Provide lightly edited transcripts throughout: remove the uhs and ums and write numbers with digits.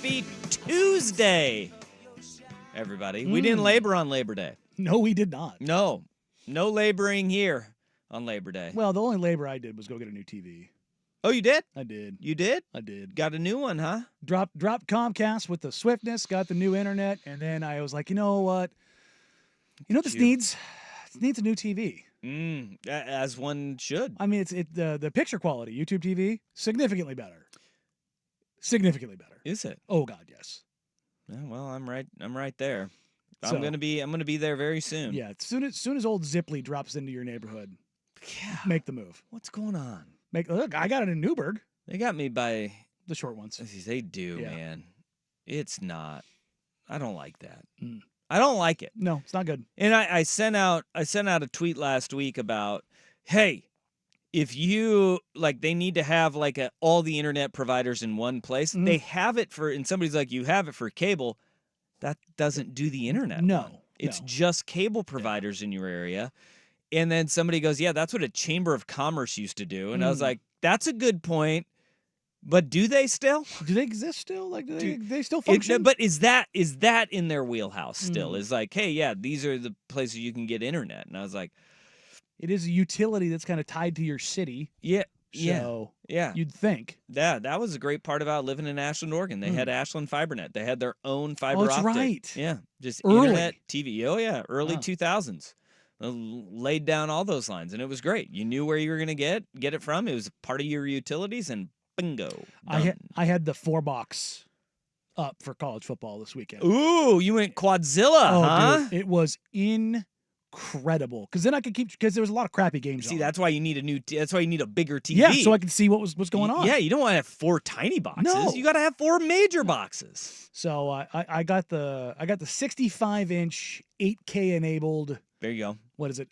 Happy Tuesday, everybody. We didn't labor on Labor Day. No, we did not. No laboring here on Labor Day. Well, the only labor I did was go get a new TV. Oh, you did? I did. You did? I did. Got a new one, huh? Dropped Comcast with the swiftness, got the new internet, and then I was like, you know what? You know what this needs? It needs a new TV. As one should. I mean, the picture quality, YouTube TV, significantly better. Significantly better. Is it? Oh God, yes. Yeah, well, I'm right there. So, I'm gonna be there very soon. Yeah, as soon as old Ziply drops into your neighborhood, make the move. What's going on? Look, I got it in Newburgh. They got me by the short ones. They do, Yeah. man. It's not. I don't like that. Mm. I don't like it. No, it's not good. And I sent out a tweet last week about, hey, if you they need to have all the internet providers in one place. Mm-hmm. They have it and somebody's like, you have it for cable. That doesn't do the internet. No. It's just cable providers in your area. And then somebody goes, yeah, that's what a Chamber of Commerce used to do. And I was like, that's a good point. But do they still? Do they exist still? Do they still function? But is that in their wheelhouse still? Is hey, yeah, these are the places you can get internet. And I was like, it is a utility that's kind of tied to your city. Yeah. So yeah. You'd think. Yeah, that was a great part about living in Ashland, Oregon. They had Ashland FiberNet. They had their own fiber optic. Right. Yeah, just early. Internet, TV. Oh, yeah, early 2000s. Laid down all those lines, and it was great. You knew where you were going to get it from. It was part of your utilities, and bingo. I had the 4-box up for college football this weekend. Ooh, you went Quadzilla, huh? Dude, it was incredible. Because then I could because there was a lot of crappy games. See, that's why you need a bigger TV. Yeah, so I could see what's going on. Yeah, you don't want to have 4 tiny boxes. No. You got to have 4 major boxes. So I got the 65-inch 8K enabled. There you go. What is it?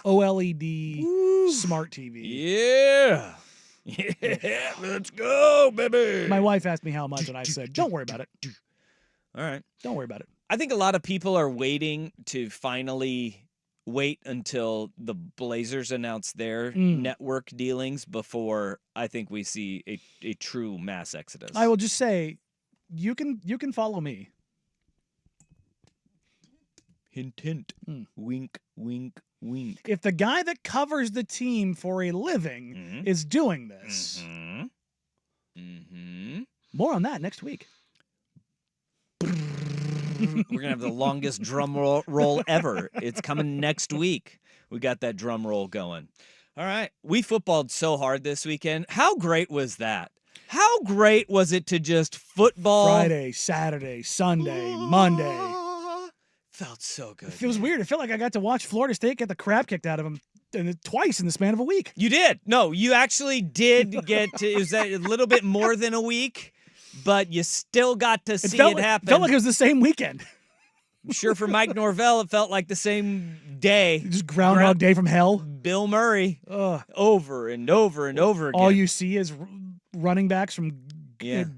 OLED smart TV. Yeah. Yeah, let's go, baby. My wife asked me how much, and I said, don't worry about it. All right. Don't worry about it. I think a lot of people are waiting to finally wait until the Blazers announce their network dealings before I think we see a true mass exodus. I will just say, you can follow me. Hint, hint. Wink, wink, wink. If the guy that covers the team for a living is doing this, more on that next week. We're going to have the longest drum roll ever. It's coming next week. We got that drum roll going. All right. We footballed so hard this weekend. How great was that? How great was it to just football? Friday, Saturday, Sunday, Monday. Felt so good. It was weird. It felt like I got to watch Florida State get the crap kicked out of them twice in the span of a week. You did. No, you actually did get to, it was a little bit more than a week, but you still got to see it happen. It felt like it was the same weekend. I'm sure for Mike Norvell, it felt like the same day. Just Groundhog Day from hell. Bill Murray. Over and over and over again. All you see is running backs from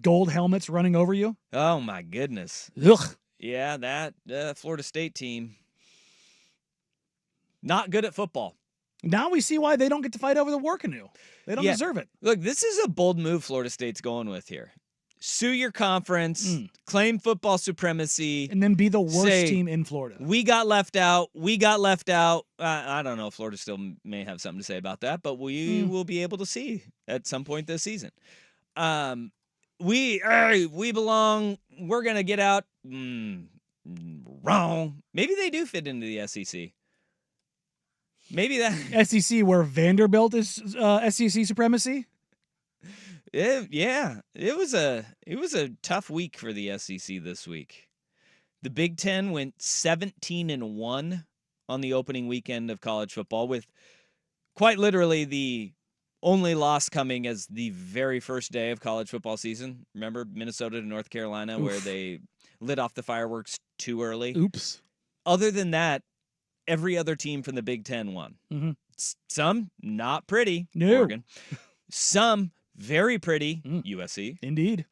gold helmets running over you. Oh, my goodness. Ugh. Yeah, that Florida State team, not good at football. Now we see why they don't get to fight over the war canoe. They don't deserve it. Look, this is a bold move Florida State's going with here. Sue your conference, claim football supremacy. And then be the worst team in Florida. We got left out. I don't know if Florida still may have something to say about that, but we will be able to see at some point this season. We belong. We're going to get out. Wrong. Maybe they do fit into the SEC. Maybe that SEC where Vanderbilt is SEC supremacy. Yeah, it was a tough week for the SEC this week. The Big Ten went 17-1 on the opening weekend of college football, with quite literally the only loss coming as the very first day of college football season. Remember Minnesota to North Carolina, where they lit off the fireworks too early? Oops. Other than that, every other team from the Big Ten won. Some not pretty. No. Oregon. Some very pretty. USC. Indeed.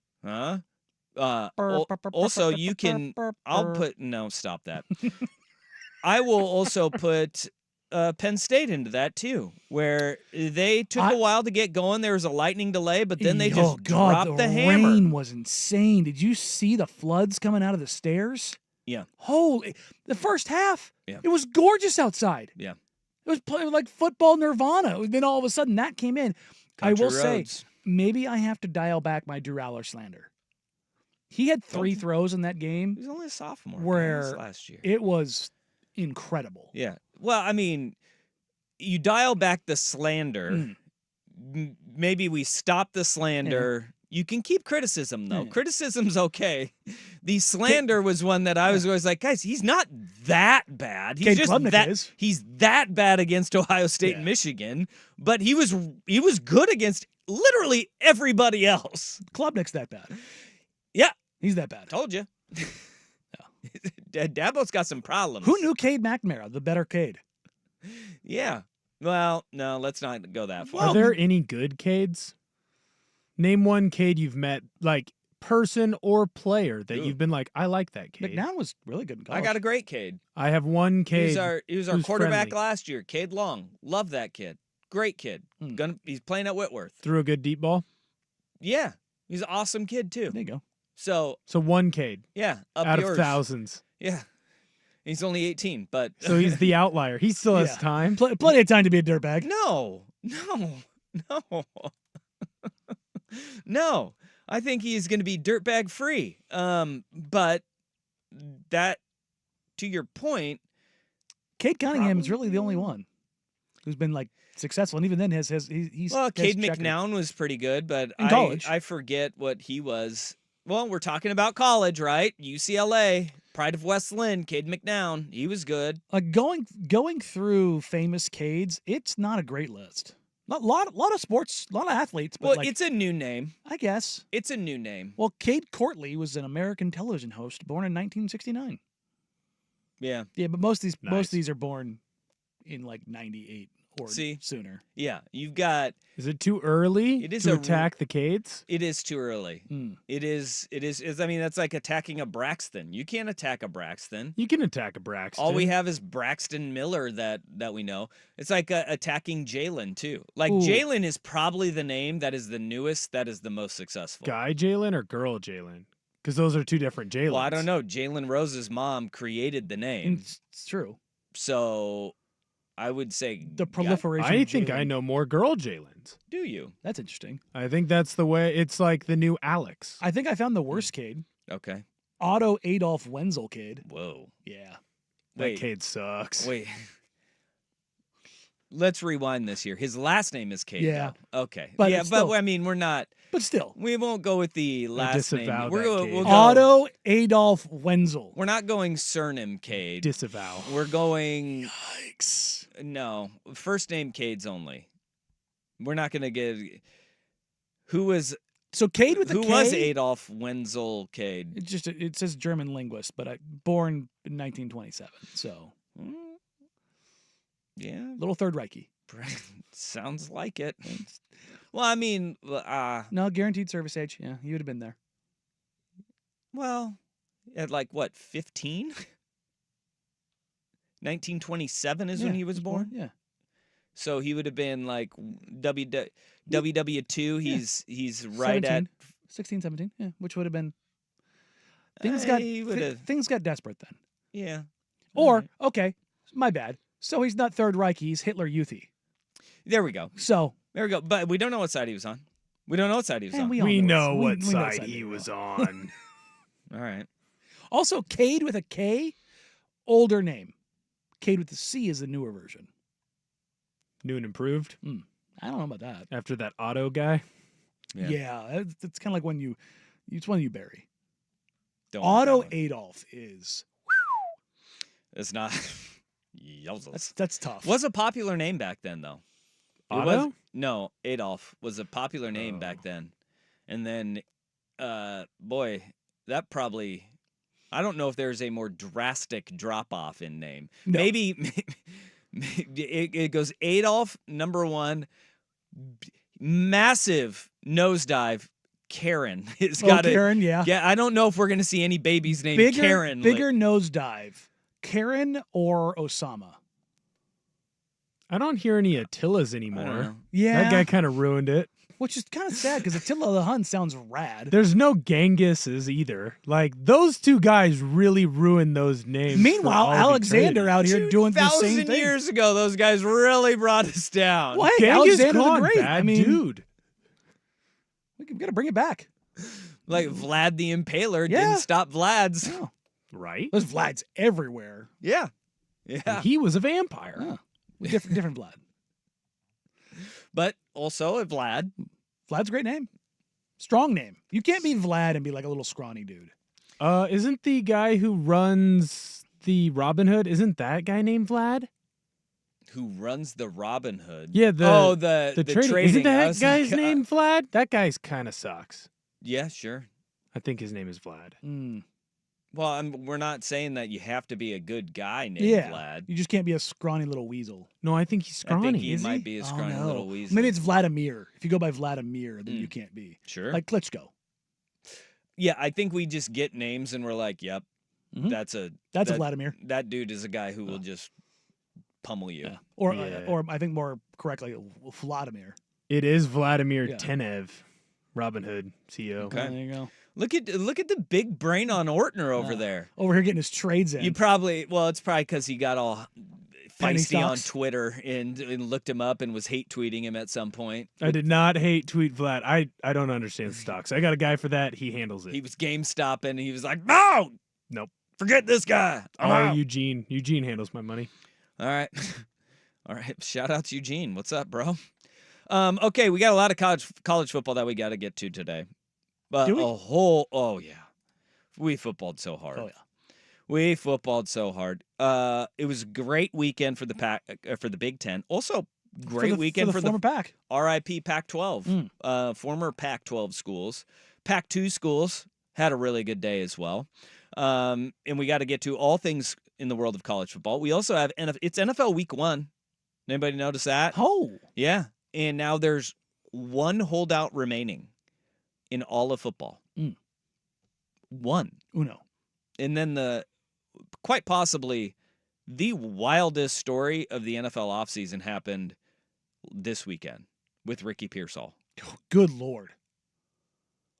Also, you can. I'll put. No, stop that. I will also put Penn State into that too, where they took a while to get going. There was a lightning delay, but then they just dropped the hammer. Rain was insane. Did you see the floods coming out of the stairs? Yeah. Holy, the first half. Yeah. It was gorgeous outside. Yeah. It was playing like football nirvana. Then all of a sudden that came in. Country I will roads. say, maybe I have to dial back my Drew Aller slander. He had 3 throws in that game. He was only a sophomore. Where last year. It was incredible. Yeah. Well, I mean, you dial back the slander. Maybe we stop the slander. You can keep criticism, though. Criticism's okay. The slander was one that I was always like, guys, he's not that bad. He's just that he's that bad against Ohio State and Michigan, but he was good against literally everybody else. Klubnik's that bad. Yeah. He's that bad. Told you. Dabo's got some problems. Who knew Cade McNamara, the better Cade? Yeah. Well, no, let's not go that far. Are there any good Cades? Name one Cade you've met, like person or player, that you've been like, I like that Cade. McNown was really good in college. I got a great Cade. I have one Cade. He was our quarterback friendly. last year. Cade Long. Love that kid. Great kid. He's playing at Whitworth. Threw a good deep ball? Yeah. He's an awesome kid, too. There you go. So one Cade. Yeah. Up out yours. of thousands. Yeah. He's only 18, but so he's the outlier. He still has time. Plenty of time to be a dirtbag. No. No. I think he's going to be dirtbag free. But that, to your point, Cade Cunningham is really the only one who's been like successful, and even then he's Cade McNown was pretty good, but in college. I forget what he was. Well, we're talking about college, right? UCLA, Pride of West Lynn, Cade McNown, he was good. Going through famous Cades, it's not a great list. A lot of sports, a lot of athletes. But well, it's a new name. I guess. It's a new name. Well, Cade Courtley was an American television host born in 1969. Yeah. Yeah, but most of these are born in like 98 or sooner. Yeah, you've got. Is it too early to attack the Cades? It is too early. It is. I mean, that's like attacking a Braxton. You can't attack a Braxton. You can attack a Braxton. All we have is Braxton Miller that we know. It's like attacking Jalen too. Like Jalen is probably the name that is the newest, that is the most successful. Guy Jalen or girl Jalen? Because those are two different Jalens. Well, I don't know. Jalen Rose's mom created the name. It's true. So I would say the proliferation. I think I know more girl Jalens. Do you? That's interesting. I think that's the way. It's like the new Alex. I think I found the worst Cade. Okay. Otto Adolf Wenzel Cade. Whoa. Yeah. That Cade sucks. Wait. Let's rewind this here. His last name is Cade. Yeah. Though. Okay. But yeah, still, but I mean, we're not. But still, we won't go with the last name. We'll go Otto Adolf Wenzel. We're not going surname Cade. Disavow. We're going. Yikes. No, first name Cade's only. We're not going to give. Who was. So Cade with a K? Who was Adolf Wenzel Cade? It says German linguist, but born in 1927. So. Yeah. Little Third Reichy. Sounds like it. Well, I mean, no, guaranteed service age. Yeah, he would have been there. Well, at like what, 15? 1927 is when he was born? Yeah. So he would have been like WW2. He's right 17, at 16, 17. Yeah, which would have been things got desperate then. Yeah. Or okay, my bad. So he's not Third Reich. He's Hitler Youthy. There we go. So there we go. But we don't know what side he was on. We don't know what side he was on. We know what side he was on. All right. Also, Cade with a K, older name. Cade with a C is the newer version. New and improved? I don't know about that. After that Otto guy? Yeah, it's kind of like it's one you bury. Don't Otto Adolf is. It's not. That's tough. Was a popular name back then, though. Otto? No, Adolf was a popular name back then. And then, boy, that probably, I don't know if there's a more drastic drop-off in name. No. Maybe it goes Adolf, number one, massive nosedive, Karen. It's got Karen, yeah. Yeah, I don't know if we're going to see any babies named Karen. Bigger nosedive. Karen or Osama? I don't hear any Attilas I don't anymore. know. Yeah. That guy kind of ruined it. Which is kind of sad because Attila the Hun sounds rad. There's no Gengises either. Like, those two guys really ruined those names. Meanwhile, for all of Alexander eternity. out here doing the same 2,000 thing. years ago, those guys really brought us down. Well, hey, Genghis Alexander the Khan, Great. bad I mean, dude. we got to bring it back. Like Vlad the Impaler Yeah. didn't stop Vlad's. Oh, Right? there's Vlads everywhere. Yeah. Yeah. He was a vampire. Oh, with different Vlad. But also a Vlad. Vlad's a great name. Strong name. You can't be Vlad and be like a little scrawny dude. Isn't the guy who runs the Robin Hood, isn't that guy named Vlad? Who runs the Robin Hood? Yeah, the trading. trading. Isn't I that was guy's like, name Vlad? That guy's kind of sucks. Yeah, sure. I think his name is Vlad. Mm. Well, we're not saying that you have to be a good guy named Yeah. Vlad. You just can't be a scrawny little weasel. No, I think he's scrawny. I think he is might he? be a Oh, scrawny no. little weasel. Maybe it's Vladimir. If you go by Vladimir, then Mm. you can't be. Sure. Like Klitschko. Yeah, I think we just get names and we're like, yep, Mhm. that's a That's a that- Vladimir. that dude is a guy who will just pummel you. Yeah. Or, Yeah. or I think more correctly, Vladimir. It is Vladimir Yeah. Tenev, Robin Hood CEO. Okay. There you go. Look at the big brain on Ortner over there. Over here getting his trades in. You probably it's probably because he got all Penny feisty on stocks. Twitter and looked him up and was hate tweeting him at some point. I did not hate tweet Vlad. I don't understand stocks. I got a guy for that. He handles it. He was game stopping. He was like, no, Nope. forget this guy. I'm Oh, out." Eugene. Eugene handles my money. All right. All right. Shout out to Eugene. What's up, bro? Okay, we got a lot of college football that we got to get to today. But Do we? oh yeah. We footballed so hard. Oh, yeah. We footballed so hard. It was a great weekend for the Big Ten. Also great weekend for the former pack. RIP Pac-12. Former Pac-12 schools. Pac-2 schools had a really good day as well. And we got to get to all things in the world of college football. We also have it's NFL Week 1. Anybody notice that? Oh. Yeah. And now there's one holdout remaining in all of football. Mm. One. Uno. And then quite possibly the wildest story of the NFL offseason happened this weekend with Ricky Pearsall. Good Lord.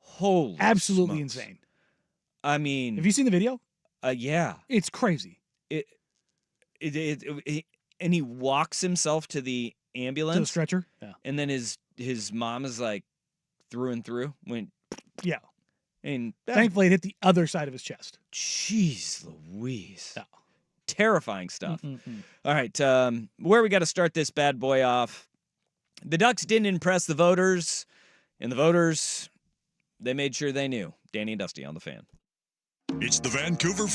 Holy Absolutely smokes. insane. I mean, Have you seen the video? yeah. It's crazy. And he walks himself to the To the ambulance, stretcher. Yeah. and then his mom is like through and through. Went, Yeah. and Thankfully, it hit the other side of his chest. jeez Louise. Yeah. Terrifying stuff. Mm-mm-mm. All right, where we got to start this bad boy off. The Ducks didn't impress the voters, and the voters, they made sure they knew. Danny and Dusty on the Fan. It's the Vancouver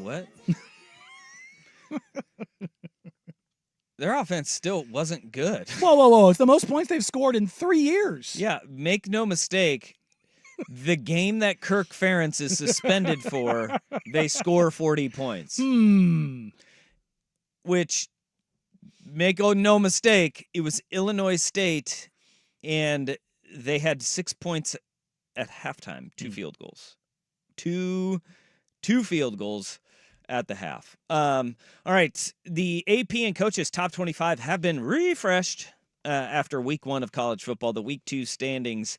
what? Their offense still wasn't good. Whoa. It's the most points they've scored in 3 years. Yeah, make no mistake. The game that Kirk Ferentz is suspended for, they score 40 points. Which, make no mistake, it was Illinois State, and they had 6 points at halftime, 2 field goals. Two field goals at the half. All right, the AP and coaches top 25 have been refreshed after week 1 of college football. The week 2 standings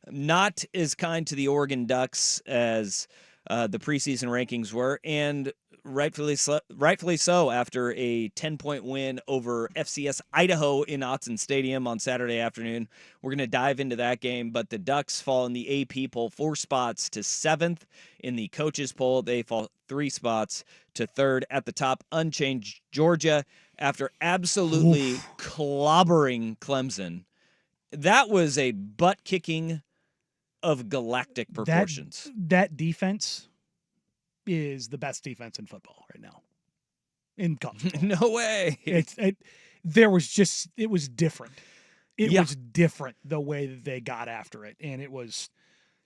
not as kind to the Oregon Ducks as the preseason rankings were, and rightfully so after a 10-point win over FCS Idaho in Autzen Stadium on Saturday afternoon. We're going to dive into that game, but the Ducks fall in the AP poll 4 spots to 7th. In the coaches poll, they fall 3 spots to 3rd. At the top, unchanged Georgia after absolutely clobbering Clemson. That was a butt-kicking of galactic proportions. That defense is the best defense in football right now. In college football. No way. It was different. It was different the way that they got after it, and it was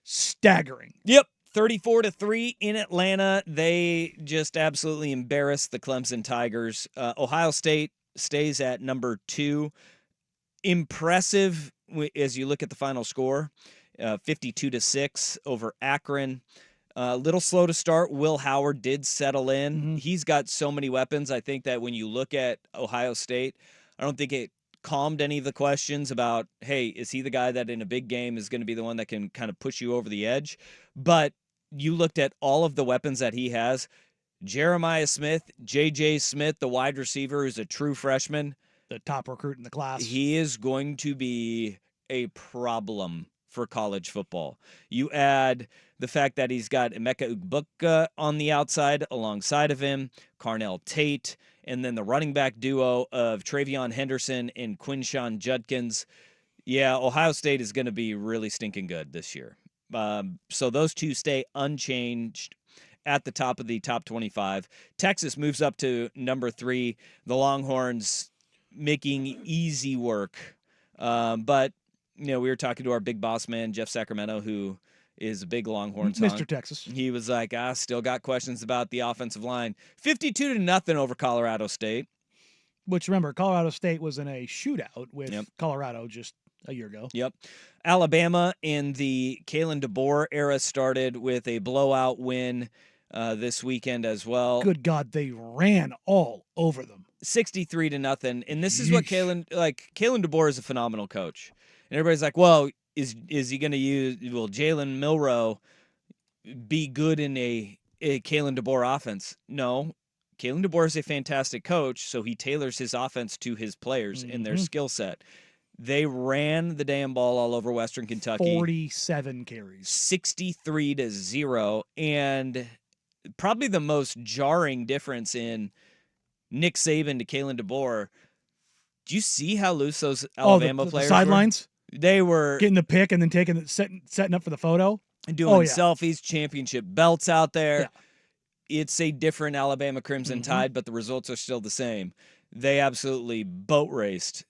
staggering. Yep. 34-3 in Atlanta. They just absolutely embarrassed the Clemson Tigers. Ohio State stays at number 2. Impressive as you look at the final score. 52-6 over Akron. A little slow to start. Will Howard did settle in. Mm-hmm. He's got so many weapons. I think that when you look at Ohio State, I don't think it calmed any of the questions about, hey, is he the guy that in a big game is going to be the one that can kind of push you over the edge? But you looked at all of the weapons that he has. Jeremiah Smith, J.J. Smith, the wide receiver, who's a true freshman. The top recruit in the class. He is going to be a problem for college football. You add the fact that he's got Emeka Ugbuka on the outside alongside of him, Carnell Tate, and then the running back duo of Travion Henderson and Quinshawn Judkins. Yeah, Ohio State is going to be really stinking good this year. So those two stay unchanged at the top of the top 25. Texas moves up to number 3. The Longhorns making easy work. But we were talking to our big boss man, Jeff Sacramento, who is a big Longhorns hawk. Mr. Texas. He was like, still got questions about the offensive line. 52-0 over Colorado State. Which, remember, Colorado State was in a shootout with Colorado just a year ago. Yep. Alabama in the Kalen DeBoer era started with a blowout win this weekend as well. Good God, they ran all over them. 63-0. And this is what Kalen DeBoer is a phenomenal coach. And everybody's like, well, is he going to will Jalen Milroe be good in a Kalen DeBoer offense? No. Kalen DeBoer is a fantastic coach, so he tailors his offense to his players and their skill set. They ran the damn ball all over Western Kentucky. 47 carries. 63-0. And probably the most jarring difference in Nick Saban to Kalen DeBoer. Do you see how loose those Alabama players the sidelines? They were getting the pick and then setting up for the photo. Doing selfies, championship belts out there. Yeah. It's a different Alabama Crimson Tide, but the results are still the same. They absolutely boat raced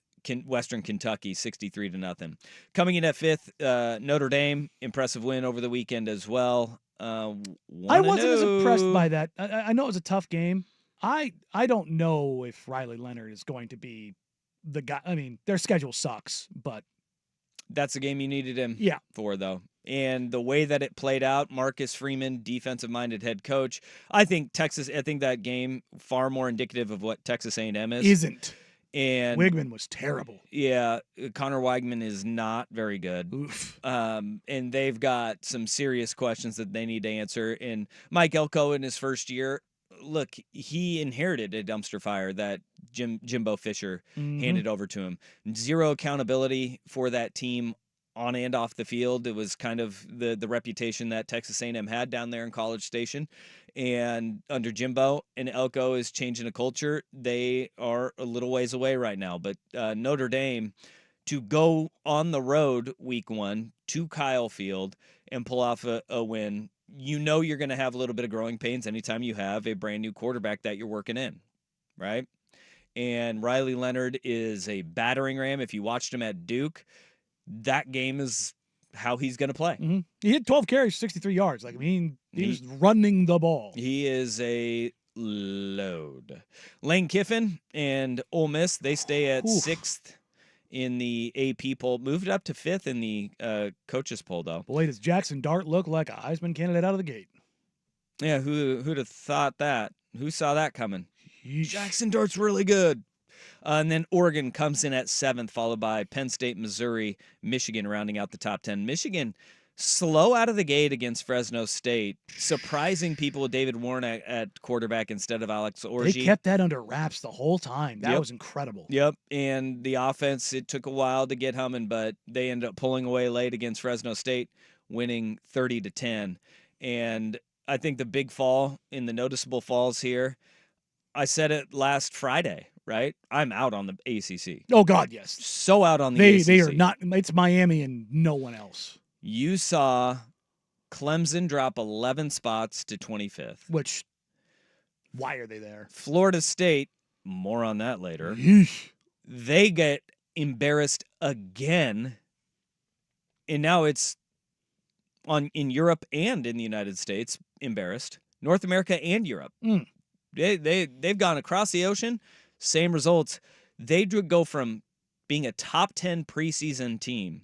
Western Kentucky 63-0. Coming in at 5th, Notre Dame, impressive win over the weekend as well. I wasn't as impressed by that. I know it was a tough game. I don't know if Riley Leonard is going to be the guy. I mean, their schedule sucks, but that's the game you needed him for, though. And the way that it played out, Marcus Freeman, defensive-minded head coach. I think that game far more indicative of what Texas A&M is. Isn't. And Weigman was terrible. Yeah, Connor Weigman is not very good. Oof. And they've got some serious questions that they need to answer. And Mike Elko in his first year, look, he inherited a dumpster fire that Jimbo Fisher handed over to him. Zero accountability for that team on and off the field. It was kind of the reputation that Texas A&M had down there in College Station. And under Jimbo and Elko is changing a culture. They are a little ways away right now. But Notre Dame, to go on the road week 1 to Kyle Field and pull off a win, you know you're going to have a little bit of growing pains anytime you have a brand new quarterback that you're working in, right? And Riley Leonard is a battering ram. If you watched him at Duke, that game is how he's going to play. Mm-hmm. He had 12 carries, 63 yards. Like, I mean, he was running the ball. He is a load. Lane Kiffin and Ole Miss, they stay at 6th in the AP poll. Moved up to 5th in the coaches poll, though. Boy, does Jackson Dart look like a Heisman candidate out of the gate. Yeah, who'd have thought that? Who saw that coming? Yeesh. Jackson Dart's really good. And then Oregon comes in at 7th, followed by Penn State, Missouri, Michigan rounding out the top 10. Michigan slow out of the gate against Fresno State, surprising people with David Warren at quarterback instead of Alex Orji. They kept that under wraps the whole time. That Yep. was incredible. Yep, and the offense, it took a while to get humming, but they ended up pulling away late against Fresno State, winning 30-10. And I think the big fall in the noticeable falls here, I said it last Friday, right? I'm out on the ACC. Oh, God, yes. So out on the ACC. They are not. It's Miami and no one else. You saw Clemson drop 11 spots to 25th. Which, why are they there? Florida State, more on that later. Yeesh. They get embarrassed again. And now it's in Europe and in the United States, embarrassed. North America and Europe. Mm. They've gone across the ocean, same results. They go from being a top 10 preseason team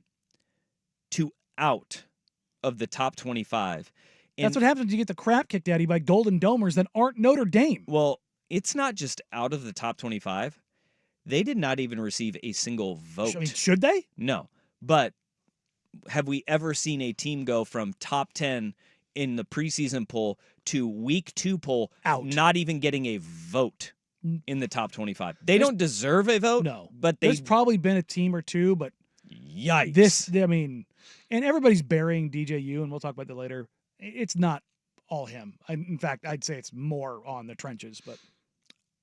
to out of the top 25. And, That's what happens when you get the crap kicked out of you by Golden Domers that aren't Notre Dame. well, it's not just out of the top 25. They did not even receive a single vote. I mean, should they? No. But have we ever seen a team go from top 10 in the preseason poll to week 2 poll Out. not even getting a vote in the top 25? They There's- don't deserve a vote. No. But they There's probably been a team or two, but yikes. I mean, and everybody's burying DJU, and we'll talk about that later. It's not all him. In fact, I'd say it's more on the trenches, but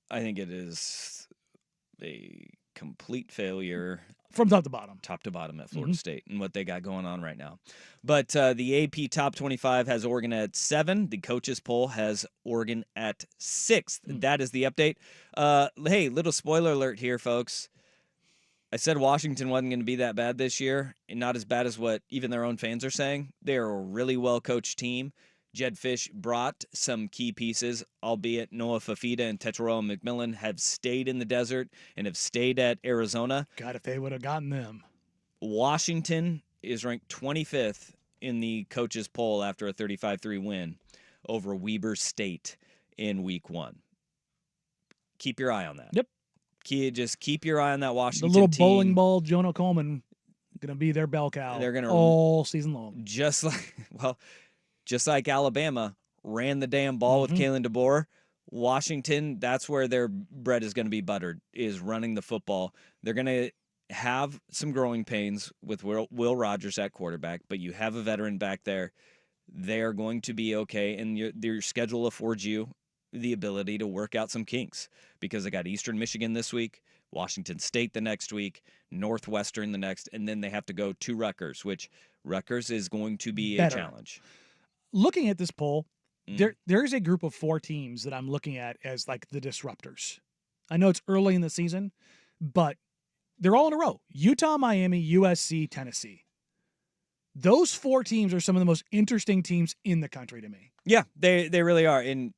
I think it is a complete failure from top to bottom. top to bottom at Florida State and what they got going on right now. But the AP top 25 has Oregon at 7. The coaches poll has Oregon at 6th. That is the update. Hey, little spoiler alert here, folks. I said Washington wasn't going to be that bad this year, and not as bad as what even their own fans are saying. They're a really well-coached team. Jed Fish brought some key pieces, albeit Noah Fafita and Tetairoa McMillan have stayed in the desert and have stayed at Arizona. God, if they would have gotten them. Washington is ranked 25th in the coaches poll after a 35-3 win over Weber State in week 1. Keep your eye on that. Yep. Just keep your eye on that The Washington little team. bowling ball, Jonah Coleman, going to be their bell cow They're gonna- all season long. Just like Alabama ran the damn ball with Kalen DeBoer, Washington, that's where their bread is going to be buttered, is running the football. They're going to have some growing pains with Will Rogers at quarterback, but you have a veteran back there. They're going to be okay, and your schedule affords you the ability to work out some kinks because they got Eastern Michigan this week, Washington State the next week, Northwestern the next, and then they have to go to Rutgers, which Rutgers is going to be Better. a challenge. Looking at this poll, Mm. there is a group of 4 teams that I'm looking at as like the disruptors. I know it's early in the season, but they're all in a row. Utah, Miami, USC, Tennessee. Those 4 teams are some of the most interesting teams in the country to me. Yeah, they really are. In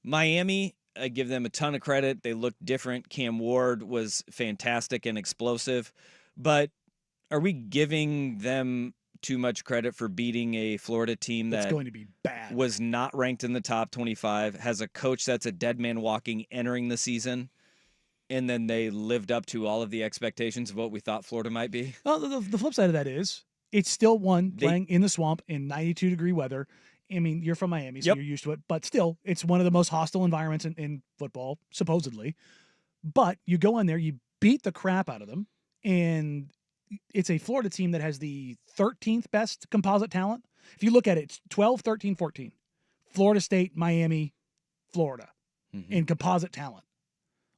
Miami, I give them a ton of credit. They looked different. Cam Ward was fantastic and explosive. But are we giving them too much credit for beating a Florida team That's that going to be bad. was not ranked in the top 25, has a coach that's a dead man walking entering the season, and then they lived up to all of the expectations of what we thought Florida might be? Well, the flip side of that is it's still playing in the swamp in 92-degree weather. I mean, you're from Miami, so Yep. you're used to it. But still, it's one of the most hostile environments in football, supposedly. But you go in there, you beat the crap out of them, and it's a Florida team that has the 13th best composite talent. If you look at it, it's 12, 13, 14. Florida State, Miami, Florida in composite talent.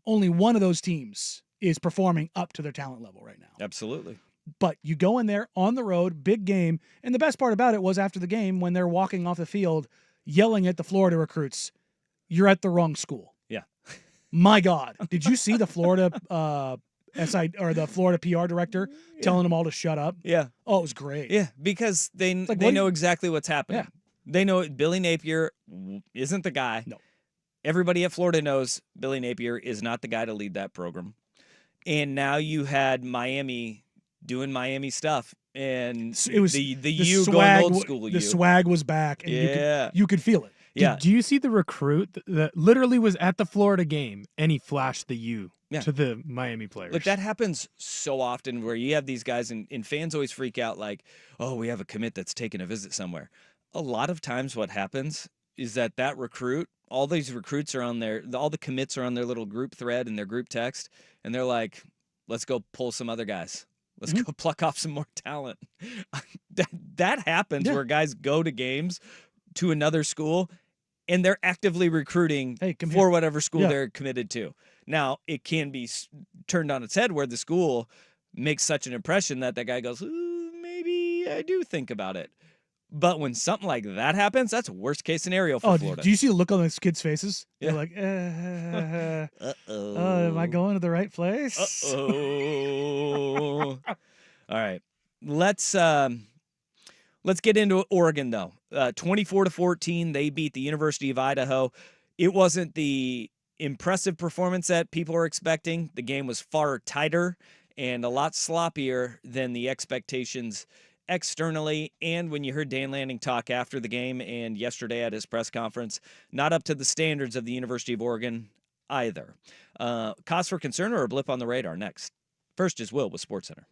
Only one of those teams is performing up to their talent level right now. Absolutely. But you go in there on the road, big game, and the best part about it was after the game when they're walking off the field yelling at the Florida recruits, "You're at the wrong school." Yeah. My God, did you see the Florida the Florida PR director telling them all to shut up? Yeah. Oh, it was great. Yeah, because they like, what they do know you- exactly what's happening. Yeah. They know Billy Napier isn't the guy. No. Everybody at Florida knows Billy Napier is not the guy to lead that program. And now you had Miami doing Miami stuff, and It was the U swag, going old school the U. swag was back, and Yeah. you could feel it. Yeah. Do you see the recruit that literally was at the Florida game and he flashed the U Yeah. to the Miami players? Look, that happens so often where you have these guys and fans always freak out like, oh, we have a commit that's taking a visit somewhere. A lot of times what happens is that recruit, all these recruits are on all the commits are on their little group thread and their group text, and they're like, let's go pull some other guys. Let's go pluck off some more talent. that happens Yeah. where guys go to games to another school and they're actively recruiting Hey, come for here. whatever school Yeah. they're committed to. Now, it can be turned on its head where the school makes such an impression that guy goes, ooh, maybe I do think about it. But when something like that happens, that's a worst case scenario for Oh, Florida. do you see the look on those kids' faces? Yeah. They're like, Uh-oh. am I going to the right place? Uh-oh. All right. Let's get into Oregon though. 24-14, they beat the University of Idaho. It wasn't the impressive performance that people were expecting. The game was far tighter and a lot sloppier than the expectations externally. And when you heard Dan Lanning talk after the game and yesterday at his press conference, not up to the standards of the University of Oregon either. Cause for concern or a blip on the radar? Next. First is Will with SportsCenter.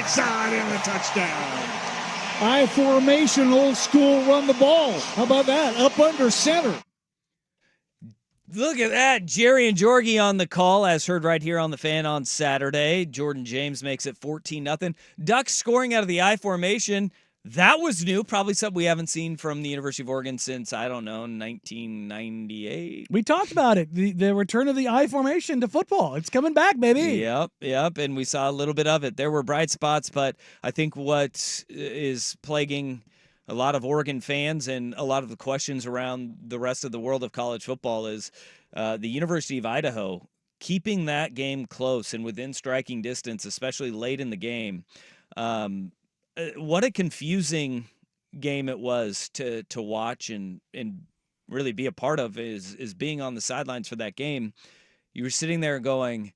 side and a touchdown. I formation, old school, run the ball. How about that? Up under center. Look at that. Jerry and Jorgie on the call, as heard right here on the Fan on Saturday. Jordan James makes it 14-0. Ducks scoring out of the I formation. That was new. Probably something we haven't seen from the University of Oregon since, 1998. We talked about it. The return of the I formation to football. It's coming back, baby. Yep. And we saw a little bit of it. There were bright spots, but I think what is plaguing a lot of Oregon fans and a lot of the questions around the rest of the world of college football is the University of Idaho keeping that game close and within striking distance, especially late in the game. What a confusing game it was to watch and really be a part of is being on the sidelines for that game. You were sitting there going,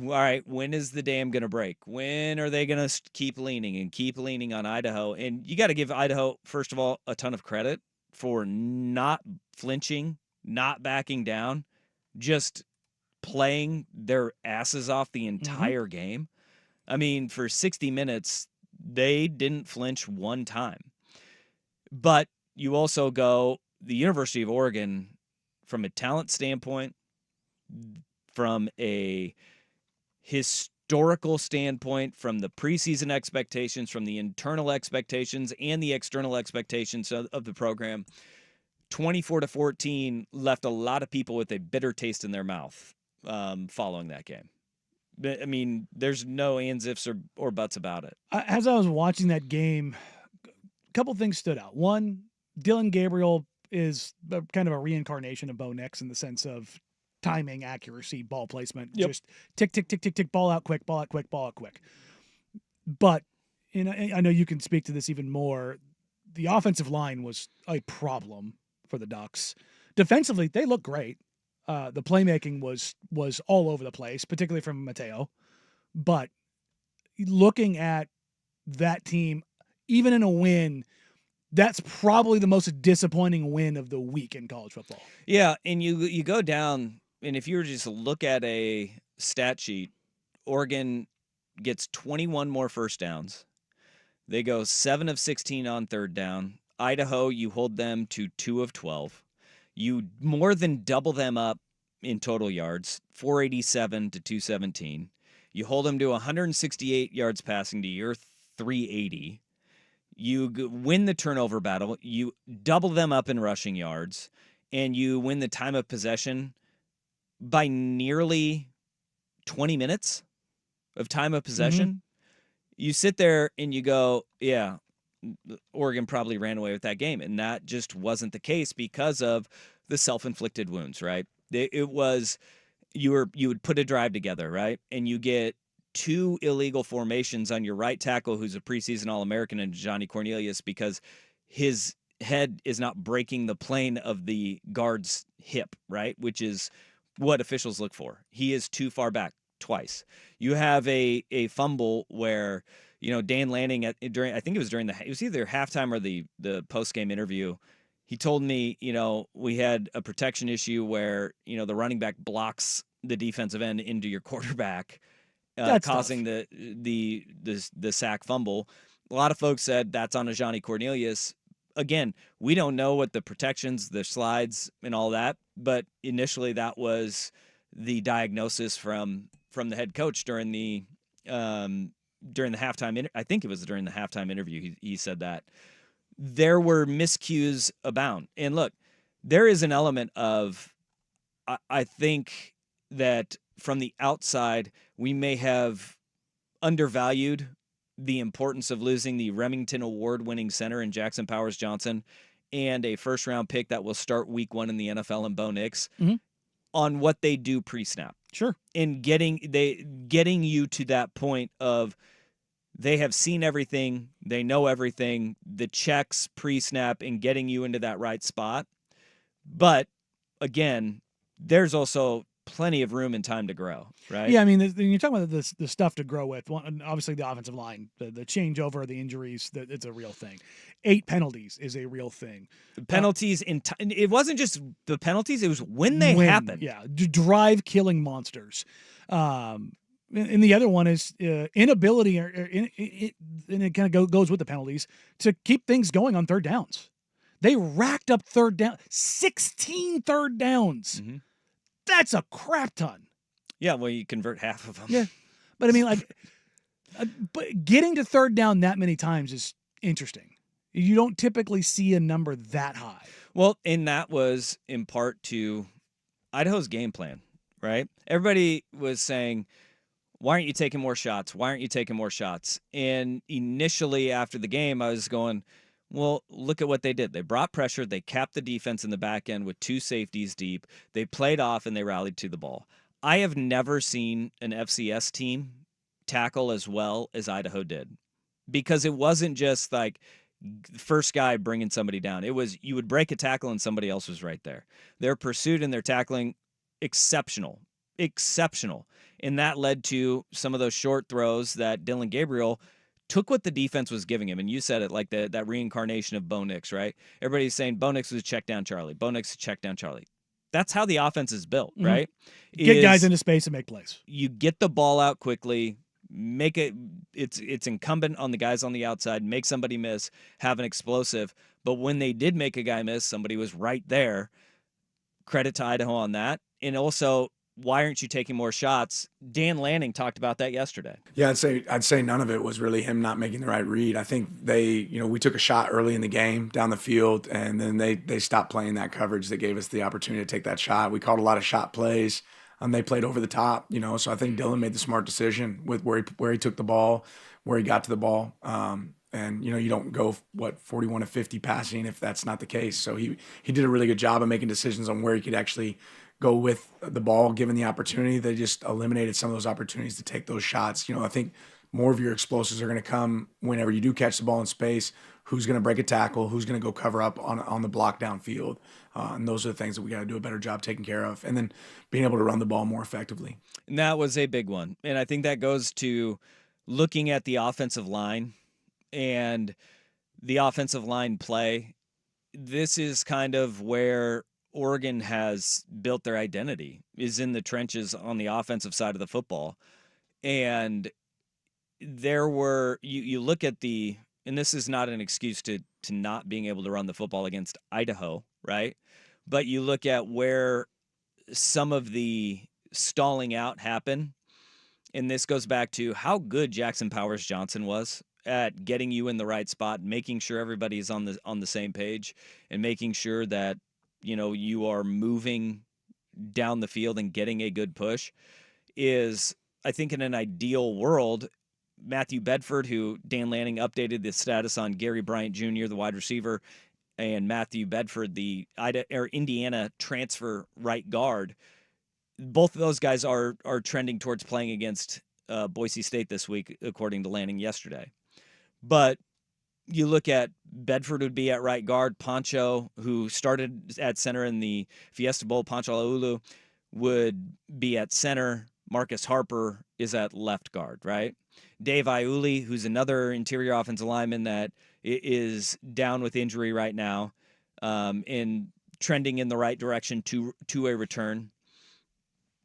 all right, when is the dam going to break? When are they going to keep leaning on Idaho? And you got to give Idaho, first of all, a ton of credit for not flinching, not backing down, just playing their asses off the entire game. I mean, for 60 minutes, they didn't flinch one time. But you also go, the University of Oregon, from a talent standpoint, from a historical standpoint, from the preseason expectations, from the internal expectations and the external expectations of the program, 24-14 left a lot of people with a bitter taste in their mouth following that game. I mean, there's no ands, ifs, or buts about it. As I was watching that game, a couple things stood out. One, Dylan Gabriel is kind of a reincarnation of Bo Nix in the sense of timing, accuracy, ball placement. Yep. Just tick, tick, tick, tick, tick, ball out quick, ball out quick, ball out quick. But I know you can speak to this even more. The offensive line was a problem for the Ducks. Defensively, they look great. The playmaking was all over the place, particularly from Mateo. But looking at that team, even in a win, that's probably the most disappointing win of the week in college football. Yeah, and you go down, and if you were to just look at a stat sheet, Oregon gets 21 more first downs. They go 7 of 16 on third down. Idaho, you hold them to 2 of 12. You more than double them up in total yards, 487 to 217. You hold them to 168 yards passing to your 380. You win the turnover battle. You double them up in rushing yards, and you win the time of possession by nearly 20 minutes of time of possession. You sit there and you go, yeah, Oregon probably ran away with that game. And that just wasn't the case because of the self-inflicted wounds, right? It was, you would put a drive together, right? And you get 2 illegal formations on your right tackle, who's a preseason All-American, and Johnny Cornelius, because his head is not breaking the plane of the guard's hip, right? Which is what officials look for. He is too far back twice. You have a fumble where, Dan Lanning during it was either halftime or the post-game interview. He told me, we had a protection issue where, the running back blocks the defensive end into your quarterback, causing the sack fumble. A lot of folks said that's on a Johnny Cornelius. Again, we don't know what the protections, the slides, and all that, but initially that was the diagnosis from the head coach during the halftime. I think it was during the halftime interview. He said that there were miscues abound. And look, there is an element of, I think that from the outside, we may have undervalued the importance of losing the Remington Award-winning center in Jackson Powers Johnson and a first-round pick that will start week 1 in the NFL in Bo Nix on what they do pre-snap. Sure. And getting you to that point of they have seen everything, they know everything, the checks pre-snap, and getting you into that right spot. But, again, there's also plenty of room and time to grow, right? Yeah, I mean, you're talking about the stuff to grow with. Obviously, the offensive line, the changeover, the injuries, it's a real thing. 8 penalties is a real thing. Penalties, it wasn't just the penalties, it was when they happen. Yeah, drive-killing monsters. And the other one is inability, and it kind of goes with the penalties, to keep things going on third downs. They racked up 16 third downs. Mhm. That's a crap ton. Yeah, well, you convert half of them. Yeah. But I mean, like, but getting to third down that many times is interesting. You don't typically see a number that high. Well, and that was in part to Idaho's game plan, right? Everybody was saying, why aren't you taking more shots? Why aren't you taking more shots? And initially after the game, I was going, well, look at what they did. They brought pressure. They capped the defense in the back end with 2 safeties deep. They played off and they rallied to the ball. I have never seen an FCS team tackle as well as Idaho did, because it wasn't just like first guy bringing somebody down. It was you would break a tackle and somebody else was right there. Their pursuit and their tackling, exceptional. And that led to some of those short throws that Dillon Gabriel took what the defense was giving him. And you said it, like that reincarnation of Bo Nix, right? Everybody's saying Bo Nix was a check down Charlie. Bo Nix is a check down Charlie. That's how the offense is built, right? Get guys into space and make plays. You get the ball out quickly, make it, it's incumbent on the guys on the outside, make somebody miss, have an explosive. But when they did make a guy miss, somebody was right there. Credit to Idaho on that. And also, why aren't you taking more shots? Dan Lanning talked about that yesterday. Yeah, I'd say none of it was really him not making the right read. I think we took a shot early in the game down the field, and then they stopped playing that coverage that gave us the opportunity to take that shot. We called a lot of shot plays. They played over the top, so I think Dillon made the smart decision with where he took the ball, where he got to the ball. And you don't go 41 to 50 passing if that's not the case. So he did a really good job of making decisions on where he could actually go with the ball, given the opportunity. They just eliminated some of those opportunities to take those shots. I think more of your explosives are going to come whenever you do catch the ball in space. Who's going to break a tackle? Who's going to go cover up on the block downfield? And those are the things that we got to do a better job taking care of. And then being able to run the ball more effectively. And that was a big one. And I think that goes to looking at the offensive line and the offensive line play. This is kind of where Oregon has built their identity, is in the trenches on the offensive side of the football. And there were, you look at and this is not an excuse to not being able to run the football against Idaho, right? But you look at where some of the stalling out happened, and this goes back to how good Jackson Powers Johnson was at getting you in the right spot, making sure everybody's on the same page, and making sure that you are moving down the field and getting a good push. Is, I think, in an ideal world, Matthew Bedford, who Dan Lanning updated the status on Gary Bryant Jr., the wide receiver, and Matthew Bedford, the Indiana transfer right guard. Both of those guys are trending towards playing against Boise State this week, according to Lanning yesterday. But you look at Bedford would be at right guard. Pancho, who started at center in the Fiesta Bowl, Pancho Laulu, would be at center. Marcus Harper is at left guard, right? Dave Iuli, who's another interior offensive lineman that is down with injury right now, and trending in the right direction to a return.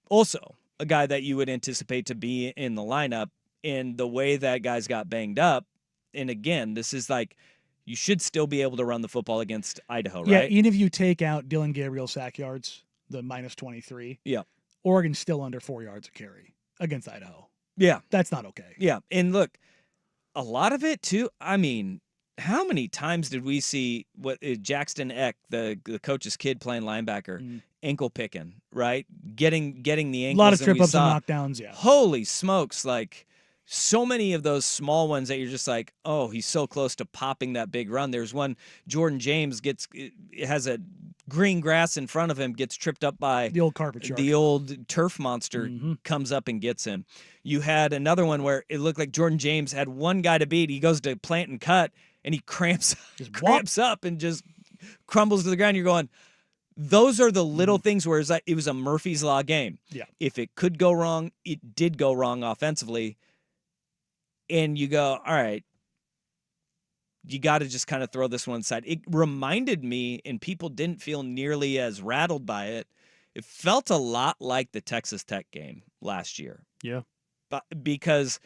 Also, a guy that you would anticipate to be in the lineup. In the way that guys got banged up, and again, this is like, you should still be able to run the football against Idaho, right? Yeah, even if you take out Dillon Gabriel sack yards, the minus 23, yeah, Oregon's still under 4 yards a carry against Idaho. Yeah. That's not okay. Yeah, and look, a lot of it too, I mean, how many times did we see Jackson Eck, the coach's kid playing linebacker, ankle picking, right? Getting the ankles. A lot of trip ups and knockdowns, yeah. Holy smokes, like so many of those small ones that you're just like, oh, he's so close to popping that big run. There's one, Jordan James has a green grass in front of him, gets tripped up by the old carpet shark. The old turf monster comes up and gets him. You had another one where it looked like Jordan James had one guy to beat. He goes to plant and cut, and he cramps up and just crumbles to the ground. You're going, those are the little things where it was a Murphy's Law game. Yeah. If it could go wrong, it did go wrong offensively. And you go, all right, you got to just kind of throw this one aside. It reminded me, and people didn't feel nearly as rattled by it, it felt a lot like the Texas Tech game last year. Yeah. because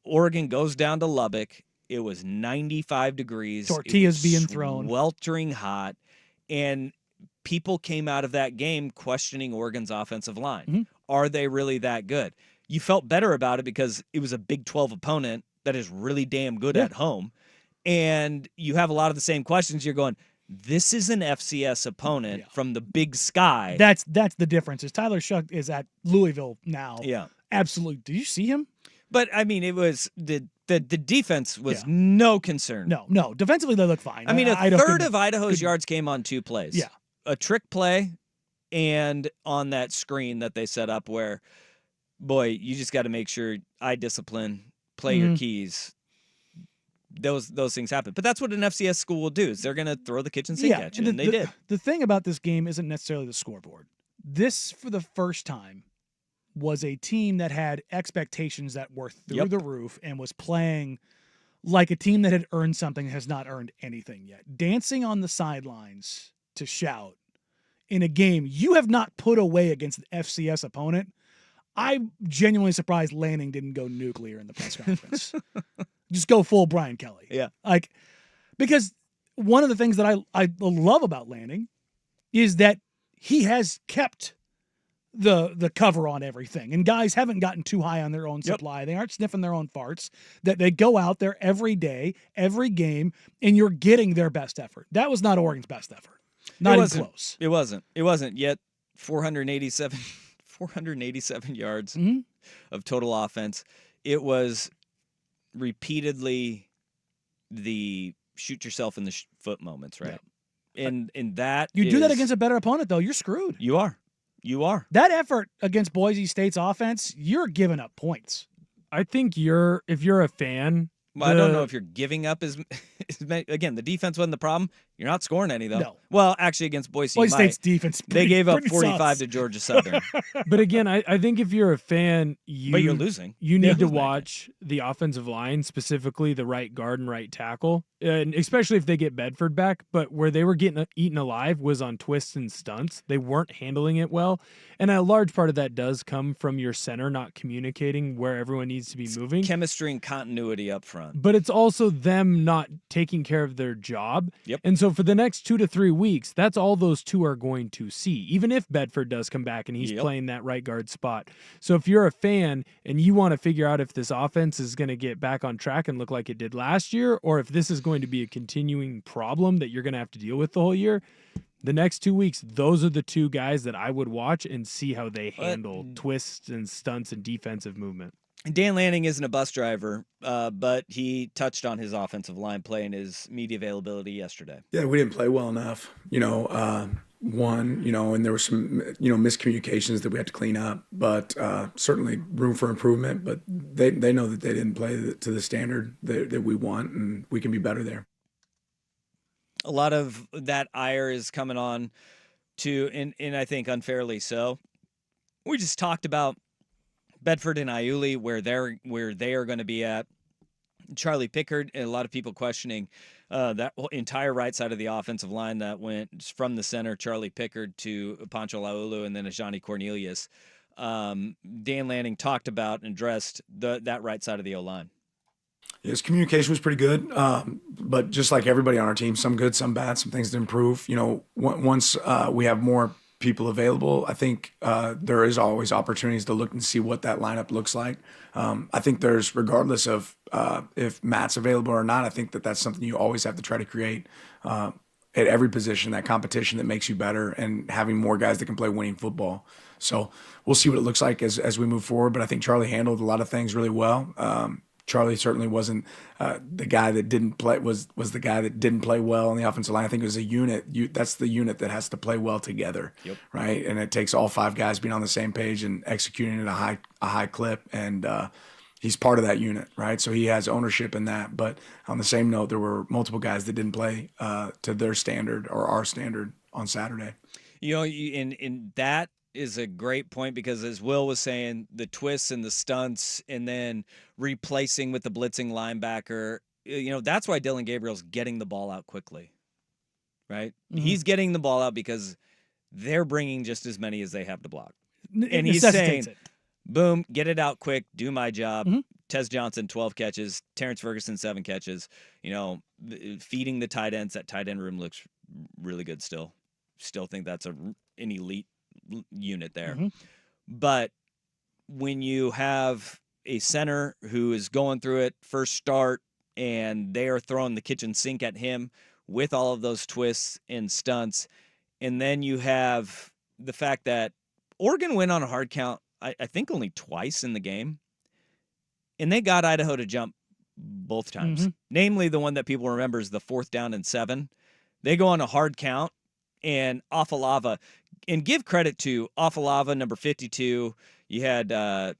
Oregon goes down to Lubbock. It was 95 degrees. Tortillas being thrown. Weltering hot. And people came out of that game questioning Oregon's offensive line. Mhm. Are they really that good? You felt better about it because it was a Big 12 opponent that is really damn good at home. And you have a lot of the same questions. You're going, this is an FCS opponent from the Big Sky. That's the difference. Is Tyler Shuck is at Louisville now. Yeah. Absolutely. Did you see him? But, I mean, it was the defense was no concern. No. Defensively, they look fine. I mean, Idaho third couldn't- of Idaho's yards came on 2 plays. Yeah. A trick play and on that screen that they set up where, boy, you just got to make sure eye discipline, play your keys. Those things happen. But that's what an FCS school will do is they're going to throw the kitchen sink at you, and they did. The thing about this game isn't necessarily the scoreboard. This, for the first time, was a team that had expectations that were through the roof and was playing like a team that had earned something and has not earned anything yet. Dancing on the sidelines to shout in a game you have not put away against an FCS opponent. I'm genuinely surprised Lanning didn't go nuclear in the press conference. Just go full Brian Kelly. Yeah. Because one of the things that I love about Lanning is that he has kept the cover on everything. And guys haven't gotten too high on their own supply. They aren't sniffing their own farts. That they go out there every day, every game, and you're getting their best effort. That was not Oregon's best effort. Not even close. It wasn't. Yet 487 yards of total offense. It was repeatedly the shoot yourself in the foot moments, right? And that you do that against a better opponent, though, you're screwed. You are. That effort against Boise State's offense, you're giving up points. I think if you're a fan. Well, I don't know if you're giving up as many. Again, the defense wasn't the problem. You're not scoring any, though. No. Well, actually, against Boise State's defense, they gave up pretty 45 sus. to Georgia Southern. But again, I think if you're a fan, but you're losing. You need to watch the offensive line, specifically the right guard and right tackle, and especially if they get Bedford back. But where they were getting eaten alive was on twists and stunts. They weren't handling it well. And a large part of that does come from your center not communicating where everyone needs to be moving. Chemistry and continuity up front. But it's also them not taking care of their job. Yep. And so for the next 2 to 3 weeks, that's all those two are going to see, even if Bedford does come back and he's playing that right guard spot. So if you're a fan and you want to figure out if this offense is going to get back on track and look like it did last year, or if this is going to be a continuing problem that you're going to have to deal with the whole year, the next 2 weeks, those are the two guys that I would watch and see how they handle twists and stunts and defensive movement. Dan Lanning isn't a bus driver, but he touched on his offensive line play and his media availability yesterday. Yeah, we didn't play well enough. And there were some, miscommunications that we had to clean up, but certainly room for improvement. But they know that they didn't play to the standard that we want, and we can be better there. A lot of that ire is coming on to, and I think unfairly so. We just talked about Bedford and Iuli, where they are going to be at. Charlie Pickard, and a lot of people questioning that entire right side of the offensive line that went from the center, Charlie Pickard, to Pancho Laulu, and then Ajani Cornelius. Dan Lanning talked about and addressed that right side of the O-line. His communication was pretty good, but just like everybody on our team, some good, some bad, some things to improve. Once we have more people available, I think there is always opportunities to look and see what that lineup looks like. I think there's, regardless of if Matt's available or not, I think that's something you always have to try to create at every position, that competition that makes you better and having more guys that can play winning football. So we'll see what it looks like as we move forward, but I think Charlie handled a lot of things really well. Charlie certainly wasn't the guy that didn't play, was the guy that didn't play well on the offensive line. I think it was a unit. That's the unit that has to play well together, right? And it takes all 5 guys being on the same page and executing at a high clip. And he's part of that unit, right? So he has ownership in that. But on the same note, there were multiple guys that didn't play to their standard or our standard on Saturday. In that is a great point, because as Will was saying, the twists and the stunts and then replacing with the blitzing linebacker, that's why Dylan Gabriel's getting the ball out quickly, right? Mm-hmm. He's getting the ball out because they're bringing just as many as they have to block. And he's saying, Boom, get it out quick, do my job. Mhm. Tez Johnson, 12 catches. Terrence Ferguson, 7 catches. Feeding the tight ends. That tight end room looks really good still. Still think that's an elite unit there. Mhm. But when you have a center who is going through it first start and they are throwing the kitchen sink at him with all of those twists and stunts, and then you have the fact that Oregon went on a hard count, I think only twice in the game, and they got Idaho to jump both times. Mhm. Namely, the one that people remember is the 4th down and 7. They go on a hard count, and Afalava, and give credit to Afalava, number 52. You had Jakari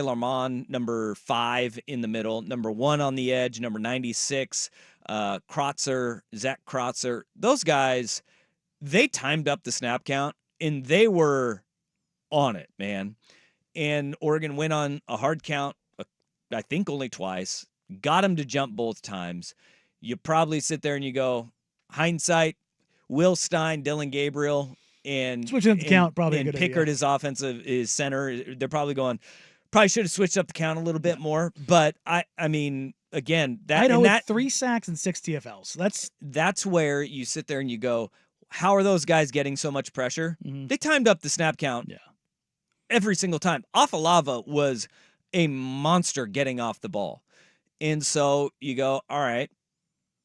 Larman, number 5 in the middle, number 1 on the edge, number 96, Krotzer, Zach Krotzer. Those guys, they timed up the snap count, and they were on it, man. And Oregon went on a hard count, I think only twice, got him to jump both times. You probably sit there and you go, hindsight, Will Stein, Dylan Gabriel, and Switching up the count, probably a and good Pickard, idea. his center. They're probably going, probably should have switched up the count a little bit more. But I mean, again, Idaho that with 3 sacks and 6 TFLs. that's where you sit there and you go, how are those guys getting so much pressure? Mhm. They timed up the snap count every single time. Afalava was a monster getting off the ball. And so you go, all right,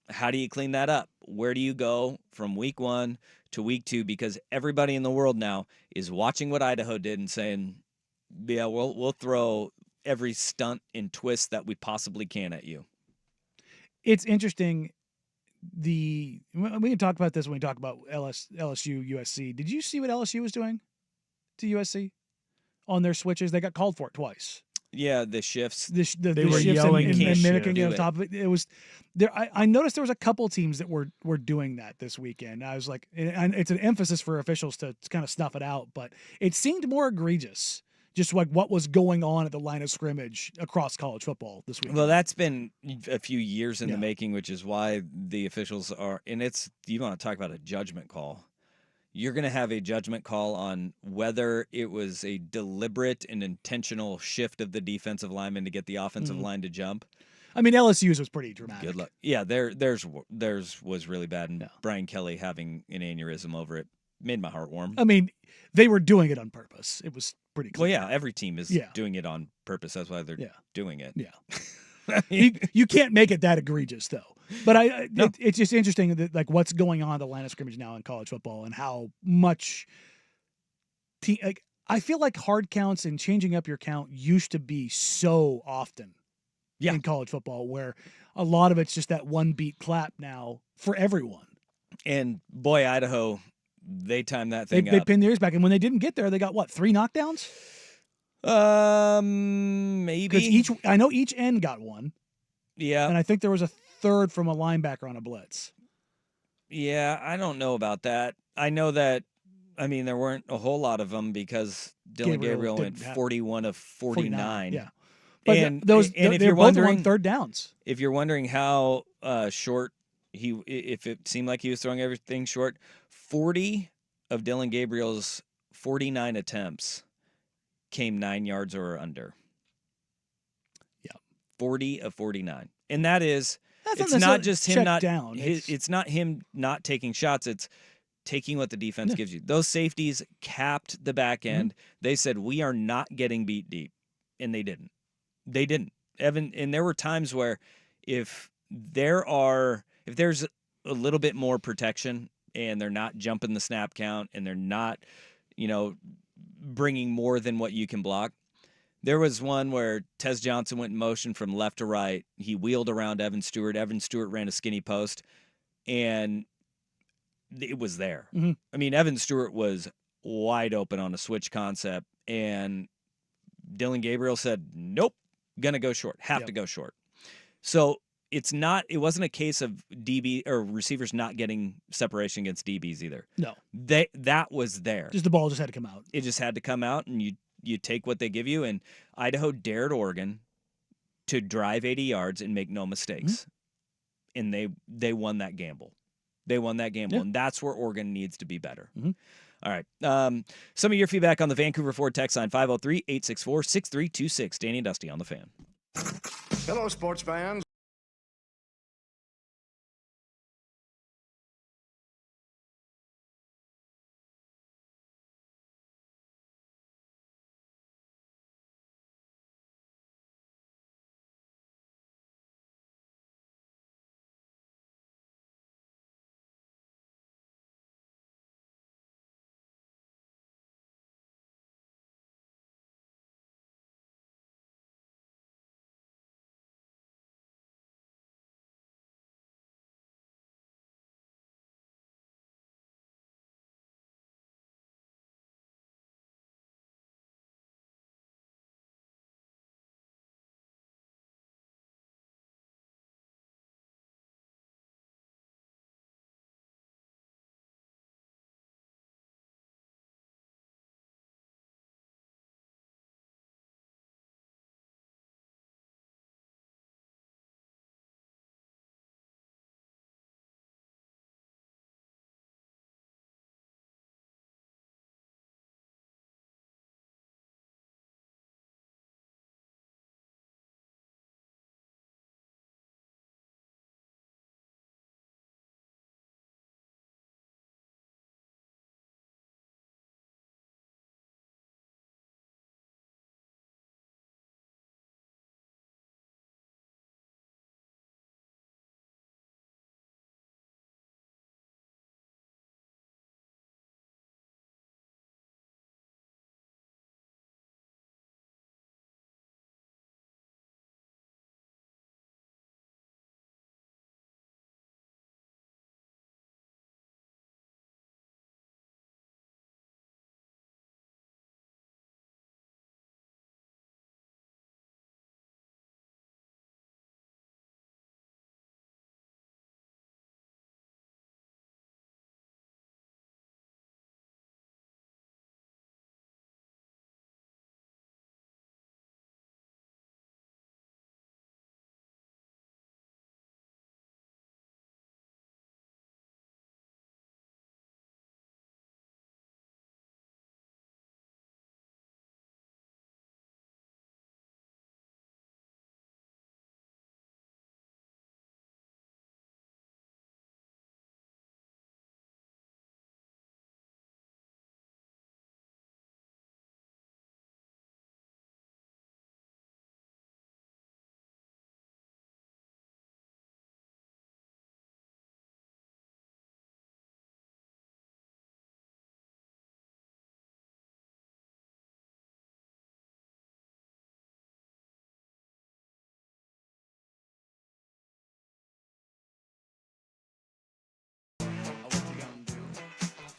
how do you clean that up? Where do you go from week 1 to week 2? Because everybody in the world now is watching what Idaho did and saying, yeah, we'll throw every stunt and twist that we possibly can at you. It's interesting. We can talk about this when we talk about LSU, USC. Did you see what LSU was doing to USC on their switches? They got called for it twice. Yeah, the shifts. They They were shifts yelling and can't mimicking do on it. top of it. It was there. I noticed there was a couple teams that were doing that this weekend. I was like, and it's an emphasis for officials to kind of snuff it out, but it seemed more egregious. Just like what was going on at the line of scrimmage across college football this week. Well, that's been a few years in the Yeah. making, which is why the officials are, and you want to talk about a judgment call. You're going to have a judgment call on whether it was a deliberate and intentional shift of the defensive lineman to get the offensive line to jump. I mean, LSU's was pretty dramatic. Good luck. Yeah, theirs was really bad, and Yeah. Brian Kelly having an aneurysm over it made my heart warm. I mean, they were doing it on purpose. It was pretty clear. Well, yeah, every team is Yeah. doing it on purpose. That's why they're Yeah. doing it. Yeah. I mean, You can't make it that egregious though. But No. it's just interesting that like what's going on at the line of scrimmage now in college football and how much I feel like hard counts and changing up your count used to be so often Yeah. in college football where a lot of it's just that one beat clap now for everyone. and boy, Idaho, they timed that thing They up. pinned theirs back, and when they didn't get there, they got what, 3 knockdowns? Maybe. Because I know each end got one, Yeah. and I think there was a third from a linebacker on a blitz. Yeah, I don't know about that. I know that, I mean, there weren't a whole lot of them because Dylan Gabriel went didn't have- 41 of 49. Yeah. But And those and if they're you're both on wondering, third downs. if you're wondering how short if it seemed like he was throwing everything short, 40 of Dylan Gabriel's 49 attempts came 9 yards or under. Yeah. 40 of 49. And that is, That's it's necessarily not just him check not down. it's not him not taking shots, it's taking what the defense Yeah. gives you. Those safeties capped the back end. They said we are not getting beat deep, and they didn't. Evan, and there were times where if there's a little bit more protection and they're not jumping the snap count and they're not, bringing more than what you can block. There was one where Tez Johnson went in motion from left to right. He wheeled around Evan Stewart. Evan Stewart ran a skinny post, and it was there. Mhm. I mean, Evan Stewart was wide open on a switch concept, and Dylan Gabriel said, nope, gonna go short, have Yep. to go short. So it wasn't a case of DB or receivers not getting separation against DBs either. No. That was there. Just the ball just had to come out. It just had to come out, and you take what they give you. And Idaho dared Oregon to drive 80 yards and make no mistakes. And they won that gamble. They won that gamble, Yeah. and that's where Oregon needs to be better. Mhm. All right. Some of your feedback on the Vancouver Ford text line 503-864-6326. Danny and Dusty on the Fan. Hello, sports fans.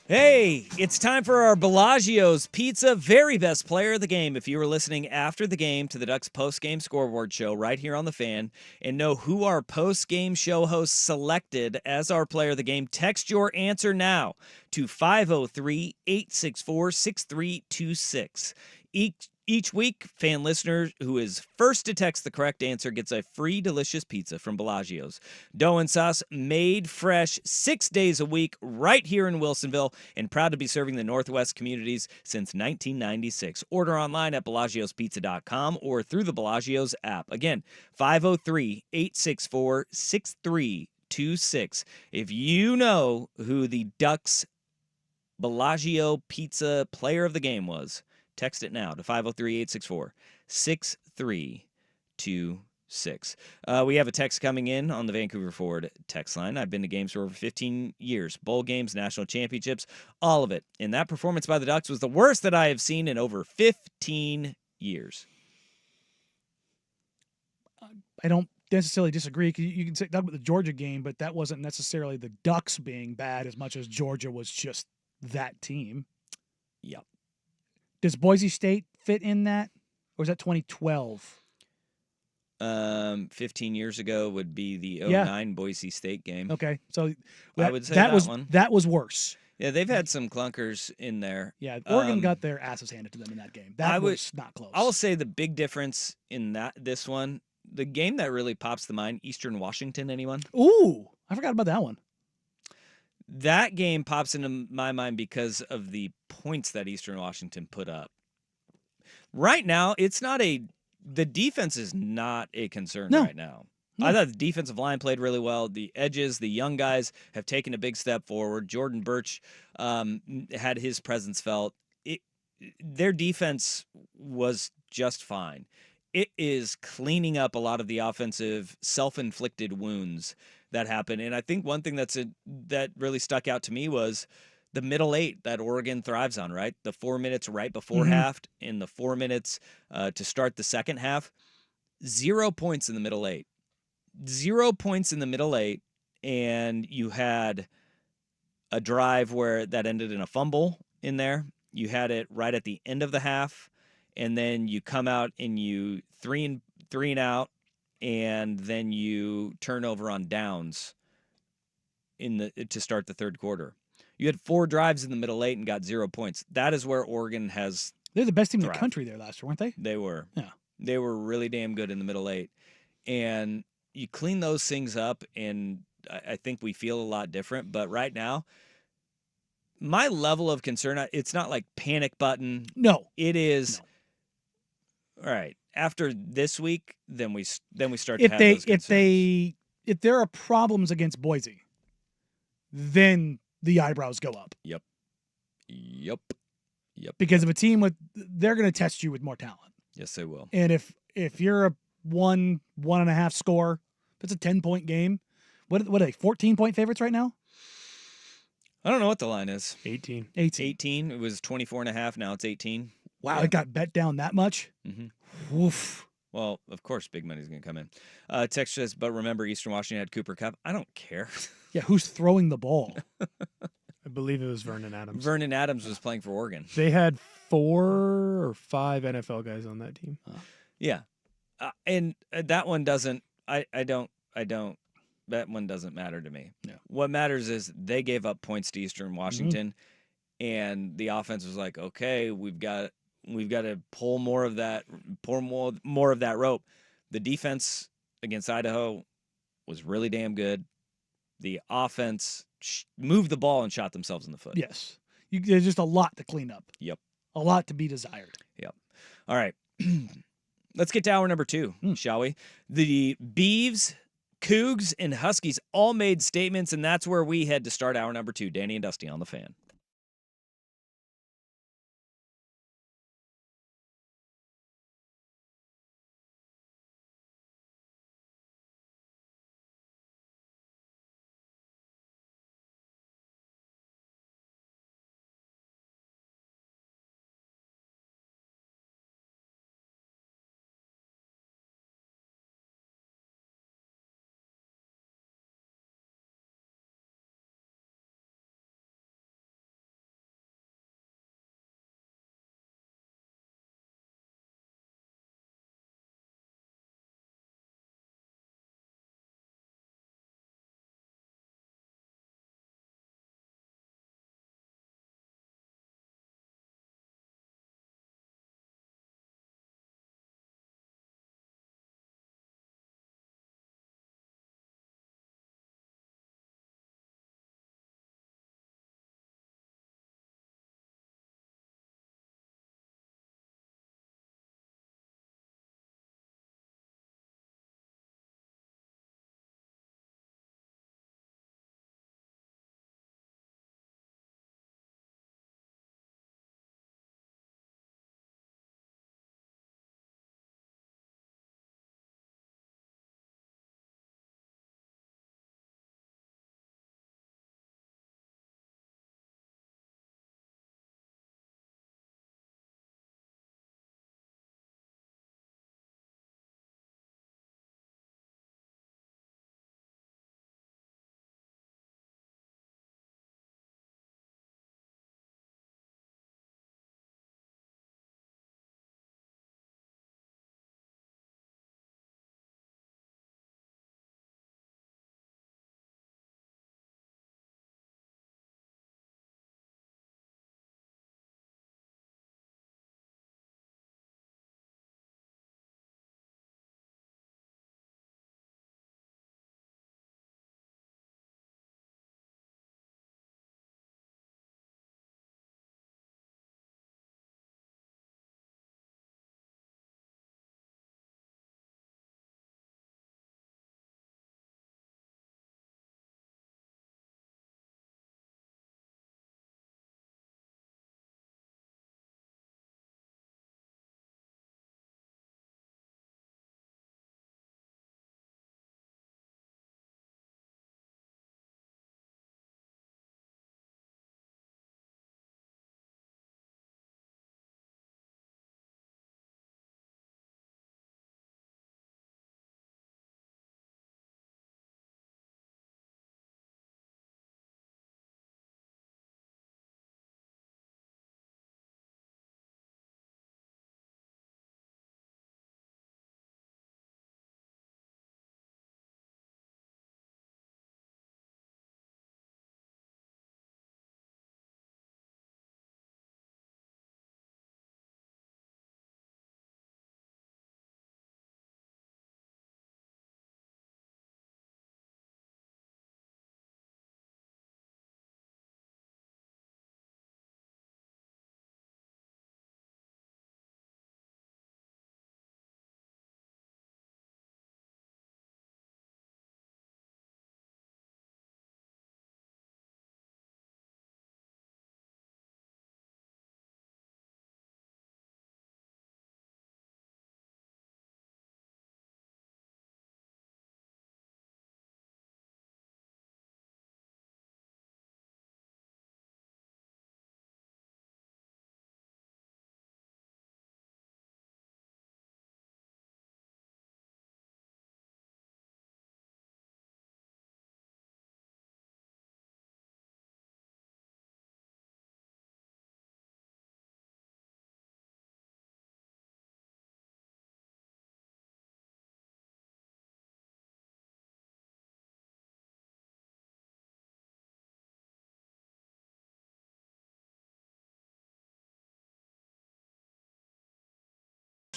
Hey, it's time for our Bellagio's Pizza Very Best Player of the Game. If you were listening after the game to the Ducks post-game scoreboard show right here on the Fan and know who our post-game show host selected as our player of the game, text your answer now to 503-864-6326. Each week, fan listener who is first to text the correct answer gets a free delicious pizza from Bellagio's. Dough and sauce made fresh 6 days a week right here in Wilsonville and proud to be serving the Northwest communities since 1996. Order online at Bellagio'sPizza.com or through the Bellagio's app. Again, 503-864-6326. If you know who the Ducks Bellagio Pizza Player of the Game was, text it now to 503-864-6326. We have a text coming in on the Vancouver Ford text line. I've been to games for over 15 years. Bowl games, national championships, all of it. And that performance by the Ducks was the worst that I have seen in over 15 years. I don't necessarily disagree. You can say that about the Georgia game, but that wasn't necessarily the Ducks being bad as much as Georgia was just that team. Yep. Does Boise State fit in that, or is that 2012? 15 years ago would be the 09 Boise State game. Okay, so I would say that one. That was worse. Yeah, they've had some clunkers in there. Yeah, Oregon got their asses handed to them in that game. That was not close. I will say the big difference in this one, the game that really pops to mind, Eastern Washington, anyone? Ooh, I forgot about that one. That game pops into my mind because of the points that Eastern Washington put up. Right now, the defense is not a concern No. right now. I thought the defensive line played really well. The edges, the young guys have taken a big step forward. Jordan Birch had his presence felt. Their defense was just fine. It is cleaning up a lot of the offensive self-inflicted wounds that happen. And I think one thing that really stuck out to me was the middle eight that Oregon thrives on, right? The 4 minutes right before half and the 4 minutes to start the second half. 0 points in the middle eight. 0 points in the middle eight. And you had a drive where that ended in a fumble in there. You had it right at the end of the half. And then you come out and you three and out, and then you turn over on downs to start the third quarter. You had 4 drives in the middle eight and got 0 points. That is where Oregon has. They're the best team in the thrived. country there last year, weren't they? They were. Yeah. They were really damn good in the middle eight. And you clean those things up, and I think we feel a lot different. But right now, my level of concern, it's not like panic button. No. It is. No. All right. After this week, then we start to If have they those concerns. if there are problems against Boise, then the eyebrows go up. Yep. Because of a team they're going to test you with more talent. Yes, they will. And if you're a 1.5 score, if it's a 10-point game, what are they, 14-point favorites right now? I don't know what the line is. 18. 18. It was 24.5. Now it's 18. Wow, Yeah. it got bet down that much? Mm-hmm. Oof. Well, of course, big money's going to come in. Text says, but remember, Eastern Washington had Cooper Cup. I don't care. Yeah, who's throwing the ball? I believe it was Vernon Adams. Vernon Adams was playing for Oregon. They had 4 or 5 NFL guys on that team. Yeah. And that one doesn't, I don't, that one doesn't matter to me. No. What matters is they gave up points to Eastern Washington, and the offense was like, okay, we've got to pull more of that rope. The defense against Idaho was really damn good. The offense moved the ball and shot themselves in the foot. Yes. There's just a lot to clean up. Yep. A lot to be desired. Yep. All right. Let's get to hour number 2, shall we? The Beavs, Cougs, and Huskies all made statements, and that's where we head to start hour number 2. Danny and Dusty on the Fan.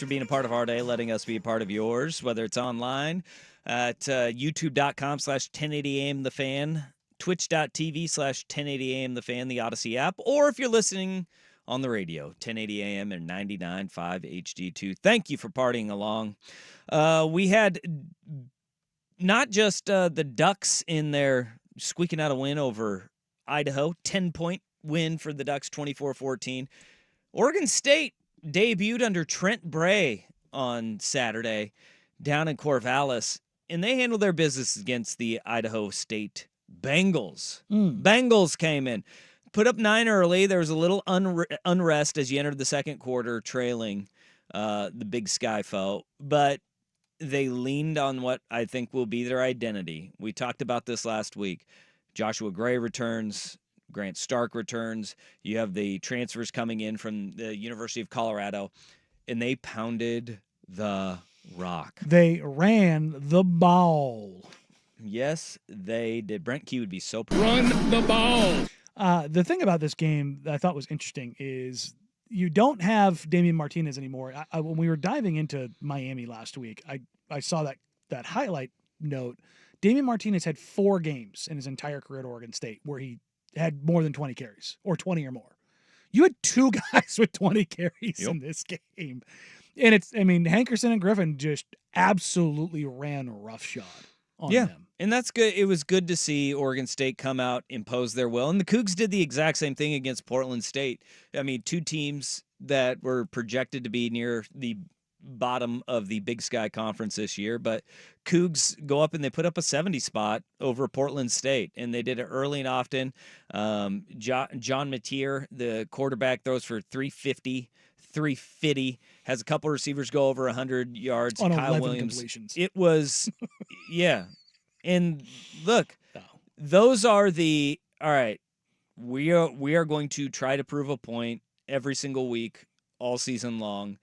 for being a part of our day, letting us be a part of yours, whether it's online at youtube.com/1080am The Fan, twitch.tv/1080am The Fan, the Odyssey app, or if you're listening on the radio, 1080 AM and 99.5 HD2. Thank you for partying along. We had not just the Ducks in there squeaking out a win over Idaho, 10-point win for the Ducks, 24-14. Oregon State debuted under Trent Bray on Saturday down in Corvallis, and they handled their business against the Idaho State Bengals. Bengals came in, put up 9 early. There was a little unrest as you entered the second quarter, trailing the Big Sky foe, but they leaned on what I think will be their identity. We talked about this last week. Joshua Gray returns. Grant Stark returns. You have the transfers coming in from the University of Colorado, and they pounded the rock. They ran the ball. Yes, they did. Brent Key would be so proud. Run the ball. The thing about this game that I thought was interesting is you don't have Damian Martinez anymore. When we were diving into Miami last week, I saw that highlight note. Damian Martinez had 4 games in his entire career at Oregon State where he had more than 20 carries or 20 or more. You had 2 guys with 20 carries in this game. And Hankerson and Griffin just absolutely ran roughshod on them. And that's good. It was good to see Oregon State come out, impose their will. And the Cougs did the exact same thing against Portland State. I mean, 2 teams that were projected to be near the bottom of the Big Sky Conference this year, but Cougs go up and they put up a 70 spot over Portland State, and they did it early and often. John Mateer, the quarterback, throws for 350, has a couple receivers go over 100 yards. On Kyle 11 Williams. completions. It was, yeah. And look, those are the, all right, we are going to try to prove a point every single week, all season long.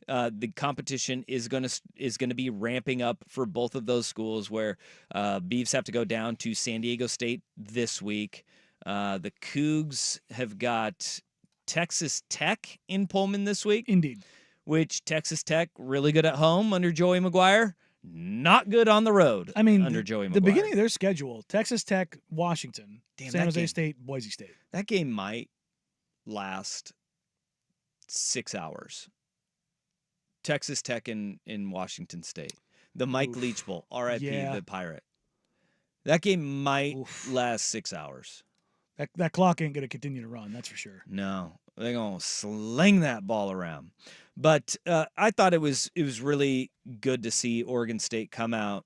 The competition is going to be ramping up for both of those schools, where Beavs have to go down to San Diego State this week. The Cougs have got Texas Tech in Pullman this week. Indeed. Which Texas Tech, really good at home under Joey McGuire, not good on the road under Joey McGuire. The beginning of their schedule, Texas Tech, Washington, Damn, San Jose game. State, Boise State. That game might last 6 hours. Texas Tech in Washington State. The Mike Leach Bowl, RIP, the Pirate. That game might last 6 hours. That clock ain't going to continue to run, that's for sure. No, they're going to sling that ball around. But I thought it was really good to see Oregon State come out.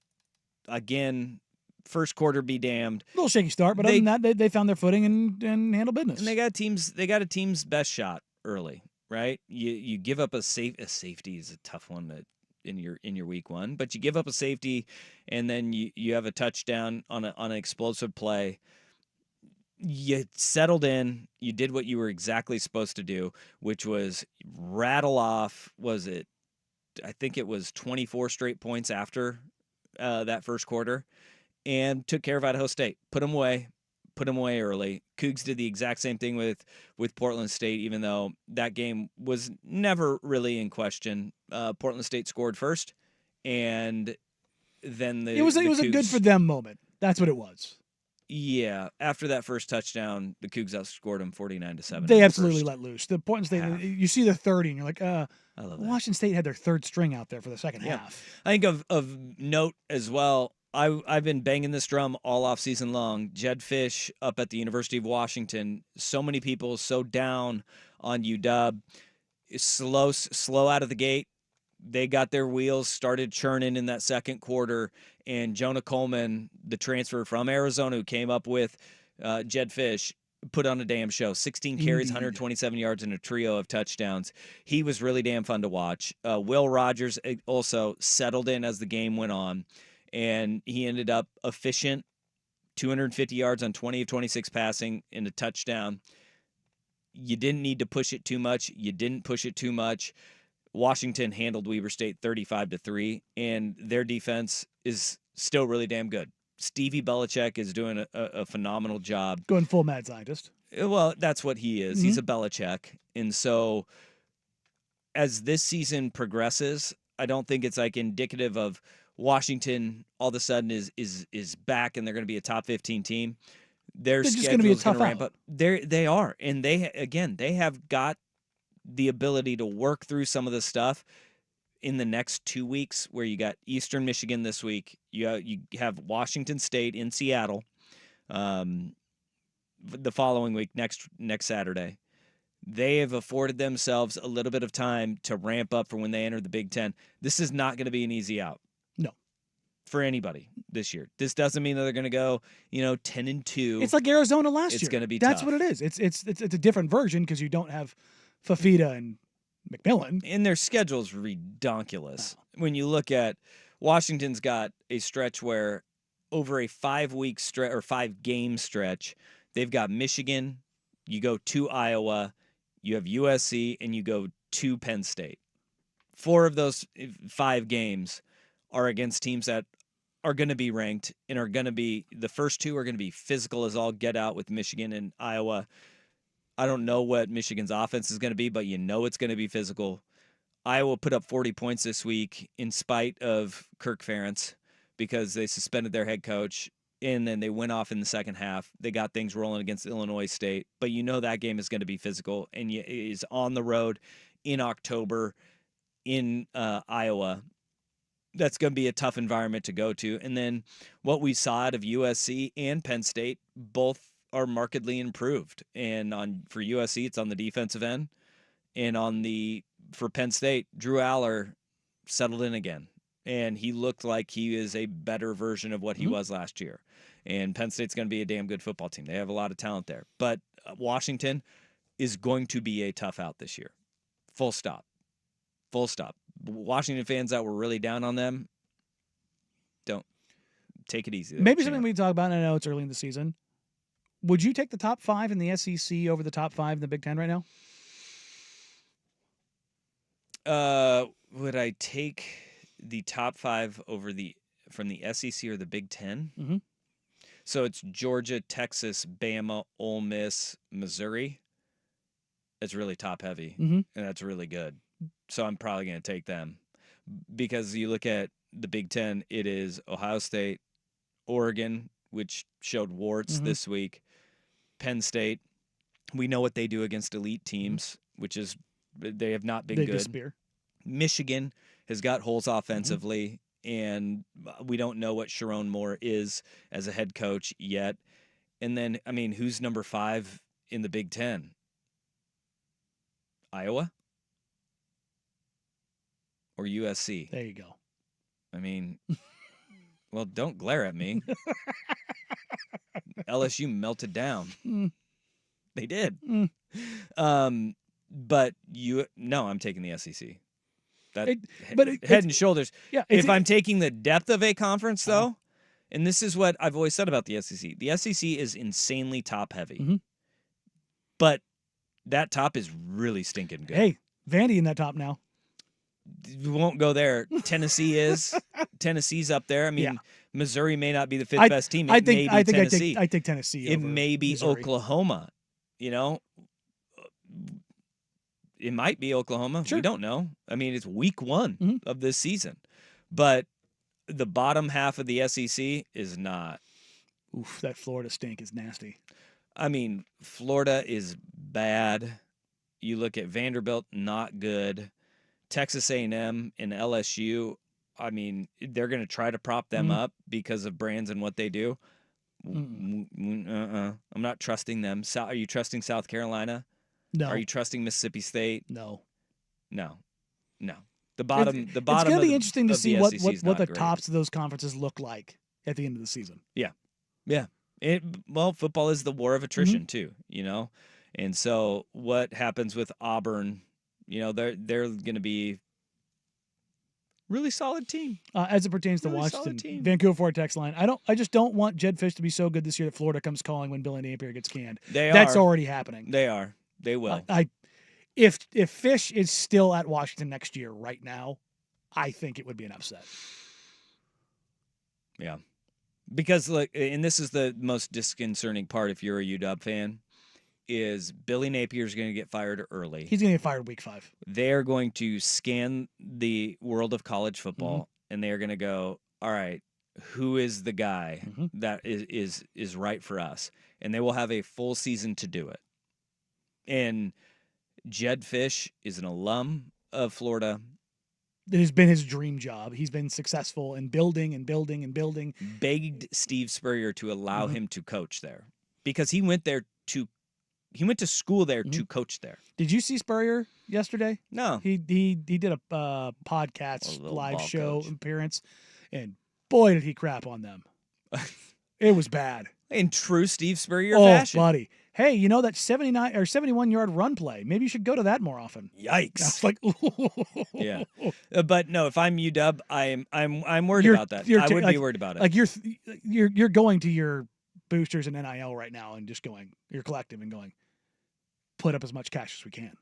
Again, first quarter be damned. A little shaky start, but other than that, they found their footing and handled business. And they got a team's best shot early. Right, you give up a safety is a tough one in your week one, but you give up a safety, and then you have a touchdown on an explosive play. You settled in. You did what you were exactly supposed to do, which was rattle off. I think it was 24 straight points after that first quarter, and took care of Idaho State. Put them away early. Cougs did the exact same thing with Portland State, even though that game was never really in question. Portland State scored first, and then it was a good for them moment. That's what it was. Yeah, after that first touchdown, the Cougs outscored them 49-7. They absolutely let loose. The Portland State, you see the 30, and you're like, I love that. Washington State had their third string out there for the second half. I think of note as well. I've been banging this drum all off season long. Jed Fish up at the University of Washington. So many people so down on UW. Slow out of the gate. They got their wheels started churning in that second quarter, and Jonah Coleman, the transfer from Arizona who came up with Jed Fish, put on a damn show. 16 carries, 127 yards, and a trio of touchdowns. He was really damn fun to watch. Will Rogers also settled in as the game went on, and he ended up efficient, 250 yards on 20 of 26 passing and a touchdown. You didn't need to push it too much. You didn't push it too much. Washington handled Weber State 35-3, and their defense is still really damn good. Stevie Belichick is doing a phenomenal job. Going full mad scientist. Well, that's what he is. Mm-hmm. He's a Belichick. And so as this season progresses, I don't think it's like indicative of Washington all of a sudden is back and they're going to be a top 15 team. Their They're just gonna be a schedule's going to tough ramp out. up. They are, and they have got the ability to work through some of the stuff in the next 2 weeks. Where you got Eastern Michigan this week, you have Washington State in Seattle, the following week next Saturday. They have afforded themselves a little bit of time to ramp up for when they enter the Big Ten. This is not going to be an easy out. No. For anybody this year. This doesn't mean that they're going to go, 10-2. It's like Arizona last year. It's going to be That's tough. what it is. It's a different version because you don't have Fafita and McMillan. And their schedule's redonkulous. When you look at Washington's got a stretch where over a 5-week stretch or 5-game stretch, they've got Michigan, you go to Iowa, you have USC, and you go to Penn State. 4 of those 5 games are against teams that are going to be ranked and are going to be – the first 2 are going to be physical as all get out with Michigan and Iowa. I don't know what Michigan's offense is going to be, but it's going to be physical. Iowa put up 40 points this week in spite of Kirk Ferentz because they suspended their head coach, and then they went off in the second half. They got things rolling against Illinois State, but that game is going to be physical and is on the road in October in Iowa. That's going to be a tough environment to go to. And then what we saw out of USC and Penn State, both are markedly improved. And for USC, it's on the defensive end. And for Penn State, Drew Aller settled in again. And he looked like he is a better version of what he was last year. And Penn State's going to be a damn good football team. They have a lot of talent there. But Washington is going to be a tough out this year. Full stop. Full stop. Washington fans that were really down on them, don't take it easy. Maybe something we can talk about, and I know it's early in the season. Would you take the top 5 in the SEC over the top 5 in the Big Ten right now? Would I take the top 5 from the SEC or the Big Ten? Mm-hmm. So it's Georgia, Texas, Bama, Ole Miss, Missouri. That's really top heavy, Mm-hmm. and that's really good. So I'm probably going to take them because you look at the Big Ten, it is Ohio State, Oregon, which showed warts this week, Penn State. We know what they do against elite teams, which is they have not been They good. disappear. Michigan has got holes offensively, and we don't know what Sharon Moore is as a head coach yet. And then, who's number 5 in the Big Ten? Iowa? Or USC? There you go. Well, don't glare at me. LSU melted down. They did. But I'm taking the SEC. Head and shoulders. Yeah. If I'm taking the depth of a conference, though, and this is what I've always said about the SEC is insanely top heavy. But that top is really stinking good. Hey, Vandy in that top now. We won't go there. Tennessee's up there. Yeah. Missouri may not be the 5th best team. I think Tennessee. I take Tennessee. It over may be Missouri. Oklahoma. It might be Oklahoma. Sure. We don't know. It's week 1 of this season. But the bottom half of the SEC is not. Oof, that Florida stink is nasty. Florida is bad. You look at Vanderbilt, not good. Texas A&M and LSU, they're going to try to prop them up because of brands and what they do. I'm not trusting them. Are you trusting South Carolina? No. Are you trusting Mississippi State? No. No. The bottom. It's going to be interesting to see what SEC is the not great. tops of those conferences look like at the end of the season. Yeah. Football is the war of attrition too, and so what happens with Auburn? They're going to be really solid team. As it pertains to Really solid Washington, team. Vancouver Ford text line. I just don't want Jed Fish to be so good this year that Florida comes calling when Billy Napier gets canned. That's already happening. They are. They will. If Fish is still at Washington next year, right now, I think it would be an upset. Yeah. Because, look, and this is the most disconcerting part if you're a UW fan, is Billy Napier's going to get fired early. He's going to get fired week 5. They're going to scan the world of college football, Mm-hmm. and they are going to go, all right, who is the guy Mm-hmm. that is right for us? And they will have a full season to do it. And Jed Fish is an alum of Florida. It has been his dream job. He's been successful in building and building and building. Begged Steve Spurrier to allow Mm-hmm. him to coach there because he went to school there Mm-hmm. to coach there. Did you see Spurrier yesterday? No, He did a podcast A little live ball show coach. appearance, and boy did he crap on them. It was bad. in true Steve Spurrier Oh, fashion. buddy. Hey, you know that 79 or 71-yard run play? Maybe you should go to that more often. I Yikes. was like, Yeah. But no, if I'm UW, I'm worried You're- about that. you're I ta- would like- be worried about it. like you're going to your boosters and NIL right now and just going your collective and going, put up as much cash as we can,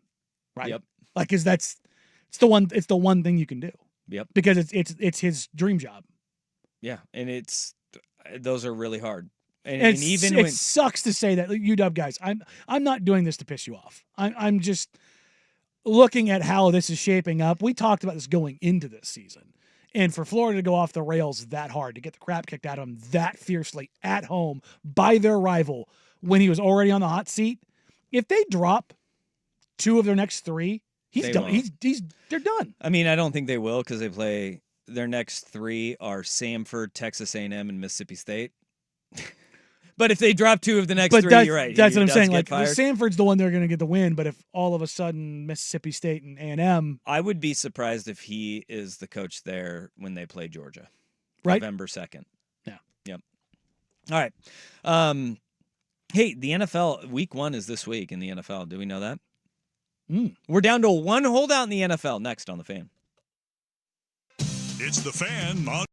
right? Yep. Like, cause it's the one thing you can do. Yep. Because it's his dream job. Yeah, and those are really hard. And, And and even it when sucks to say that, UW guys. I'm not doing this to piss you off. I'm just looking at how this is shaping up. We talked about this going into this season, and for Florida to go off the rails that hard, to get the crap kicked out of him that fiercely at home by their rival when he was already on the hot seat. If they drop 2 of their next 3, he's They done. won't. They're done. I mean, I don't think they will because they play their next 3 are Samford, Texas A&M, and Mississippi State. But if they drop 2 of the next 3, you're right. That's he what I'm does saying. get Like fired. Sanford's the one they're going to get the win, but if all of a sudden Mississippi State and A&M, I would be surprised if he is the coach there when they play Georgia. Right. November 2nd. Yeah. Yep. All right. Hey, the NFL week 1 is this week in the NFL. Do we know that? We're down to 1 holdout in the NFL. Next on The Fan. It's The Fan on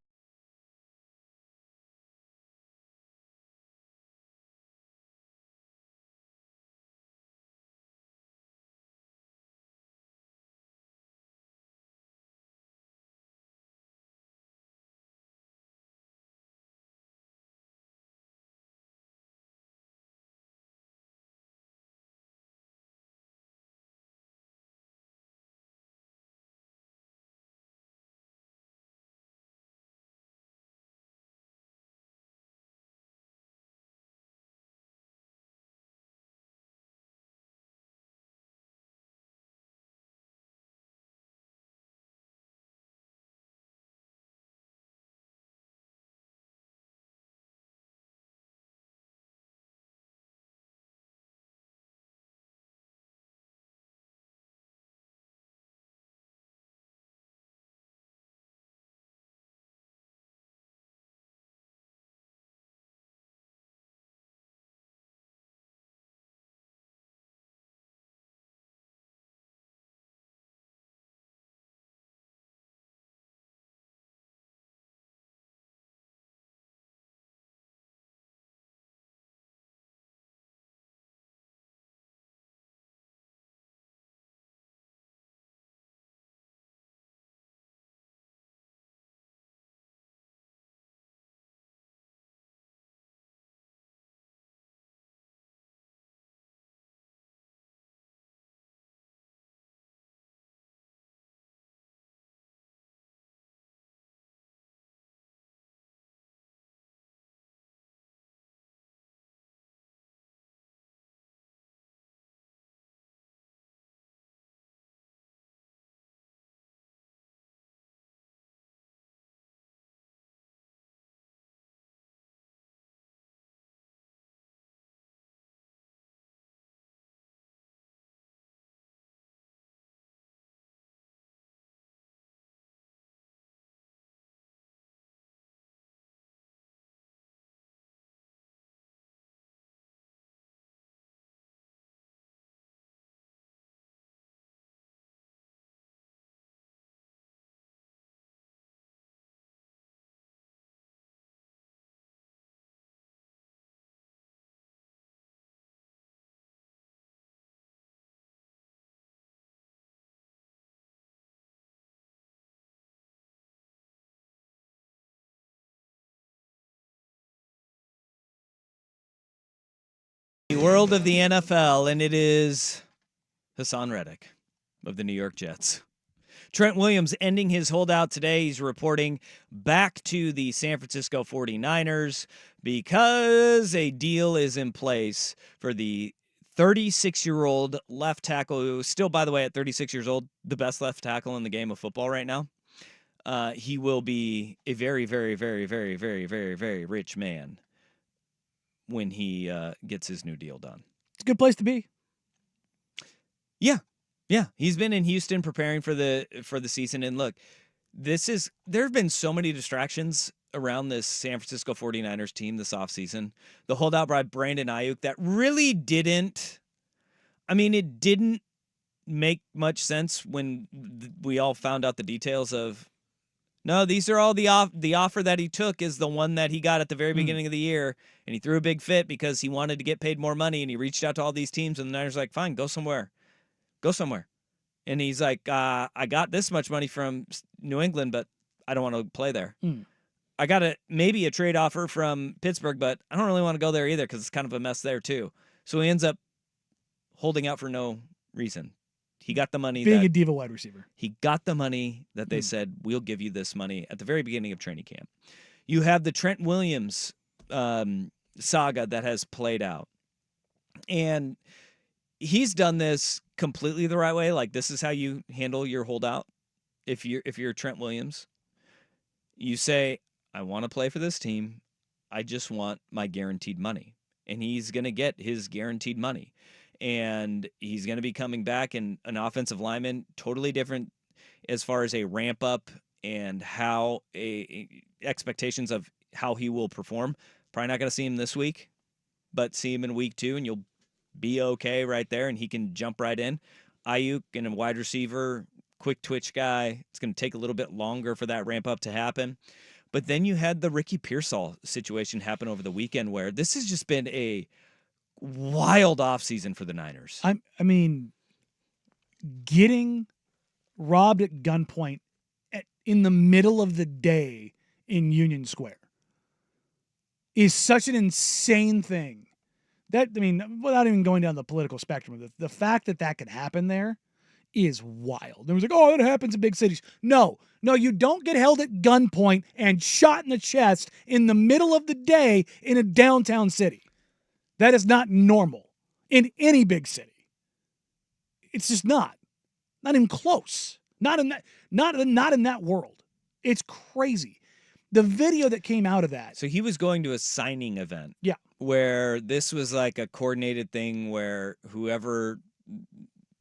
The world of the NFL, and it is Hassan Reddick of the New York Jets. Trent Williams ending his holdout today. He's reporting back to the San Francisco 49ers because a deal is in place for the 36-year-old left tackle, who is still, by the way, at 36 years old, the best left tackle in the game of football right now. He will be a very, very, very, very, very, very, very rich man when he gets his new deal done. It's a good place to be. Yeah, he's been in Houston preparing for the season, and look, there have been so many distractions around this San Francisco 49ers team this offseason. The holdout by Brandon Ayuk that really didn't make much sense when we all found out the details of, no, these are all the offer that he took is the one that he got at the very beginning of the year, and he threw a big fit because he wanted to get paid more money, and he reached out to all these teams, and the Niners were like, fine, go somewhere. And he's like, I got this much money from New England, but I don't want to play there. I got maybe a trade offer from Pittsburgh, but I don't really want to go there either because it's kind of a mess there too. So he ends up holding out for no reason. He got the money. Being a diva wide receiver. He got the money that they said, we'll give you this money at the very beginning of training camp. You have the Trent Williams saga that has played out. And he's done this completely the right way. Like, this is how you handle your holdout. If you're Trent Williams, you say, I want to play for this team. I just want my guaranteed money. And he's going to get his guaranteed money. And he's going to be coming back, and an offensive lineman, totally different as far as a ramp up and how expectations of how he will perform. Probably not going to see him this week, but see him in week 2, and you'll be okay right there, and he can jump right in. Ayuk and a wide receiver, quick twitch guy. It's going to take a little bit longer for that ramp up to happen. But then you had the Ricky Pearsall situation happen over the weekend, where this has just been a wild offseason for the Niners. I mean, getting robbed at gunpoint in the middle of the day in Union Square is such an insane thing. Without even going down the political spectrum, the fact that could happen there is wild. There was like, oh, it happens in big cities. No, you don't get held at gunpoint and shot in the chest in the middle of the day in a downtown city. That is not normal in any big city. It's just not even close. Not in that world. It's crazy. The video that came out of that. So he was going to a signing event. Yeah. Where this was like a coordinated thing where whoever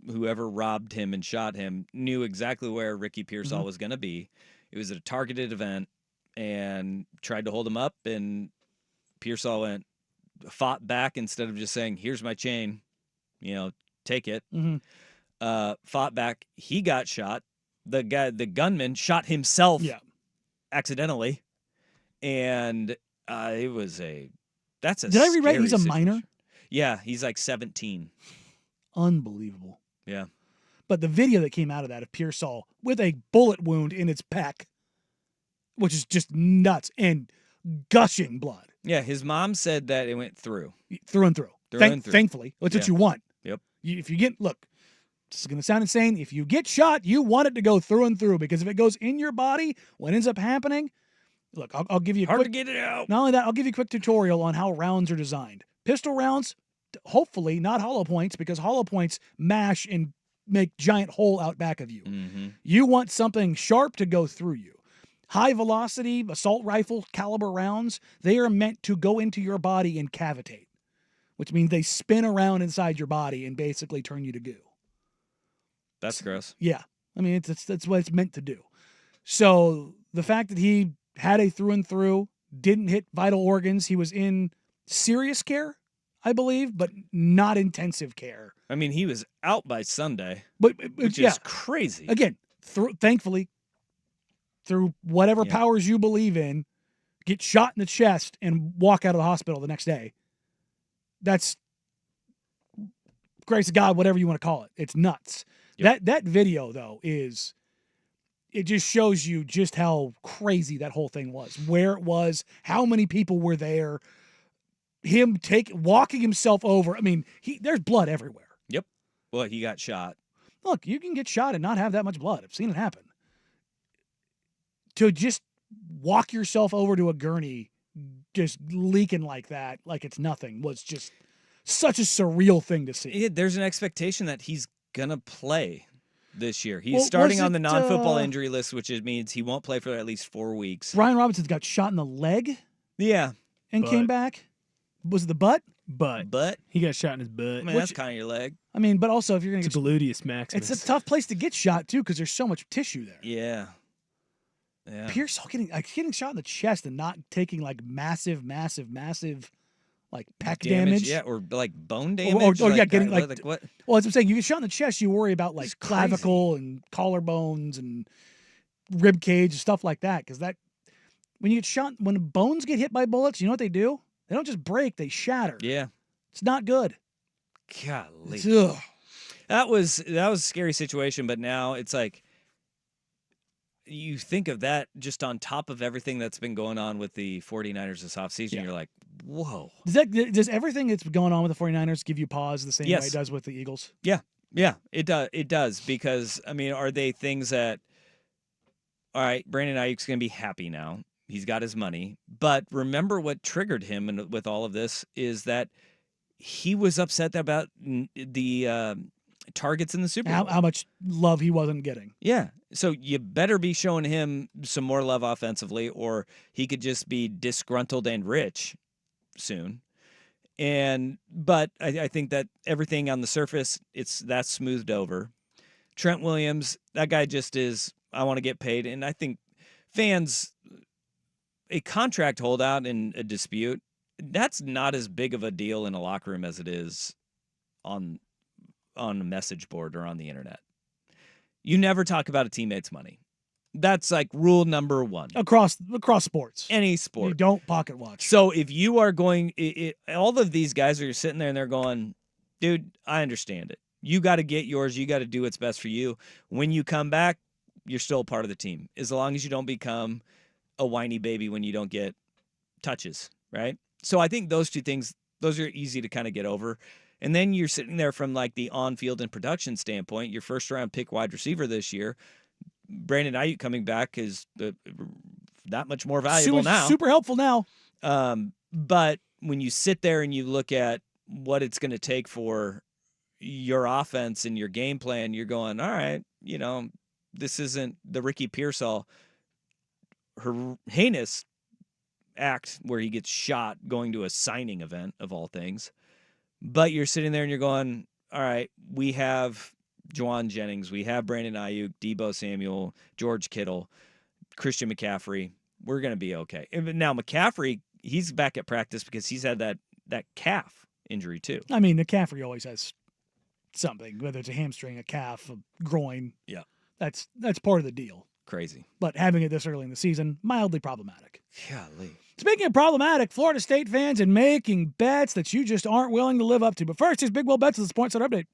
robbed him and shot him knew exactly where Ricky Pearsall was going to be. It was a targeted event and tried to hold him up, and Pearsall fought back instead of just saying, here's my chain, take it. Fought back. He got shot. The gunman shot himself accidentally. And that's a Did I read right? scary He's a situation. minor? Yeah, he's like 17. Unbelievable. Yeah. But the video that came out of that of Pearsall with a bullet wound in its pec, which is just nuts, and gushing blood. Yeah, his mom said that it went through. Through and through. Thankfully. That's what you want. Yep. If you get, look, this is going to sound insane. If you get shot, you want it to go through and through, because if it goes in your body, what ends up happening, look, I'll give you a Hard quick, to get it out. Not only that, I'll give you a quick tutorial on how rounds are designed. Pistol rounds, hopefully not hollow points, because hollow points mash and make giant hole out back of you. You want something sharp to go through you. High velocity assault rifle caliber rounds, they are meant to go into your body and cavitate, which means they spin around inside your body and basically turn you to goo. That's gross. Yeah. I mean, that's what it's meant to do. So the fact that he had a through and through, didn't hit vital organs, he was in serious care, I believe, but not intensive care. I mean, he was out by Sunday, which is crazy. Again, thankfully, through whatever powers you believe in, get shot in the chest and walk out of the hospital the next day. That's grace of God, whatever you want to call it. It's nuts. Yep. That video, though, it just shows you just how crazy that whole thing was, where it was, how many people were there. him walking himself over. I mean, there's blood everywhere. Yep. Well, he got shot. Look, you can get shot and not have that much blood. I've seen it happen. To just walk yourself over to a gurney, just leaking like that, like it's nothing, was just such a surreal thing to see. Yeah, there's an expectation that he's gonna play this year. He's Well, starting was on the it, non-football injury list, which means he won't play for at least 4 weeks. Brian Robinson's got shot in the leg Yeah, and came back. Was it the butt? but He got shot in his I butt. mean that's kind of your leg. I mean, but also if you're going It's to a get, gluteus maximus. it's a tough place to get shot too because there's so much tissue there. Yeah. Yeah. Pierce getting shot in the chest and not taking like massive like pec damage. Yeah, or like bone Or- damage. or, yeah, like, getting, like, what? Well, as I'm saying, you get shot in the chest, you worry about like It's clavicle and collarbones and rib cage and stuff like that. Because when you get shot, when bones get hit by bullets, you know what they do? They don't just break; they shatter. Yeah. It's not good. Golly. Ugh. That was a scary situation, but now it's like you think of that just on top of everything that's been going on with the 49ers this offseason. Yeah. You're like, whoa. Does everything that's going on with the 49ers give you pause the same way Yes. it does with the Eagles? Yeah, it does because I mean, are they things that? All right, Brandon Ayuk's going to be happy now. He's got his money, but remember what triggered him and with all of this is that he was upset about the targets in the Super Bowl. How much love he wasn't getting. Yeah, so you better be showing him some more love offensively, or he could just be disgruntled and rich soon. But I think that everything on the surface, that's smoothed over. Trent Williams, that guy just is, I want to get paid. And I think fans, a contract holdout in a dispute, that's not as big of a deal in a locker room as it is on a message board or on the internet. You never talk about a teammate's money. That's like rule number one. Across sports. Any sport. You don't pocket watch. So if you are going, all of these guys are sitting there and they're going, dude, I understand it. You got to get yours. You got to do what's best for you. When you come back, you're still a part of the team. As long as you don't become a whiny baby when you don't get touches, right? So I think those two things, those are easy to kind of get over. And then you're sitting there from like the on-field and production standpoint, your first-round pick wide receiver this year, Brandon Ayuk coming back is that much more valuable now. Super helpful now. But when you sit there and you look at what it's going to take for your offense and your game plan, you're going, all right, this isn't the Ricky Pearsall heinous act where he gets shot going to a signing event of all things. But you're sitting there and you're going, all right, we have Juwan Jennings, we have Brandon Ayuk, Deebo Samuel, George Kittle, Christian McCaffrey. We're going to be okay. And now McCaffrey, he's back at practice because he's had that calf injury too. I mean, McCaffrey always has something, whether it's a hamstring, a calf, a groin. Yeah. That's part of the deal. Crazy. But having it this early in the season, mildly problematic. Golly. Speaking of problematic, Florida State fans and making bets that you just aren't willing to live up to. But first, here's Big Will Bets with the Sports Center Update.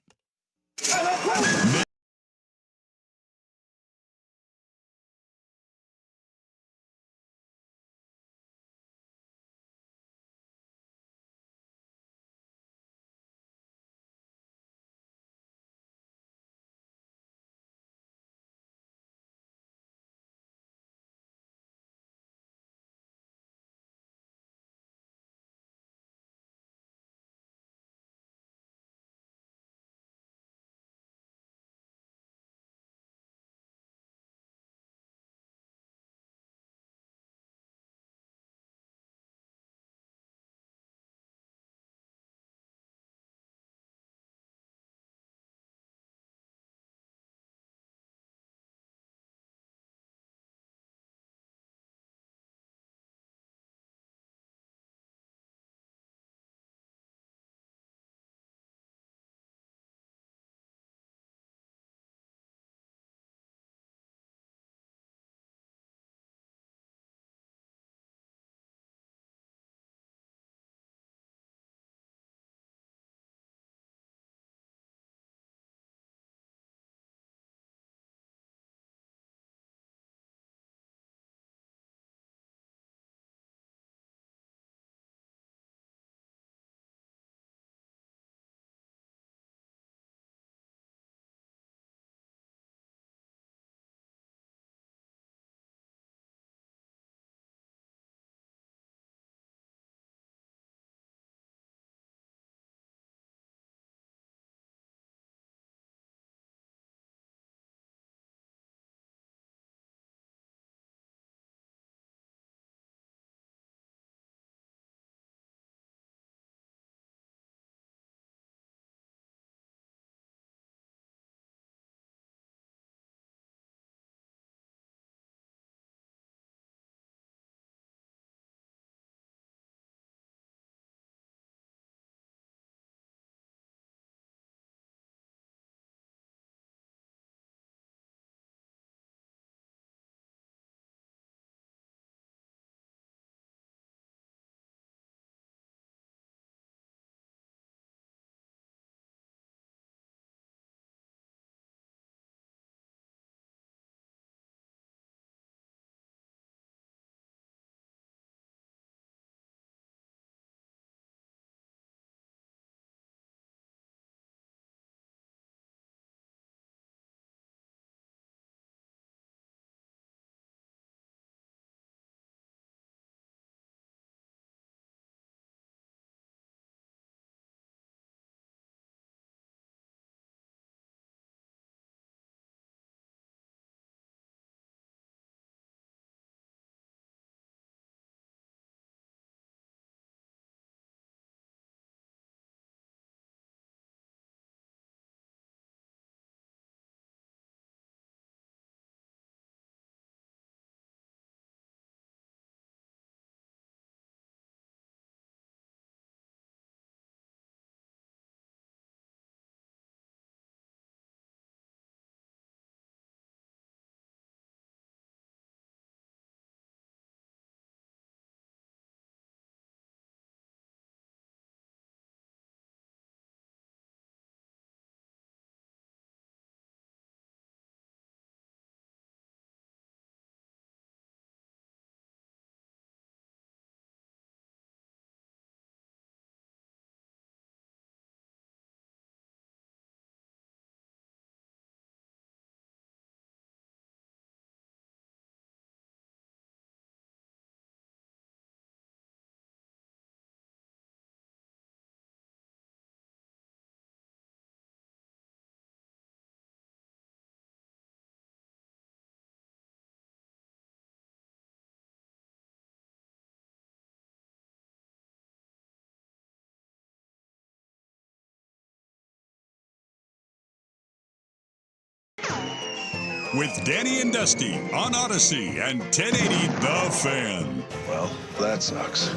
with Danny and Dusty on Odyssey and 1080 The Fan. Well, that sucks.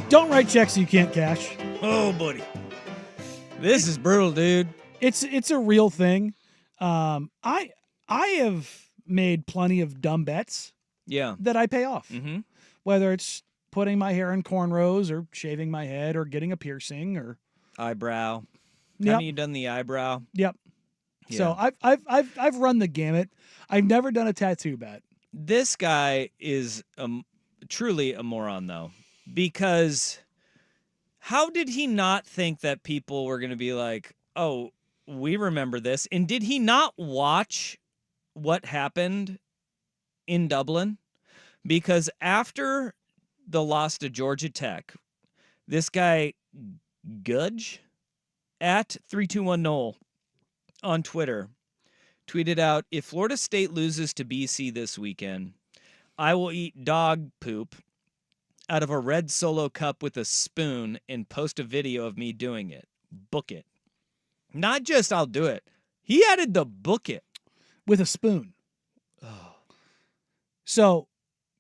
Don't write checks you can't cash. Oh, buddy. This is brutal, dude. It's a real thing. I have made plenty of dumb bets Yeah. that I pay off. Mm-hmm. Whether it's putting my hair in cornrows or shaving my head or getting a piercing or Eyebrow. Yep. Haven't you done the eyebrow? Yep. So Yeah. I've run the gamut. I've never done a tattoo bet. This guy is truly a moron, though, because how did he not think that people were going to be like, oh, we remember this? And did he not watch what happened in Dublin? Because after the loss to Georgia Tech, this guy, Gudge, at 321 Noel on Twitter, tweeted out, if Florida State loses to BC this weekend, I will eat dog poop out of a red Solo cup with a spoon and post a video of me doing it. Book it. Not just I'll do it. He added the book it. With a spoon. So,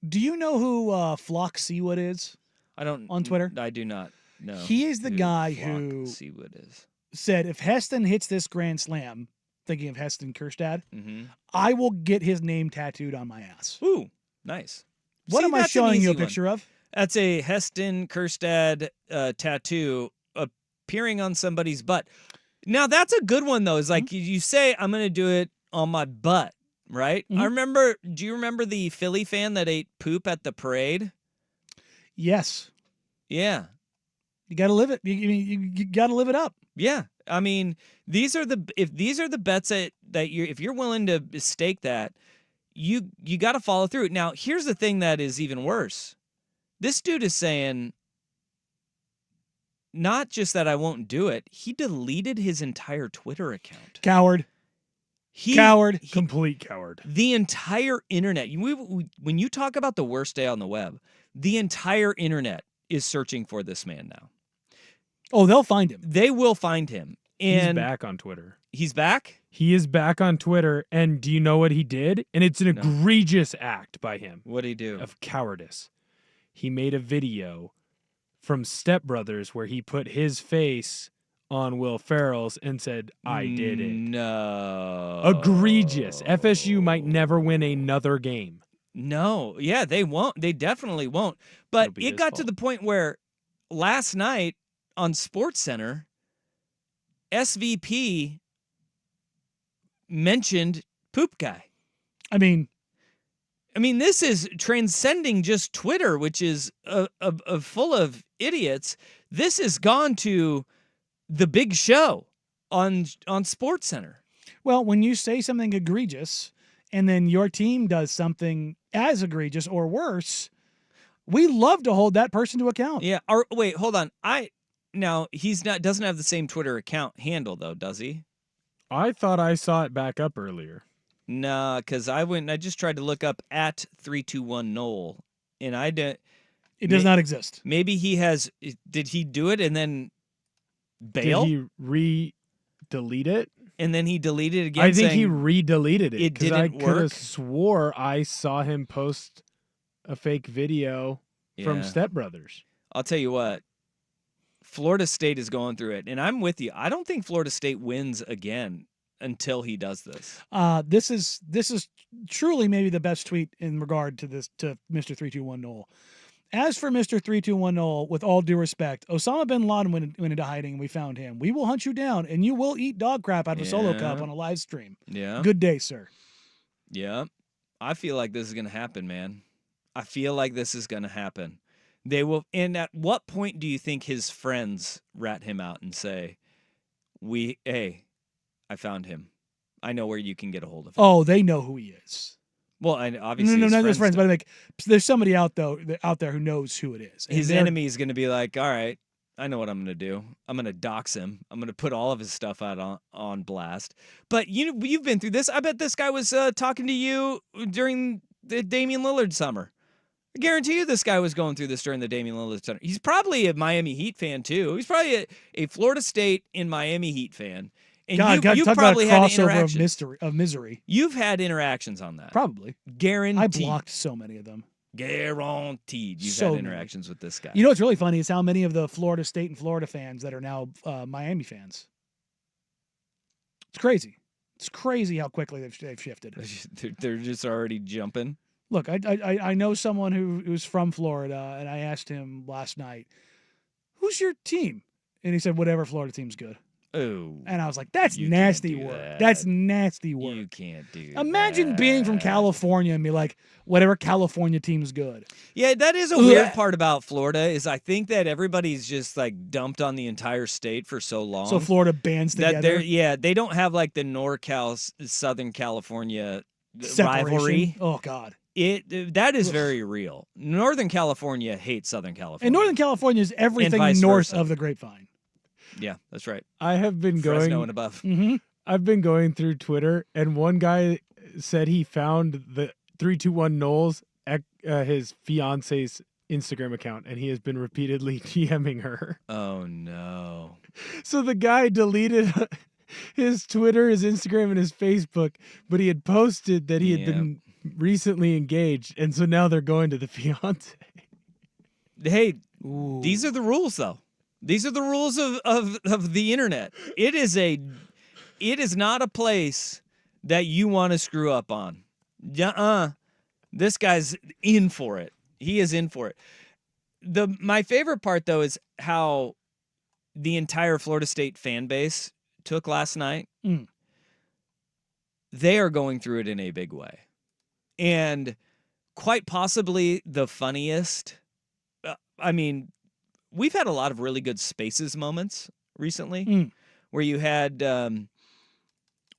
do you know who Flock Seawood is? I don't On Twitter? I do not know. He is the who guy Flock who- Seawood is. Said if Heston hits this Grand Slam, thinking of Heston Kjerstad, Mm-hmm. I will get his name tattooed on my ass. Ooh, nice. What See, am I that's an showing you a easy one. picture of? That's a Heston Kjerstad tattoo appearing on somebody's butt. Now, that's a good one, though. It's like you say, I'm going to do it on my butt, right? Mhm. Do you remember the Philly fan that ate poop at the parade? Yes. Yeah. You got to live it. You got to live it up. Yeah. I mean, these are the bets that if you're willing to stake that, you got to follow through. Now, here's the thing that is even worse. This dude is saying not just that I won't do it, he deleted his entire Twitter account. Coward. He, Coward. Complete coward. The entire internet. When you talk about the worst day on the web, the entire internet is searching for this man now. Oh, they'll find him. They will find him. He's And back on Twitter. He's back? He is back on Twitter, and do you know what he did? And it's an egregious act by him What did he do? of cowardice. He made a video from Step Brothers where he put his face on Will Ferrell's and said, I did it. No. Egregious. FSU might never win another game. No. Yeah, they won't. They definitely won't. But It'll be it his got to fault. the point where last night on SportsCenter, SVP mentioned Poop Guy. I mean, this is transcending just Twitter, which is full of idiots. This has gone to the big show on SportsCenter. well, when you say something egregious and then your team does something as egregious or worse, we love to hold that person to account. Yeah. Wait, hold on. Now he's doesn't have the same Twitter account handle though, does he? I thought I saw it back up earlier. Nah, because I just tried to look up at 321 Noel, and I didn't. It does not exist. Maybe he has. Did he do it and then bail? Did he re-delete it? And then he deleted it again? I think he saying, re-deleted it. it 'cause I didn't could have work? swore I saw him post a fake video from Yeah. Step Brothers. I'll tell you what. Florida State is going through it, and I'm with you. I don't think Florida State wins again until he does this. This is truly maybe the best tweet in regard to this to Mr. 321 Noel. As for Mr. 321 Noel, with all due respect, Osama bin Laden went into hiding and we found him. We will hunt you down and you will eat dog crap out of a solo cup Yeah. on a live stream. Yeah. Good day, sir. Yeah. I feel like this is going to happen, man. I feel like this is going to happen. They will. And at what point do you think his friends rat him out and say, hey, I found him. I know where you can get a hold of him. Oh, they know who he is. Well, and obviously No, his not his friends, do. but like there's somebody out there who knows who it is. And His they're- enemy is going to be like, all right, I know what I'm going to do. I'm going to dox him. I'm going to put all of his stuff out on blast. But you've been through this. I bet this guy was talking to you during the Damian Lillard summer. I guarantee you this guy was going through this during the Damian Lillard Center. He's probably a Miami Heat fan, too. He's probably a Florida State and Miami Heat fan. And God, you talk probably about a had crossover interactions. of misery. You've had interactions on that. Probably. Guaranteed. I blocked so many of them. Guaranteed. You've So had many. interactions with this guy. You know what's really funny is how many of the Florida State and Florida fans that are now Miami fans. It's crazy. It's crazy how quickly they've shifted. They're just already jumping. Look, I know someone who's from Florida, and I asked him last night, "Who's your team?" And he said, "Whatever Florida team's good." Oh. And I was like, "That's You can't nasty do work. that. That's nasty work." You can't do Imagine being from that. California and be like, "Whatever California team's good." Yeah, that is a weird part about Florida is I think that everybody's just like dumped on the entire state for so long. So Florida bands that together. they don't have like the NorCal Southern California Separation. rivalry. Oh God. That is very real. Northern California hates Southern California. And Northern California is everything vice north versa. of the Grapevine. Yeah, that's right. I have been Fresno going. and above. Mm-hmm. I've been going through Twitter, and one guy said he found the 321 Knowles his fiance's Instagram account, and he has been repeatedly DMing her. Oh no. So the guy deleted his Twitter, his Instagram, and his Facebook, but he had posted that he had been recently engaged, and so now they're going to the fiance. Hey, these are the rules, though. These are the rules of the internet. It is not a place that you want to screw up on. This guy's in for it. He is in for it. My favorite part, though, is how the entire Florida State fan base took last night. Mm. They are going through it in a big way. And quite possibly the funniest. I mean, we've had a lot of really good Spaces moments recently where you had,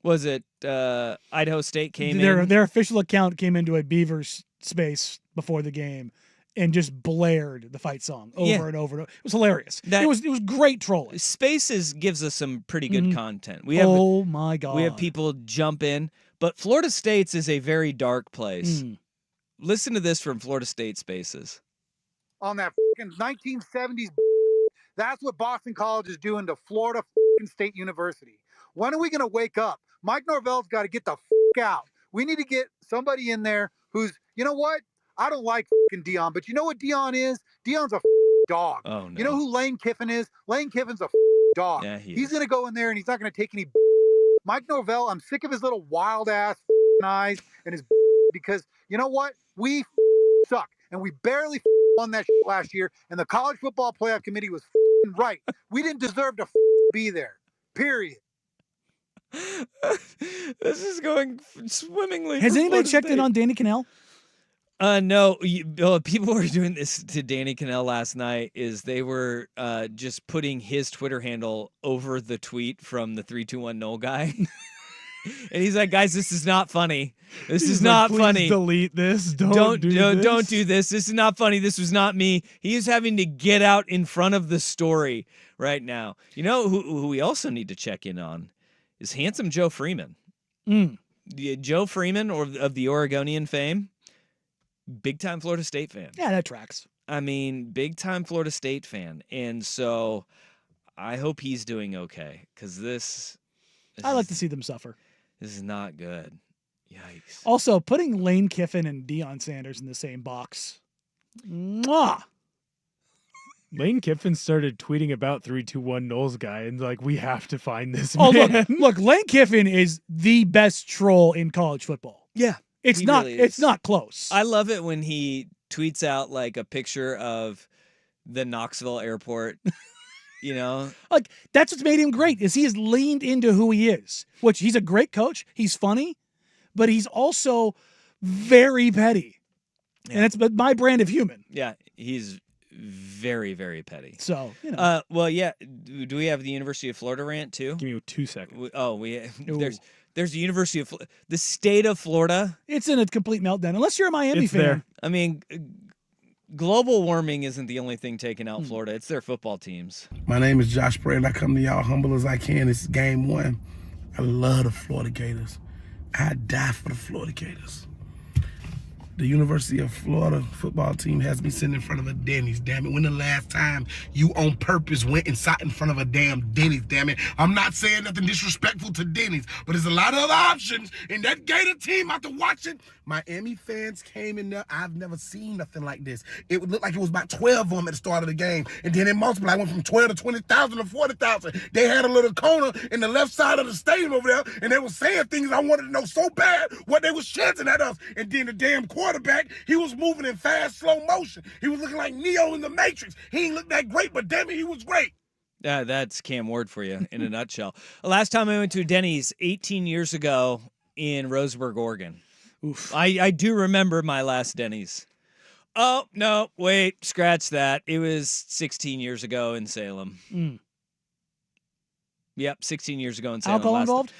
was it Idaho State came in? Their official account came into a Beavers space before the game and just blared the fight song over and over. It was hilarious. It was great trolling. Spaces gives us some pretty good content. We have, oh my God. We have people jump in, but Florida State's is a very dark place. Listen to this from Florida State Spaces. On that fucking 1970s, that's what Boston College is doing to Florida State University. When are we going to wake up? Mike Norvell's got to get the fuck out. We need to get somebody in there who's, you know what? I don't like fucking Dion, but you know what Dion is? Dion's a dog. Oh, no. You know who Lane Kiffin is? Lane Kiffin's a dog. Yeah, he's going to go in there and he's not going to take any Mike Norvell, I'm sick of his little wild ass eyes and his because you know what? We suck. And we barely won that last year. And the College Football Playoff Committee was right. We didn't deserve to be there. Period. This is going swimmingly. Has for anybody Florida checked in State. on Danny Cannell? No. People were doing this to Danny Cannell last night. Is they were just putting his Twitter handle over the tweet from the 321 Knoll guy. And he's like, guys, this is not funny. This is not "Please funny. Delete this. Don't do this. Don't do this. This is not funny. This was not me. He is having to get out in front of the story right now. You know who we also need to check in on is handsome Joe Freeman. Joe Freeman of the Oregonian fame, big time Florida State fan. Yeah, that tracks. I mean, big time Florida State fan. And so I hope he's doing okay because this I like to see them suffer. This is not good. Yikes. Also, putting Lane Kiffin and Deion Sanders in the same box. Mwah! Lane Kiffin started tweeting about 321 Knowles guy and like, we have to find this Oh, man. look, Lane Kiffin is the best troll in college football. Yeah. It's he not really is. it's not close. I love it when he tweets out like a picture of the Knoxville airport. You know, like that's what's made him great is he has leaned into who he is. Which he's a great coach. He's funny, but he's also very petty, and it's my brand of human. Yeah, he's very, very petty. So you know, well, yeah. Do we have the University of Florida rant too? Give me 2 seconds. There's the University of the state of Florida. It's in a complete meltdown. Unless you're a Miami It's fan. there. I mean, global warming isn't the only thing taking out Florida. It's their football teams. My name is Josh Prater. I come to y'all humble as I can. It's game 1. I love the Florida Gators. I die for the Florida Gators. The University of Florida football team has me sitting in front of a Denny's, damn it. When the last time you on purpose went and sat in front of a damn Denny's, damn it? I'm not saying nothing disrespectful to Denny's, but there's a lot of other options. And that Gator team, after watching, Miami fans came in there. I've never seen nothing like this. It would look like it was about 12 of them at the start of the game. And then it multiplied. Went from 12 to 20,000 to 40,000. They had a little corner in the left side of the stadium over there, and they were saying things I wanted to know so bad what they was chanting at us. And then the damn quarterback, he was moving in fast, slow motion. He was looking like Neo in the Matrix. He ain't look that great, but damn it, he was great. That's Cam Ward for you in a nutshell. Last time I went to Denny's 18 years ago in Roseburg, Oregon. Oof. I do remember my last Denny's. Oh, no, wait, scratch that. It was 16 years ago in Salem. Mm. Yep, 16 years ago in Salem. Alcohol involved?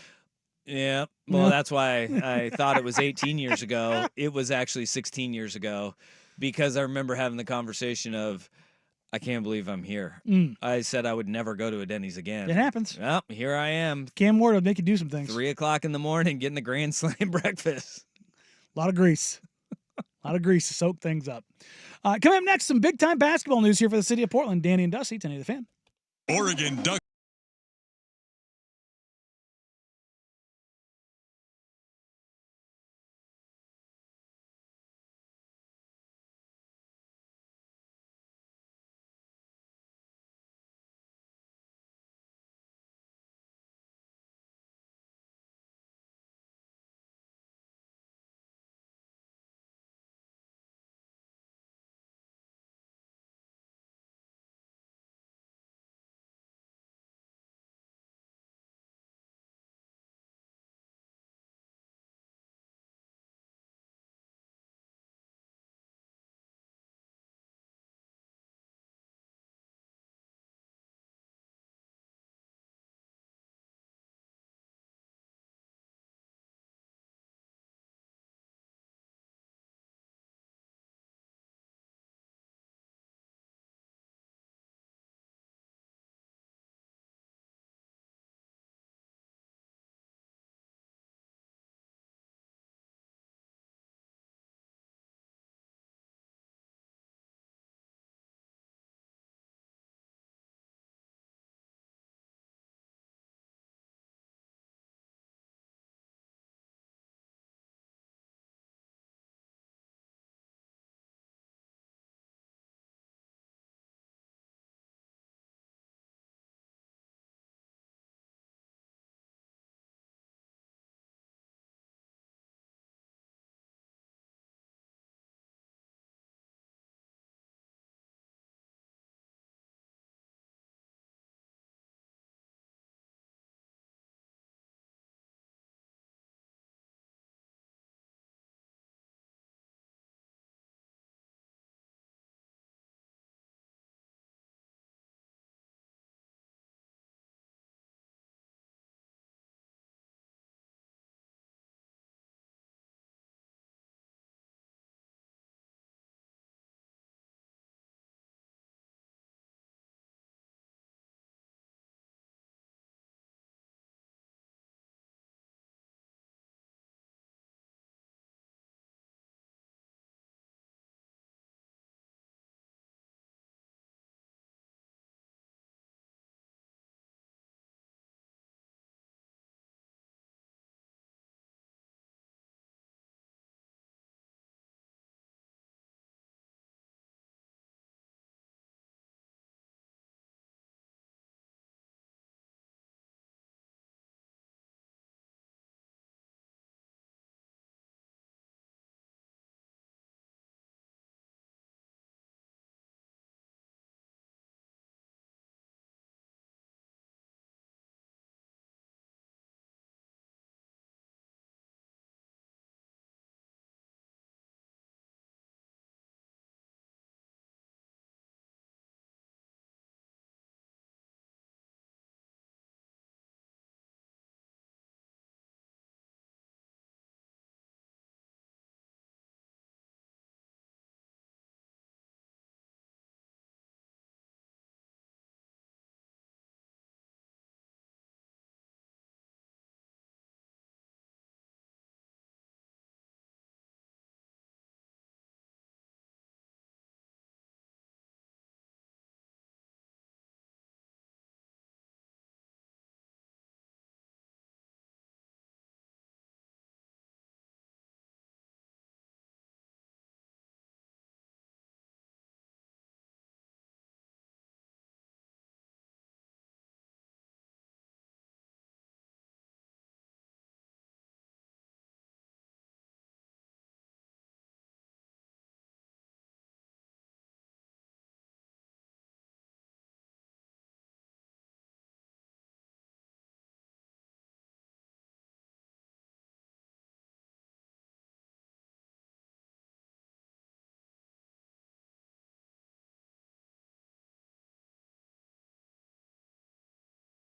Yeah, well, that's why I thought it was 18 years ago. It was actually 16 years ago because I remember having the conversation of, I can't believe I'm here. Mm. I said I would never go to a Denny's again. It happens. Well, here I am. Cam Ward will make you do some things. 3 o'clock in the morning getting the Grand Slam breakfast. A lot of grease. A lot of grease to soak things up. Coming up next, some big-time basketball news here for the city of Portland. Danny and Dusty, 1080 The Fan. Oregon Ducks.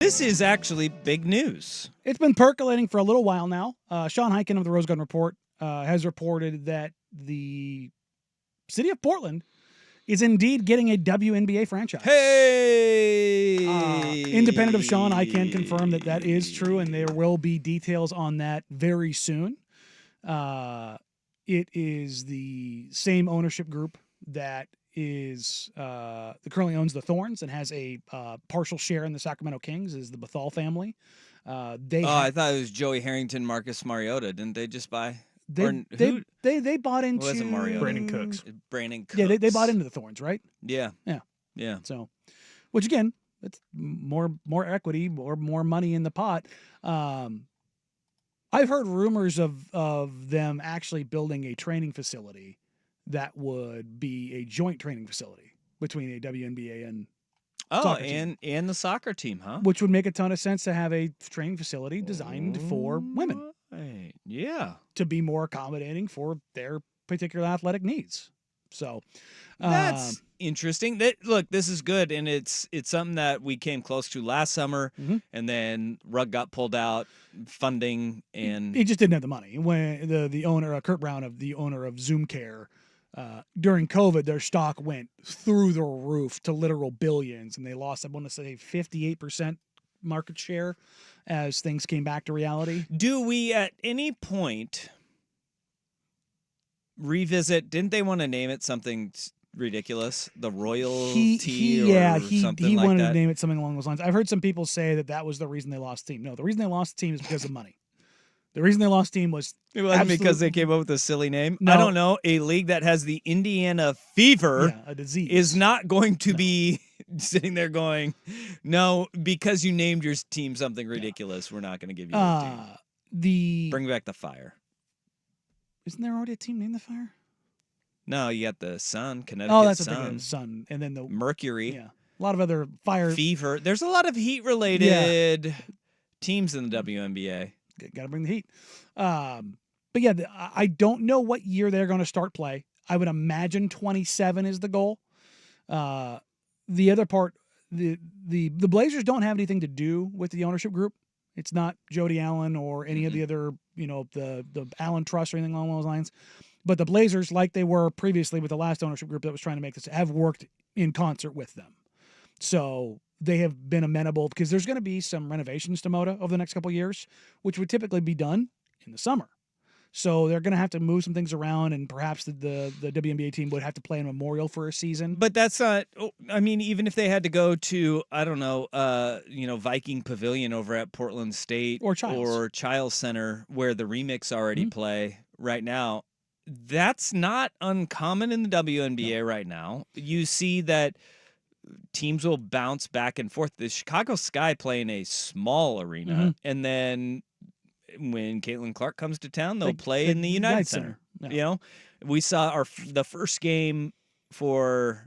This is actually big news. It's been percolating for a little while now. Sean Hyken of the Rose Garden Report has reported that the city of Portland is indeed getting a WNBA franchise. Hey! Independent of Sean, I can confirm that that is true, and there will be details on that very soon. It is the same ownership group that is that currently owns the Thorns and has a partial share in the Sacramento Kings, is the Bethal family. I thought it was Joey Harrington, Marcus Mariota. Didn't they just buy? They bought into wasn't Mariota. Brandon Cooks. Brandon Cooks. Yeah, they bought into the Thorns, right? Yeah. Yeah. So, which again, it's more equity or more money in the pot. I've heard rumors of them actually building a training facility that would be a joint training facility between a WNBA and soccer team, and the soccer team, huh? which would make a ton of sense to have a training facility designed for women. Right. Yeah. To be more accommodating for their particular athletic needs. So that's interesting. Look, this is good, and it's something that we came close to last summer, and then rug got pulled out, funding, and he just didn't have the money. When the owner, Kurt Brown, the owner of Zoom Care, during COVID, their stock went through the roof to literal billions, and they lost, I want to say, 58% market share as things came back to reality. Do we at any point revisit? Didn't they want to name it something ridiculous? The Royalty something he like wanted that? to name it something along those lines. I've heard some people say that was the reason they lost the team. No, the reason they lost the team is because of money. The reason they lost the team was it wasn't because they came up with a silly name. No. I don't know. A league that has the Indiana fever, a disease, is not going to be sitting there going, no, because you named your team something ridiculous, we're not going to give you a team. Bring back the Fire. Isn't there already a team named the Fire? No, you got the Sun, Connecticut Sun. Oh, that's Sun. the Sun, and then the Mercury. Yeah, a lot of other fire fever. There's a lot of heat-related teams in the WNBA. Got to bring the heat. But yeah, I don't know what year they're going to start play. I would imagine 27 is the goal. The other part, the Blazers don't have anything to do with the ownership group. It's not Jody Allen or any of the other, the Allen Trust or anything along those lines. But the Blazers, like they were previously with the last ownership group that was trying to make this, have worked in concert with them. So they have been amenable, because there's going to be some renovations to Moda over the next couple of years, which would typically be done in the summer. So they're going to have to move some things around, and perhaps the WNBA team would have to play a memorial for a season. But that's not, I mean, even if they had to go to, I don't know, Viking Pavilion over at Portland State or Chiles Center, where the Remix already play right now, that's not uncommon in the WNBA right now. You see that teams will bounce back and forth. The Chicago Sky play in a small arena, and then when Caitlin Clark comes to town, they'll play in the United Center. Yeah. We saw the first game for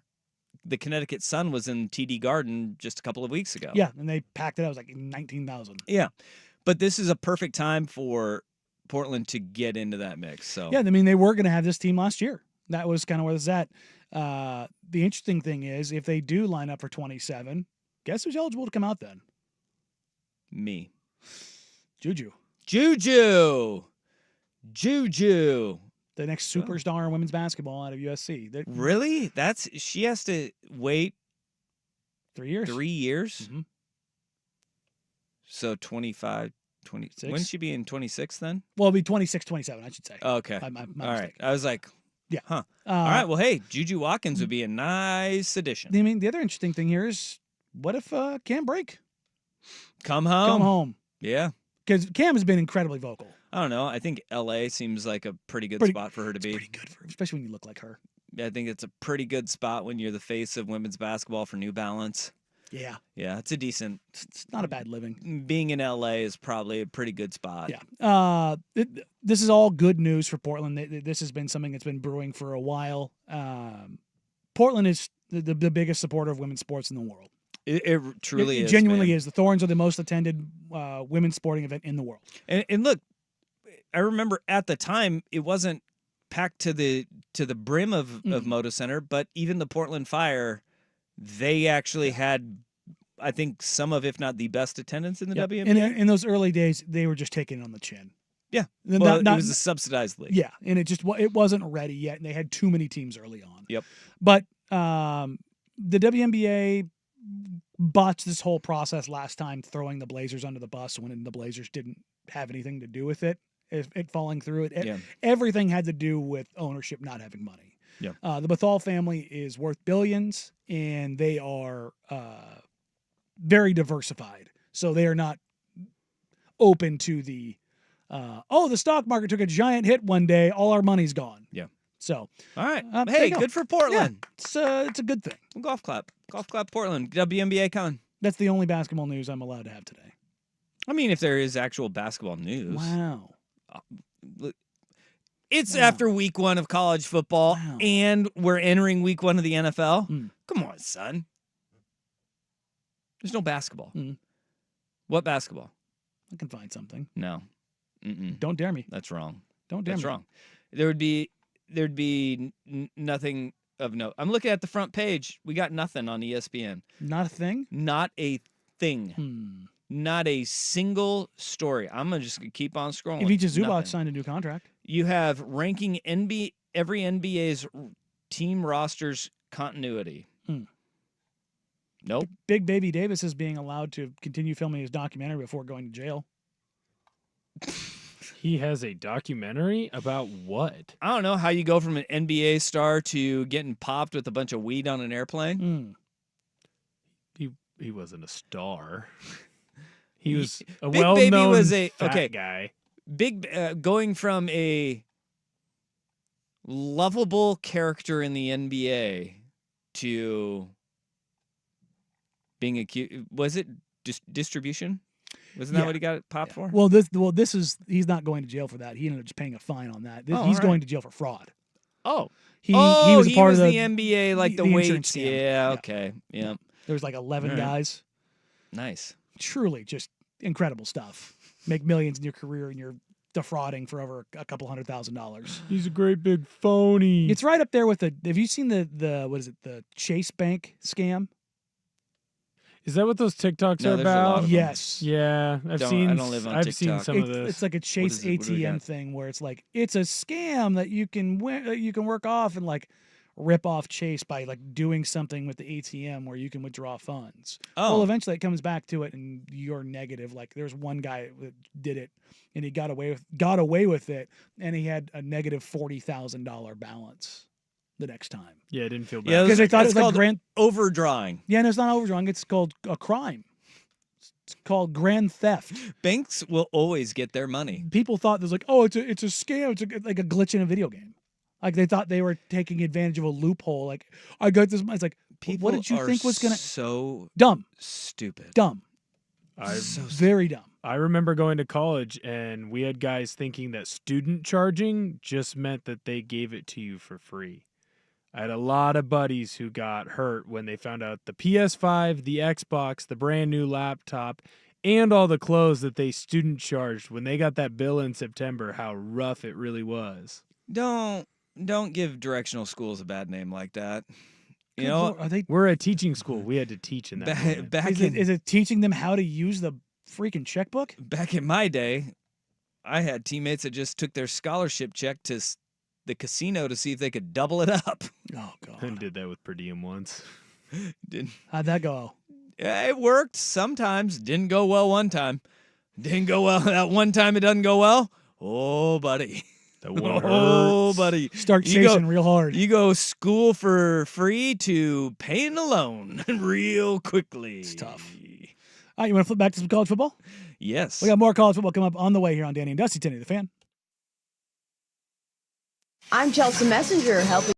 the Connecticut Sun was in TD Garden just a couple of weeks ago. Yeah, and they packed it out. It was like 19,000. Yeah, but this is a perfect time for Portland to get into that mix. So yeah, I mean, they were going to have this team last year. That was kind of where it's at. The interesting thing is, if they do line up for 27, guess who's eligible to come out then? Me. Juju. The next superstar in women's basketball out of USC. Really? She has to wait 3 years. 3 years? Mm-hmm. So 25, 26. Wouldn't she be in 26 then? Well, it'd be 26, 27, I should say. Okay. My All mistake. right. I was like, yeah. Huh. All right. Well, hey, Juju Watkins would be a nice addition. I mean, the other interesting thing here is, what if Cam Brake? Come home. Yeah. Because Cam has been incredibly vocal. I don't know. I think L.A. seems like a pretty good spot for her to be. Pretty good for her, especially when you look like her. I think it's a pretty good spot when you're the face of women's basketball for New Balance. Yeah. Yeah, it's a decent. It's not a bad living. Being in L.A. is probably a pretty good spot. Yeah. This is all good news for Portland. This has been something that's been brewing for a while. Portland is the biggest supporter of women's sports in the world. It truly is. It genuinely is. The Thorns are the most attended women's sporting event in the world. And look, I remember at the time it wasn't packed to the brim of Moda Center, but even the Portland Fire, they actually had I think some of, if not the best attendance in the Yep. WNBA. In those early days, they were just taking it on the chin. Yeah. Not- Well, not- it was a subsidized league. Yeah, and it wasn't ready yet, and they had too many teams early on. Yep. But the WNBA botched this whole process last time, throwing the Blazers under the bus when the Blazers didn't have anything to do with it. It falling through it. Yeah. Everything had to do with ownership not having money. Yeah. The Bethal family is worth billions, and they are very diversified. So they are not open to the the stock market took a giant hit one day, all our money's gone. Yeah. So All right. there Hey, you go. good for Portland. Yeah, it's a good thing. Golf clap. Golf clap Portland. WNBA coming. That's the only basketball news I'm allowed to have today. I mean, if there is actual basketball news. Wow. It's Wow. after week 1 of college football, Wow. and we're entering week 1 of the NFL. Mm. Come on, son. There's no basketball. Mm. What basketball? I can find something. No. Mm-mm. Don't dare me. That's wrong. Don't dare That's me. wrong. There'd be nothing of note. I'm looking at the front page. We got nothing on ESPN. Not a thing? Not a thing. Hmm. Not a single story. I'm gonna just keep on scrolling. Ivica Zubac Nothing. signed a new contract. You have ranking every NBA's team rosters continuity. Hmm. Nope. Big Baby Davis is being allowed to continue filming his documentary before going to jail. He has a documentary about what? I don't know how you go from an NBA star to getting popped with a bunch of weed on an airplane. Hmm. He wasn't a star. He was a Big well-known Baby was a fat guy. Going from a lovable character in the NBA to being accused. Was it distribution? Wasn't that Yeah. what he got popped for? Well, this is he's not going to jail for that. He ended up just paying a fine on that. Oh, He's all going right. to jail for fraud. Oh. He was a part of the NBA, like the insurance weights. scam. Yeah, okay. Yeah. There was like 11 All right. guys. Nice. Truly just incredible stuff. Make millions in your career and you're defrauding for over a couple $100,000. He's a great big phony. It's right up there with have you seen the what is it, the Chase Bank scam? Is that what those TikToks No, are there's a lot about? of them. Yes. Yeah, I don't live on I've seen TikTok. some of this. It's like a Chase is it? What do we ATM got? thing where it's like it's a scam that you can work off and like rip off Chase by like doing something with the ATM where you can withdraw funds. Oh. Well, eventually it comes back to it and you're negative. Like there's one guy that did it and he got away with it and he had a negative $40,000 balance the next time. Yeah, I didn't feel bad. Yeah, Because they thought it it's was like called grand. overdrawing. Yeah, no, it's not overdrawing. It's called a crime. It's called grand theft. Banks will always get their money. People thought there's like, oh, it's a scam. It's like a glitch in a video game. Like they thought they were taking advantage of a loophole. Like I got this. It's like, People what did you are think was gonna so dumb, stupid. dumb, very dumb. I remember going to college and we had guys thinking that student charging just meant that they gave it to you for free. I had a lot of buddies who got hurt when they found out the PS5, the Xbox, the brand new laptop, and all the clothes that they student charged when they got that bill in September, how rough it really was. Don't give directional schools a bad name like that. You Good know, Lord, are they? We're a teaching school. We had to teach in that moment. Is it teaching them how to use the freaking checkbook? back in my day, I had teammates that just took their scholarship check to the casino to see if they could double it up. Oh I god, did that with per diem once. how'd that go? Yeah, it worked sometimes. Didn't go well one time. Didn't go well that one time. It doesn't go well. Oh, buddy. That one Oh, hurts. buddy. Start You go- chasing real hard. You go school for free to paying a loan real quickly. It's tough. All right, you want to flip back to some college football? Yes. We got more college football coming up on the way here on Danny and Dusty, 1080 The Fan. I'm Chelsea Messenger, helping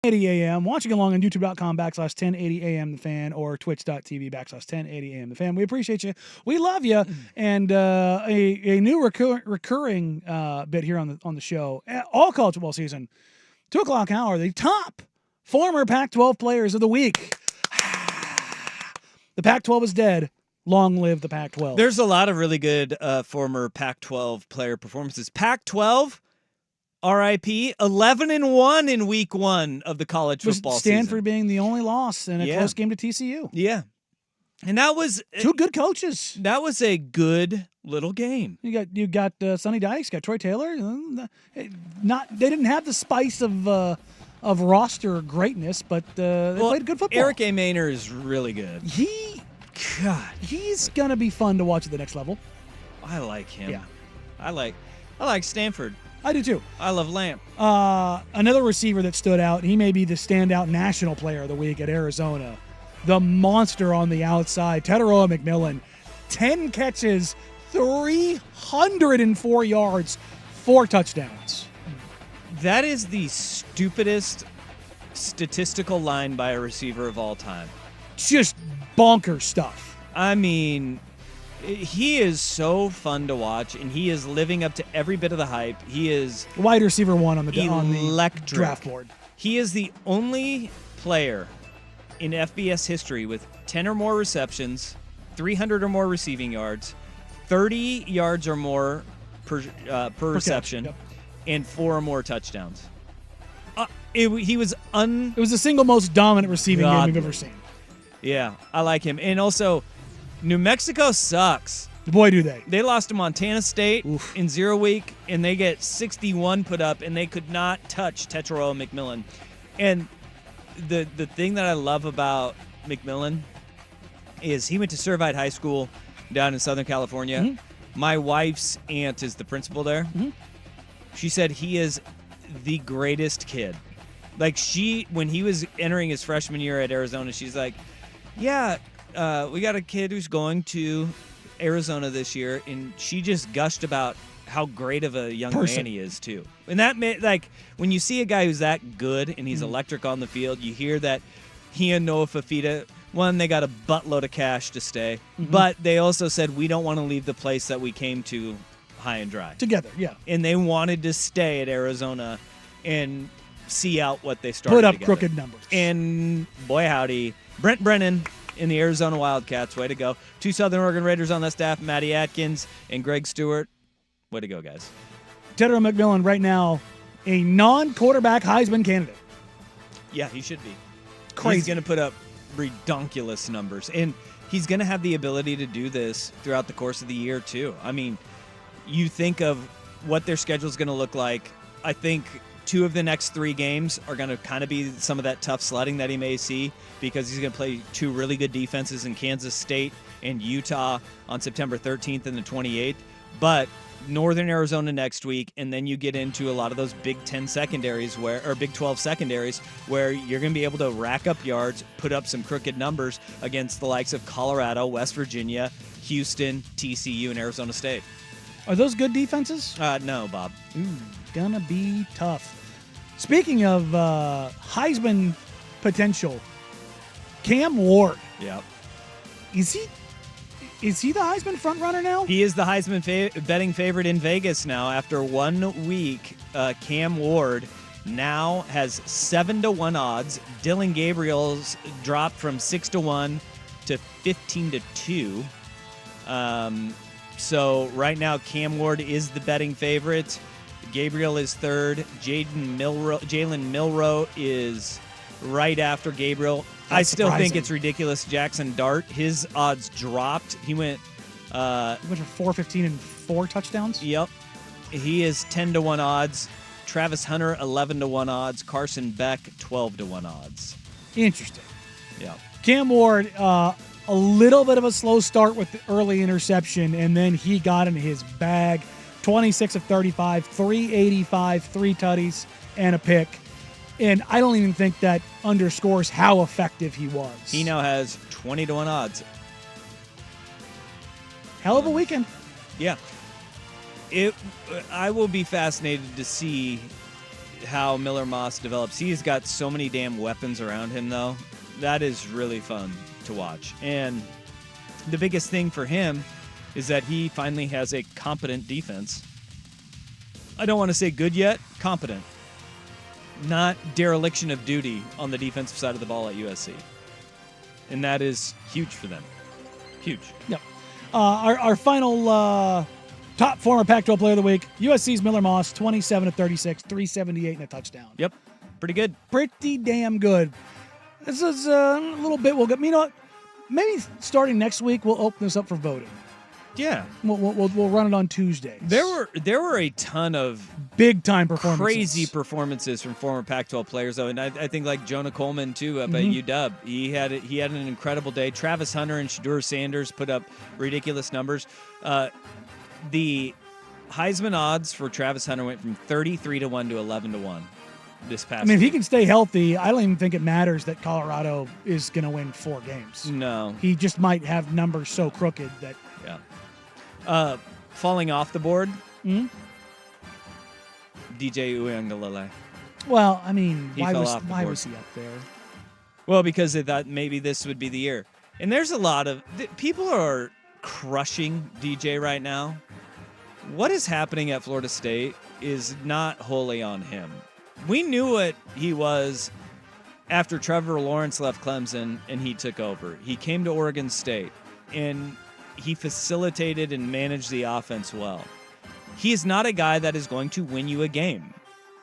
1080 AM, watching along on youtube.com/1080 AM The Fan or twitch.tv/1080 AM The Fan. We appreciate you. We love you. And a new recurring bit here on the show, all college football season, 2 o'clock hour, the top former Pac-12 players of the week. The Pac-12 is dead. Long live the Pac-12. There's a lot of really good former Pac-12 player performances. Pac-12, RIP, 11-1 in week 1 of the college football Stanford season. being the only loss in a close game to TCU. Yeah. And that was 2 good coaches. That was a good little game. You got Sonny Dykes, got Troy Taylor. They didn't have the spice of roster greatness, but they played good football. Eric A. Maynor is really good. He's gonna be fun to watch at the next level. I like him. Yeah. I like Stanford. I do too. I love Lamp. Another receiver that stood out. He may be the standout national player of the week at Arizona. The monster on the outside, Teteroa McMillan, 10 catches, 304 yards, 4 touchdowns. That is the stupidest statistical line by a receiver of all time. Just bonkers stuff. I mean, he is so fun to watch, and he is living up to every bit of the hype. He is wide receiver 1 on the electric. Draft board. He is the only player in FBS history with 10 or more receptions, 300 or more receiving yards, 30 yards or more per reception, catch, and 4 or more touchdowns. It was the single most dominant receiving game we've ever seen. Yeah, I like him. And also, New Mexico sucks. Boy, do they. They lost to Montana State in 0 week, and they get 61 put up, and they could not touch Teteroa McMillan. And the thing that I love about McMillan is he went to Servite High School down in Southern California. Mm-hmm. My wife's aunt is the principal there. Mm-hmm. She said he is the greatest kid. Like when he was entering his freshman year at Arizona, she's like, yeah, we got a kid who's going to Arizona this year, and she just gushed about how great of a young man he is too. And that like when you see a guy who's that good and he's electric on the field, you hear that he and Noah Fafita, one, they got a buttload of cash to stay, but they also said we don't want to leave the place that we came to high and dry. Together, yeah. And they wanted to stay at Arizona and see out what they started. Put up together. crooked numbers. And boy howdy, Brent Brennan in the Arizona Wildcats, way to go. 2 Southern Oregon Raiders on that staff, Matty Atkins and Greg Stewart. Way to go, guys. Teteroa McMillan right now, a non-quarterback Heisman candidate. Yeah, he should be. Crazy. He's going to put up redonkulous numbers. And he's going to have the ability to do this throughout the course of the year, too. I mean, you think of what their schedule is going to look like. I think 2 of the next 3 games are going to kind of be some of that tough sledding that he may see because he's going to play 2 really good defenses in Kansas State and Utah on September 13th and the 28th. But Northern Arizona next week, and then you get into a lot of those Big 10 secondaries or Big 12 secondaries where you're going to be able to rack up yards, put up some crooked numbers against the likes of Colorado, West Virginia, Houston, TCU, and Arizona State. Are those good defenses? No, Bob. Gonna be tough. Speaking of Heisman potential, Cam Ward. Yep. Is he the Heisman frontrunner now? He is the Heisman betting favorite in Vegas now. After 1 week, Cam Ward now has 7-1 odds. Dylan Gabriel's dropped from 6-1 to 15-2. So right now, Cam Ward is the betting favorite. Gabriel is third. Jalen Milroe is right after Gabriel. I still think it's ridiculous. Jackson Dart, his odds dropped. He went for 415 and 4 touchdowns. Yep. He is 10-1 odds. Travis Hunter 11-1 odds. Carson Beck 12-1 odds. Interesting. Yeah. Cam Ward, a little bit of a slow start with the early interception, and then he got in his bag. 26 of 35, 385, 3 tutties, and a pick. And I don't even think that underscores how effective he was. He now has 20-1 odds. Hell of a weekend. Yeah. I will be fascinated to see how Miller Moss develops. He's got so many damn weapons around him, though. That is really fun to watch. And the biggest thing for him is that he finally has a competent defense. I don't want to say good yet, competent. Not dereliction of duty on the defensive side of the ball at USC. And that is huge for them. Huge. Yep. Our final top former Pac-12 player of the week, USC's Miller Moss, 27 of 36, 378 and a touchdown. Yep. Pretty good. Pretty damn good. This is a little bit. We'll get. You know what? Maybe starting next week, we'll open this up for voting. Yeah. We'll run it on Tuesdays. There were a ton of big time performances, crazy performances from former Pac-12 players, though, and I think like Jonah Coleman too up at UW. He had an incredible day. Travis Hunter and Shadur Sanders put up ridiculous numbers. The Heisman odds for Travis Hunter went from 33 to 1 to 11 to 1 this past. I mean, if he week. can stay healthy, I don't even think it matters that Colorado is going to win 4 games. No, he just might have numbers so crooked that. Yeah. Falling off the board. Mhm. DJ Uiagalelei. Well, I mean, He why fell was off the board. he up there? Well, because they thought maybe this would be the year. And there's a lot of people are crushing DJ right now. What is happening at Florida State is not wholly on him. We knew what he was after Trevor Lawrence left Clemson and he took over. He came to Oregon State and he facilitated and managed the offense well. He is not a guy that is going to win you a game.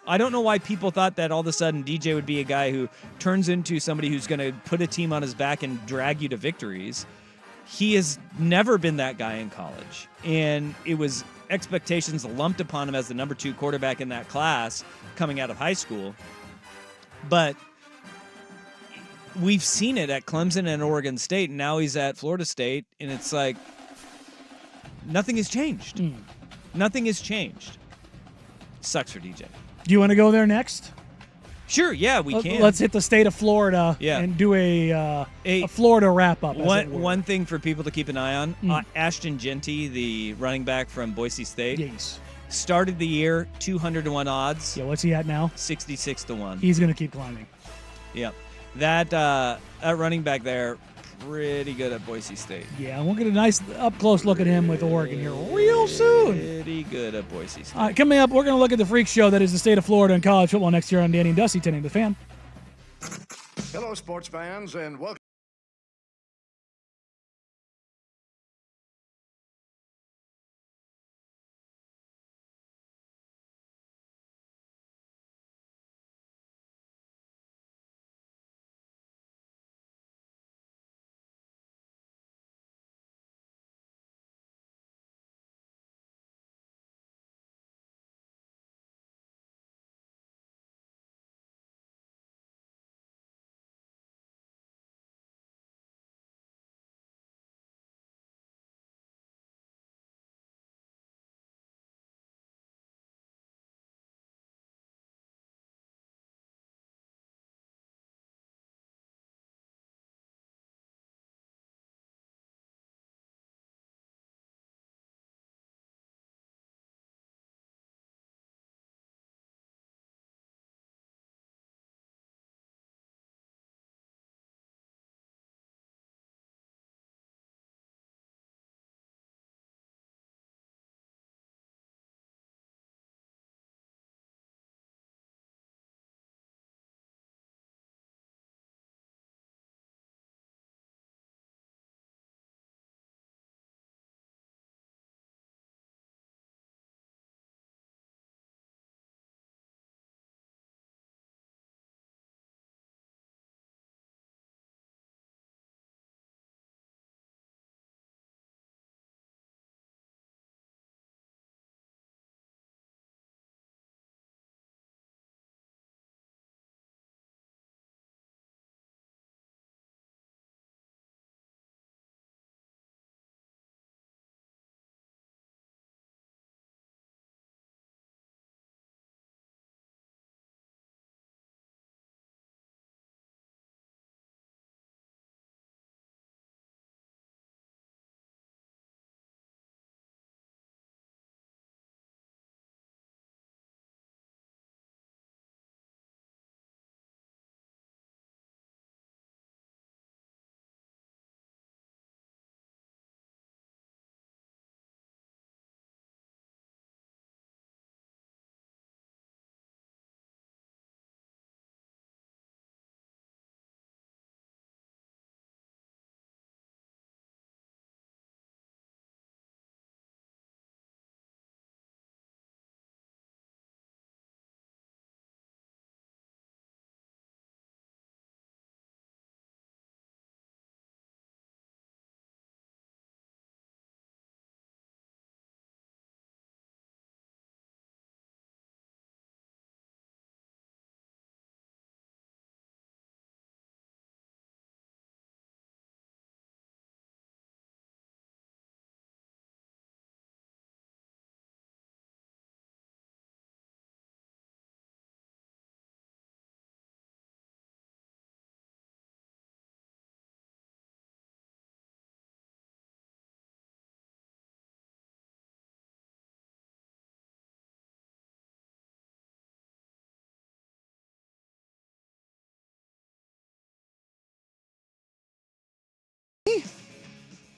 I don't know why people thought that all of a sudden DJ would be a guy who turns into somebody who's going to put a team on his back and drag you to victories. He has never been that guy in college. And it was expectations lumped upon him as the number 2 quarterback in that class coming out of high school. But we've seen it at Clemson and Oregon State, and now he's at Florida State, and it's like nothing has changed. Nothing has changed. Sucks for DJ. Do you want to go there next? Sure, yeah, we can. Let's hit the state of Florida and do a Florida wrap-up. One thing for people to keep an eye on, Ashton Genty, the running back from Boise State, started the year 200 to 1 odds. Yeah, what's he at now? 66 to 1. He's going to keep climbing. Yeah. That running back there, pretty good at Boise State. Yeah, we'll get a nice up-close look at him with Oregon here real soon. Pretty good at Boise State. All right, coming up, we're going to look at the freak show that is the state of Florida and college football next year on Danny and Dusty, 10 The Fan. Hello, sports fans, and welcome.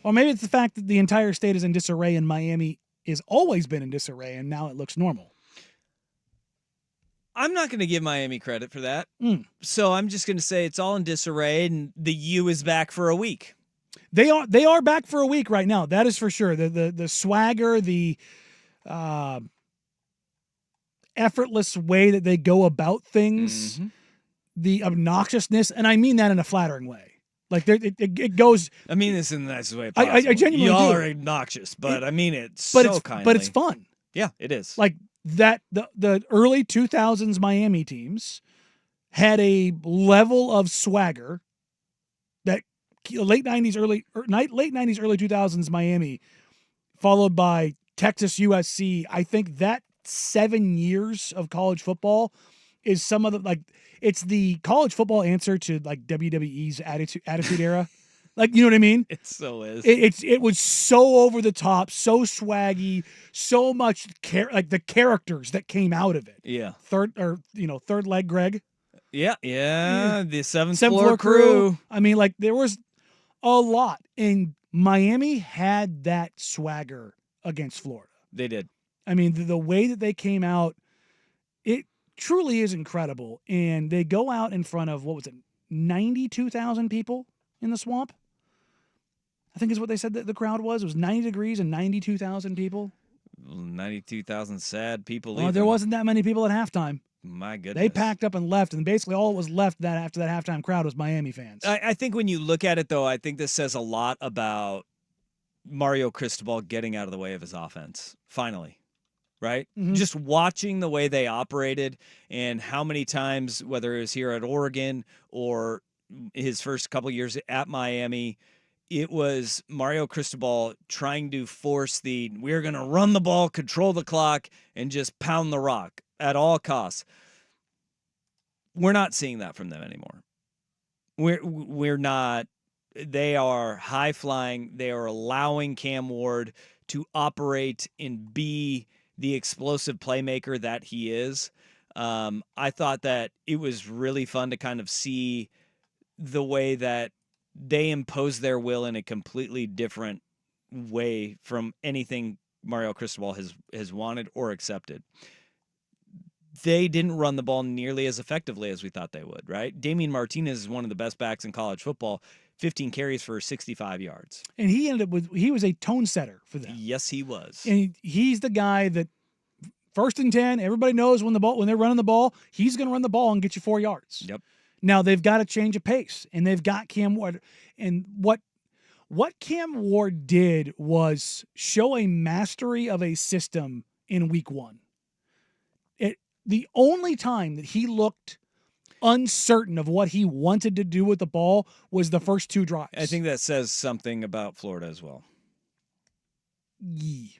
Or maybe it's the fact that the entire state is in disarray and Miami has always been in disarray and now it looks normal. I'm not going to give Miami credit for that. Mm. So I'm just going to say it's all in disarray and the U is back for a week. They are back for a week right now. That is for sure. The swagger, the effortless way that they go about things, the obnoxiousness, and I mean that in a flattering way. Like it goes. I mean this in the nicest way possible. I genuinely Y'all do. are obnoxious, but I mean it but so it's kindly. but it's fun. Yeah, it is. Like that the early 2000s Miami teams had a level of swagger that late 90s early 2000s Miami, followed by Texas USC. I think that 7 years of college football is some of the it's the college football answer to like WWE's attitude era. Like, you know what I mean? It so is. It was so over the top, so swaggy, so much like the characters that came out of it. Yeah. Third leg Greg. Yeah. The seventh Seventh floor crew. I mean, like there was a lot, and Miami had that swagger against Florida. They did. I mean, the way that they came out, it truly is incredible. And they go out in front of, 92,000 people in the Swamp? I think is what they said that the crowd was. It was 90 degrees and 92,000 people. 92,000 sad people Well, leaving. there wasn't that many people at halftime. My goodness. They packed up and left, and basically all that was left after that halftime crowd was Miami fans. I think when you look at it, though, I think this says a lot about Mario Cristobal getting out of the way of his offense, finally, right? Mhm. Just watching the way they operated and how many times, whether it was here at Oregon or his first couple years at Miami, it was Mario Cristobal trying to force we're going to run the ball, control the clock, and just pound the rock at all costs. We're not seeing that from them anymore. We're not. They are high flying. They are allowing Cam Ward to operate and be the explosive playmaker that he is. I thought that it was really fun to kind of see the way that they impose their will in a completely different way from anything Mario Cristobal has wanted or accepted. They didn't run the ball nearly as effectively as we thought they would, right? Damian Martinez is one of the best backs in college football, 15 carries for 65 yards. And he he was a tone setter for them. Yes, he was. And he's the guy that 1st and 10, everybody knows when they're running the ball, he's going to run the ball and get you 4 yards. Yep. Now they've got to change of pace, and they've got Cam Ward. And what Cam Ward did was show a mastery of a system in week 1. The only time that he looked uncertain of what he wanted to do with the ball was the first 2 drives. I think that says something about Florida as well. Yeah.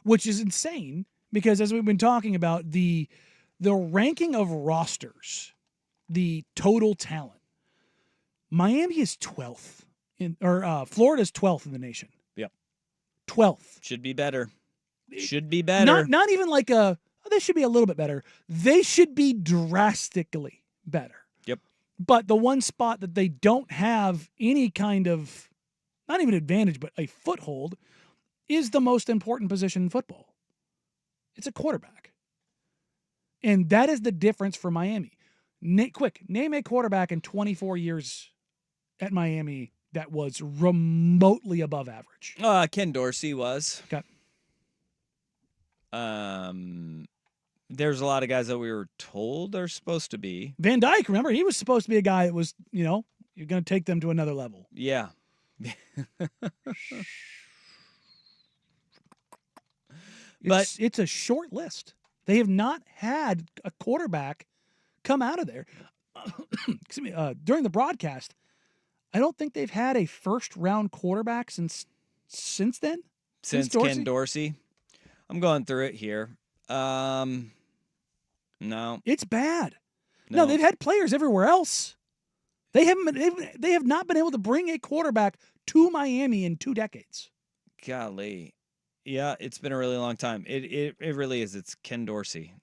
Which is insane because, as we've been talking about, the ranking of rosters, the total talent, Miami is 12th Florida is 12th in the nation. Yep. 12th. Should be better. Should be better. Not even like they should be a little bit better. They should be drastically better. Yep. But the one spot that they don't have any kind of, not even advantage, but a foothold, is the most important position in football. It's a quarterback. And that is the difference for Miami. Name a quarterback in 24 years at Miami that was remotely above average. Ken Dorsey was. Okay. There's a lot of guys that we were told are supposed to be. Van Dyke, remember, he was supposed to be a guy that was, you're going to take them to another level. Yeah. It's a short list. They have not had a quarterback come out of there. Excuse me, during the broadcast, I don't think they've had a first-round quarterback since then. Since Ken Dorsey. I'm going through it here. No. It's bad. No, they've had players everywhere else. They have not been able to bring a quarterback to Miami in 2 decades. Golly. Yeah, it's been a really long time. It really is. It's Ken Dorsey.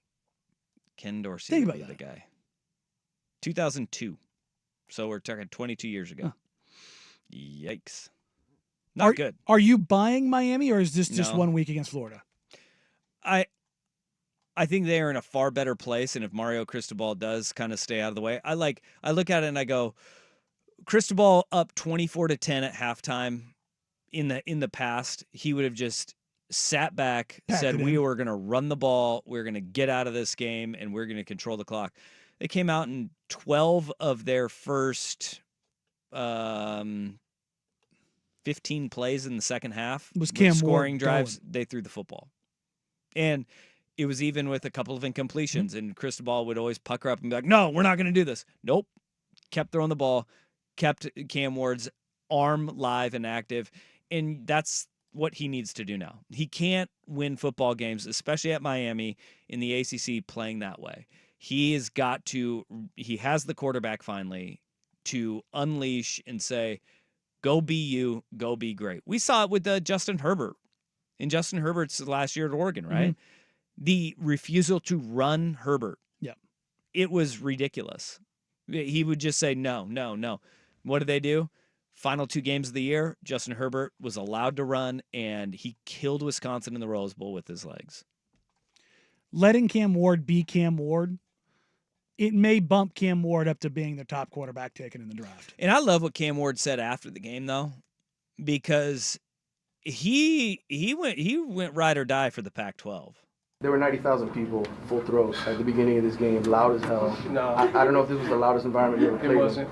Ken Dorsey Think would about be the guy. 2002. So we're talking 22 years ago. Huh. Yikes. Not good. Are you buying Miami, or is this just No. 1 week against Florida? I think they are in a far better place, and if Mario Cristobal does kind of stay out of the way, I look at it and I go, Cristobal up 24-10 at halftime. In the past, he would have just sat back, said we were going to run the ball, we're going to get out of this game, and we're going to control the clock. They came out in 12 of their first 15 plays in the second half. Was Cam scoring Ward drives? going? They threw the football, and it was even with a couple of incompletions. And Cristobal would always pucker up and be like, "No, we're not going to do this." Nope, kept throwing the ball, kept Cam Ward's arm live and active, and that's what he needs to do now. He can't win football games, especially at Miami in the ACC, playing that way. He has the quarterback finally to unleash and say, go be you, go be great. We saw it with Justin Herbert in Justin Herbert's last year at Oregon, right? Mm-hmm. The refusal to run Herbert. Yeah. It was ridiculous. He would just say, no, no, no. What did they do? Final 2 games of the year, Justin Herbert was allowed to run, and he killed Wisconsin in the Rose Bowl with his legs. Letting Cam Ward be Cam Ward, it may bump Cam Ward up to being the top quarterback taken in the draft. And I love what Cam Ward said after the game, though, because he went ride or die for the Pac-12. There were 90,000 people full throat at the beginning of this game, loud as hell. No, I don't know if this was the loudest environment you ever played in. It wasn't.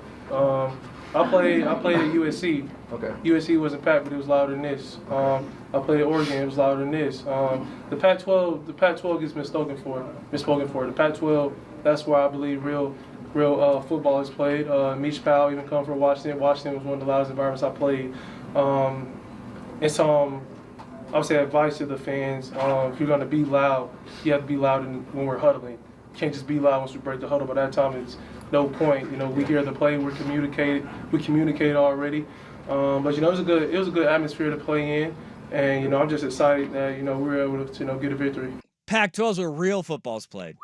I played at USC. Okay. USC wasn't packed, but it was louder than this. I played at Oregon. It was louder than this. The Pac-12 gets misspoken for. The Pac-12, that's where I believe real football is played. Meach Powell even come from Washington. Washington was one of the loudest environments I played. And so I would say advice to the fans: if you're going to be loud, you have to be loud when we're huddling. You can't just be loud once we break the huddle. By that time, it's no point. We hear the play, we communicate already. But it was a good atmosphere to play in, and I'm just excited that we were able to get a victory. Pac-12's where real football's played.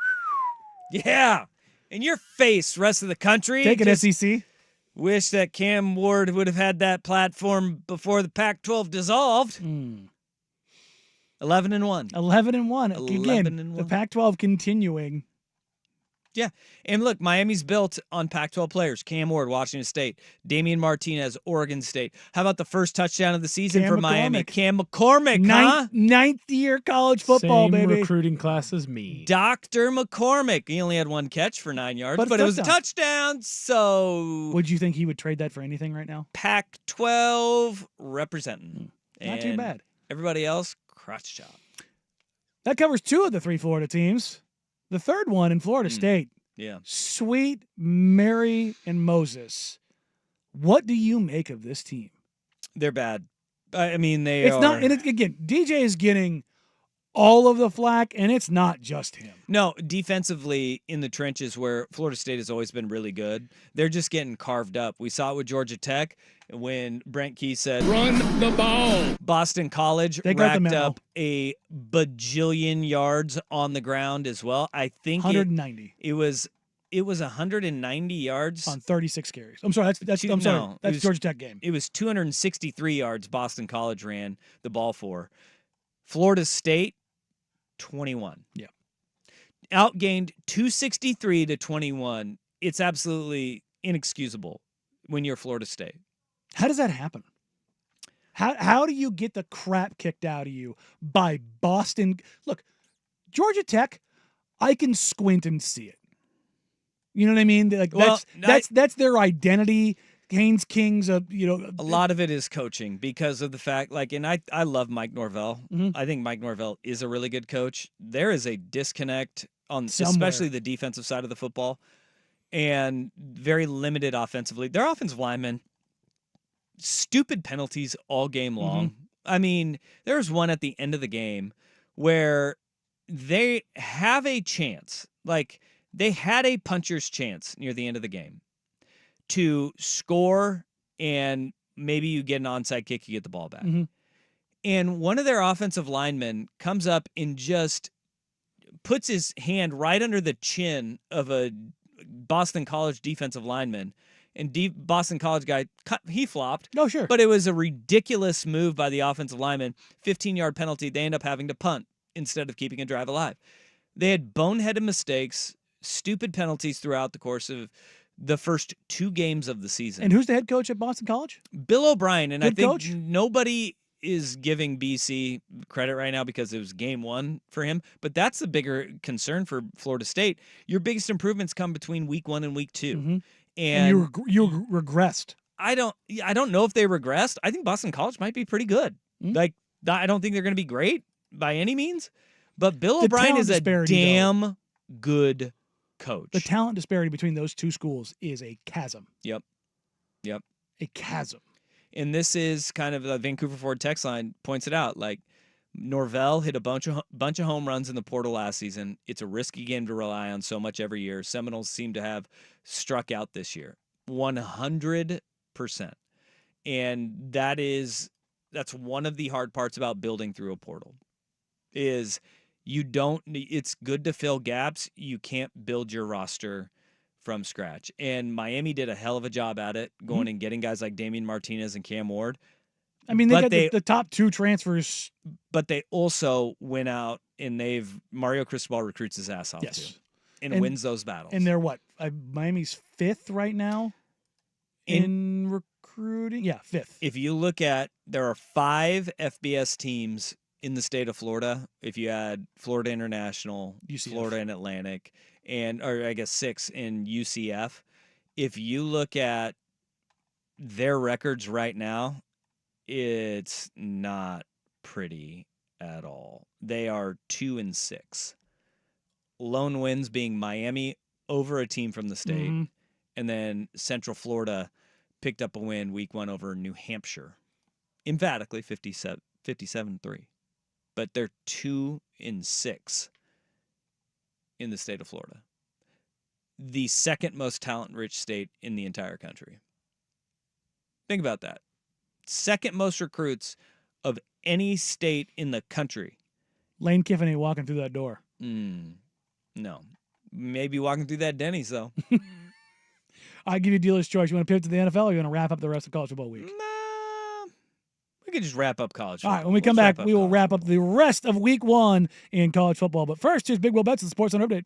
Yeah, in your face, rest of the country. Take it, SEC. Wish that Cam Ward would have had that platform before the Pac-12 dissolved. 11-1. 11-1. 11-1. Again, 11-1. the Pac-12 continuing. Yeah, and look, Miami's built on Pac-12 players. Cam Ward, Washington State. Damian Martinez, Oregon State. How about the first touchdown of the season for Miami? Cam McCormick, Ninth year college football, Same baby. recruiting class as me. Dr. McCormick. He only had 1 catch for 9 yards, but it was a touchdown, so... Would you think he would trade that for anything right now? Pac-12 representing. Not too bad. Everybody else, crotch chop. That covers 2 of the 3 Florida teams. The third one in Florida State. Yeah. Sweet Mary and Moses. What do you make of this team? They're bad. I mean, It's not, and again, DJ is getting all of the flack, and it's not just him. No, defensively in the trenches where Florida State has always been really good, they're just getting carved up. We saw it with Georgia Tech when Brent Key said, "Run the ball." Boston College They got the racked memo. up a bajillion yards on the ground as well. I think 190. It was 190 yards on 36 carries. I'm sorry, that's Georgia Tech game. It was 263 yards Boston College ran the ball for. Florida State 21. Yeah. Outgained 263 to 21. It's absolutely inexcusable when you're Florida State. How does that happen? How do you get the crap kicked out of you by Boston? Look, Georgia Tech, I can squint and see it. You know what I mean? Like that's their identity. Haynes King's a lot of it is coaching because of the fact, and I love Mike Norvell. Mm-hmm. I think Mike Norvell is a really good coach. There is a disconnect on Somewhere. especially the defensive side of the football, and very limited offensively. Their offensive linemen, stupid penalties all game long. Mm-hmm. I mean, there's one at the end of the game where they have a chance, they had a puncher's chance near the end of the game to score, and maybe you get an onside kick, you get the ball back. Mm-hmm. And one of their offensive linemen comes up and just puts his hand right under the chin of a Boston College defensive lineman And Boston College guy, he flopped. No, sure. But it was a ridiculous move by the offensive lineman. 15-yard penalty. They end up having to punt instead of keeping a drive alive. They had boneheaded mistakes, stupid penalties throughout the course of the first 2 games of the season. And who's the head coach at Boston College? Bill O'Brien. And Good I think coach? nobody is giving BC credit right now because it was game 1 for him. But that's the bigger concern for Florida State. Your biggest improvements come between week 1 and week 2. Mm-hmm. And you regressed. I don't know if they regressed. I think Boston College might be pretty good. Like, I don't think they're going to be great by any means. But Bill O'Brien is a damn good coach. The talent disparity between those 2 schools is a chasm. Yep. A chasm. And this is kind of the Vancouver Ford text line points it out. Like, Norvell hit a bunch of home runs in the portal last season. It's a risky game to rely on so much every year. Seminoles seem to have struck out this year 100%. And that's one of the hard parts about building through a portal is it's good to fill gaps. You can't build your roster from scratch. And Miami did a hell of a job at it, going and getting guys like Damian Martinez and Cam Ward. I mean, they got the top 2 transfers. But they also went out and Mario Cristobal recruits his ass off too. And wins those battles. And they're what? Miami's 5th right now in recruiting? Yeah, 5th. If you look at, there are 5 FBS teams in the state of Florida. If you add Florida International, UCF. Florida and Atlantic, or I guess 6 in UCF. If you look at their records right now, it's not pretty at all. They are 2-6. Lone wins being Miami over a team from the state, and then Central Florida picked up a win week 1 over New Hampshire, emphatically 57-3. But they're 2-6 in the state of Florida, the second most talent-rich state in the entire country. Think about that. Second most recruits of any state in the country. Lane Kiffin ain't walking through that door. No. Maybe walking through that Denny's, though. I give you a dealer's choice. You want to pivot to the NFL or you want to wrap up the rest of college football week? We could just wrap up college football. All right, when we come back, we will wrap up the rest of week 1 in college football. But first, here's Big Will Betts, the Sports Center update.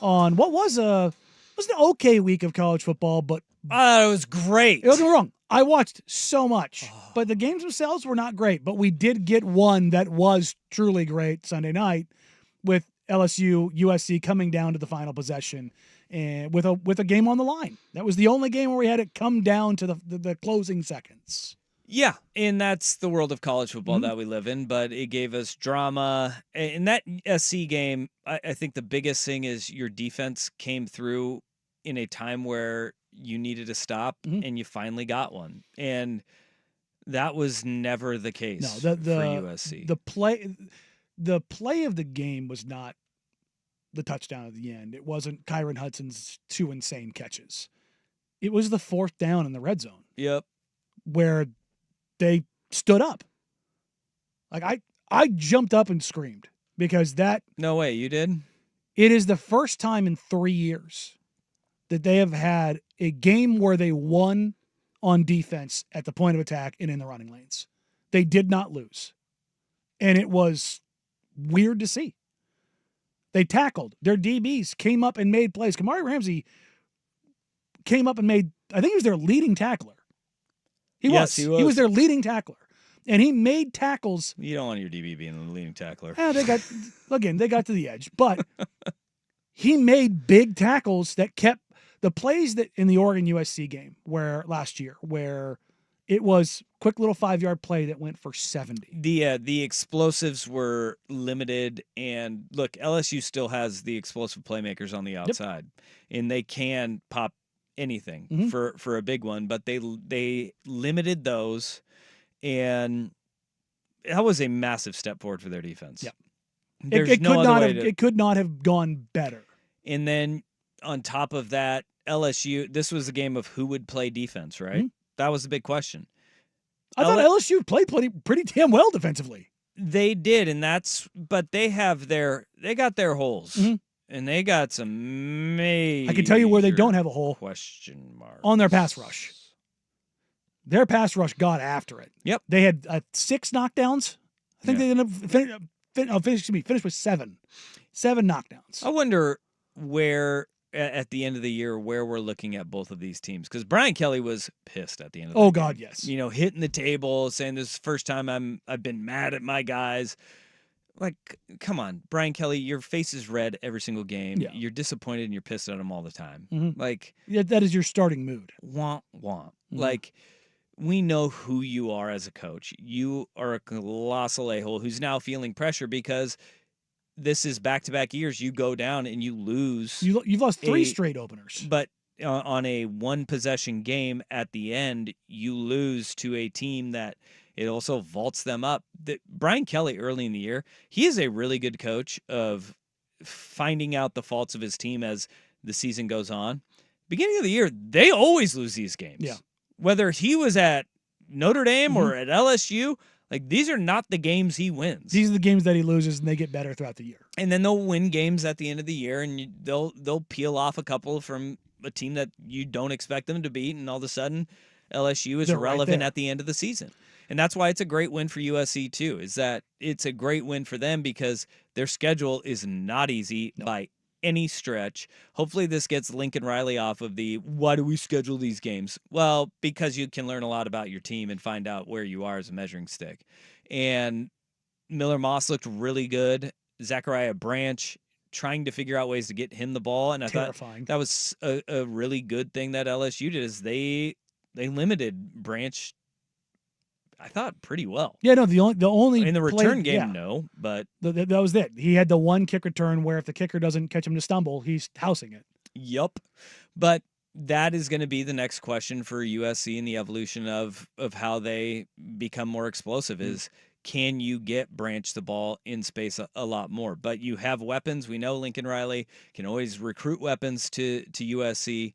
on what was an okay week of college football, but it was great. Don't get me wrong. I watched so much, but the games themselves were not great. But we did get one that was truly great Sunday night with LSU USC coming down to the final possession and with a game on the line. That was the only game where we had it come down to the closing seconds. Yeah, and that's the world of college football that we live in, but it gave us drama. In that SC game, I think the biggest thing is your defense came through in a time where you needed a stop, and you finally got one. And that was never the case for USC. The play of the game was not the touchdown at the end. It wasn't Kyron Hudson's 2 insane catches. It was the 4th down in the red zone. Yep. Where they stood up. Like I jumped up and screamed because that... No way, you did? It is the first time in 3 years that they have had a game where they won on defense at the point of attack and in the running lanes. They did not lose. And it was weird to see. They tackled. Their DBs came up and made plays. Kamari Ramsey came up and made, I think he was their leading tackler. He was. He was their leading tackler. And he made tackles. You don't want your DB being the leading tackler. They got to the edge. But he made big tackles that kept the plays that in the Oregon USC game last year, where it was quick little 5-yard play that went for 70. The explosives were limited, and look, LSU still has the explosive playmakers on the outside, and they can pop anything for a big one, but they limited those, and that was a massive step forward for their defense. Yep. It could not have gone better. And then on top of that, LSU, this was a game of who would play defense, right? That was the big question. I thought LSU played pretty damn well defensively. They did, but they got their holes. And they got some major... I can tell you where they don't have a hole. Question mark. On their pass rush. Their pass rush got after it. Yep. They had 6 knockdowns. I think they ended up finished with 7. 7 knockdowns. I wonder where, at the end of the year, where we're looking at both of these teams. Because Brian Kelly was pissed at the end of the game. God, yes. Hitting the table, saying this is the first time I've been mad at my guys. Like, come on, Brian Kelly, your face is red every single game. Yeah. You're disappointed and you're pissed at them all the time. Like, that is your starting mood. Womp womp. Like, we know who you are as a coach. You are a colossal a-hole who's now feeling pressure because this is back-to-back years. You go down and you lose. You've lost 3 straight openers. But on a one-possession game at the end, you lose to a team that it also vaults them up. Brian Kelly, early in the year, he is a really good coach of finding out the faults of his team as the season goes on. Beginning of the year, they always lose these games. Yeah. Whether he was at Notre Dame or at LSU, like, these are not the games he wins. These are the games that he loses, and they get better throughout the year. And then they'll win games at the end of the year, and they'll peel off a couple from a team that you don't expect them to beat, and all of a sudden LSU is irrelevant at the end of the season. And that's why it's a great win for USC too, is that it's a great win for them because their schedule is not easy by any stretch. Hopefully this gets Lincoln Riley off of the, why do we schedule these games? Well, because you can learn a lot about your team and find out where you are as a measuring stick. And Miller Moss looked really good. Zachariah Branch trying to figure out ways to get him the ball. And I thought that was a really good thing that LSU did, is they limited Branch, I thought, pretty well. Yeah, no, the only in the return game, no, but that was it. He had the one kick return where if the kicker doesn't catch him to stumble, he's housing it. Yup. But that is going to be the next question for USC in the evolution of how they become more explosive is, can you get Branch the ball in space a lot more? But you have weapons. We know Lincoln Riley can always recruit weapons to USC.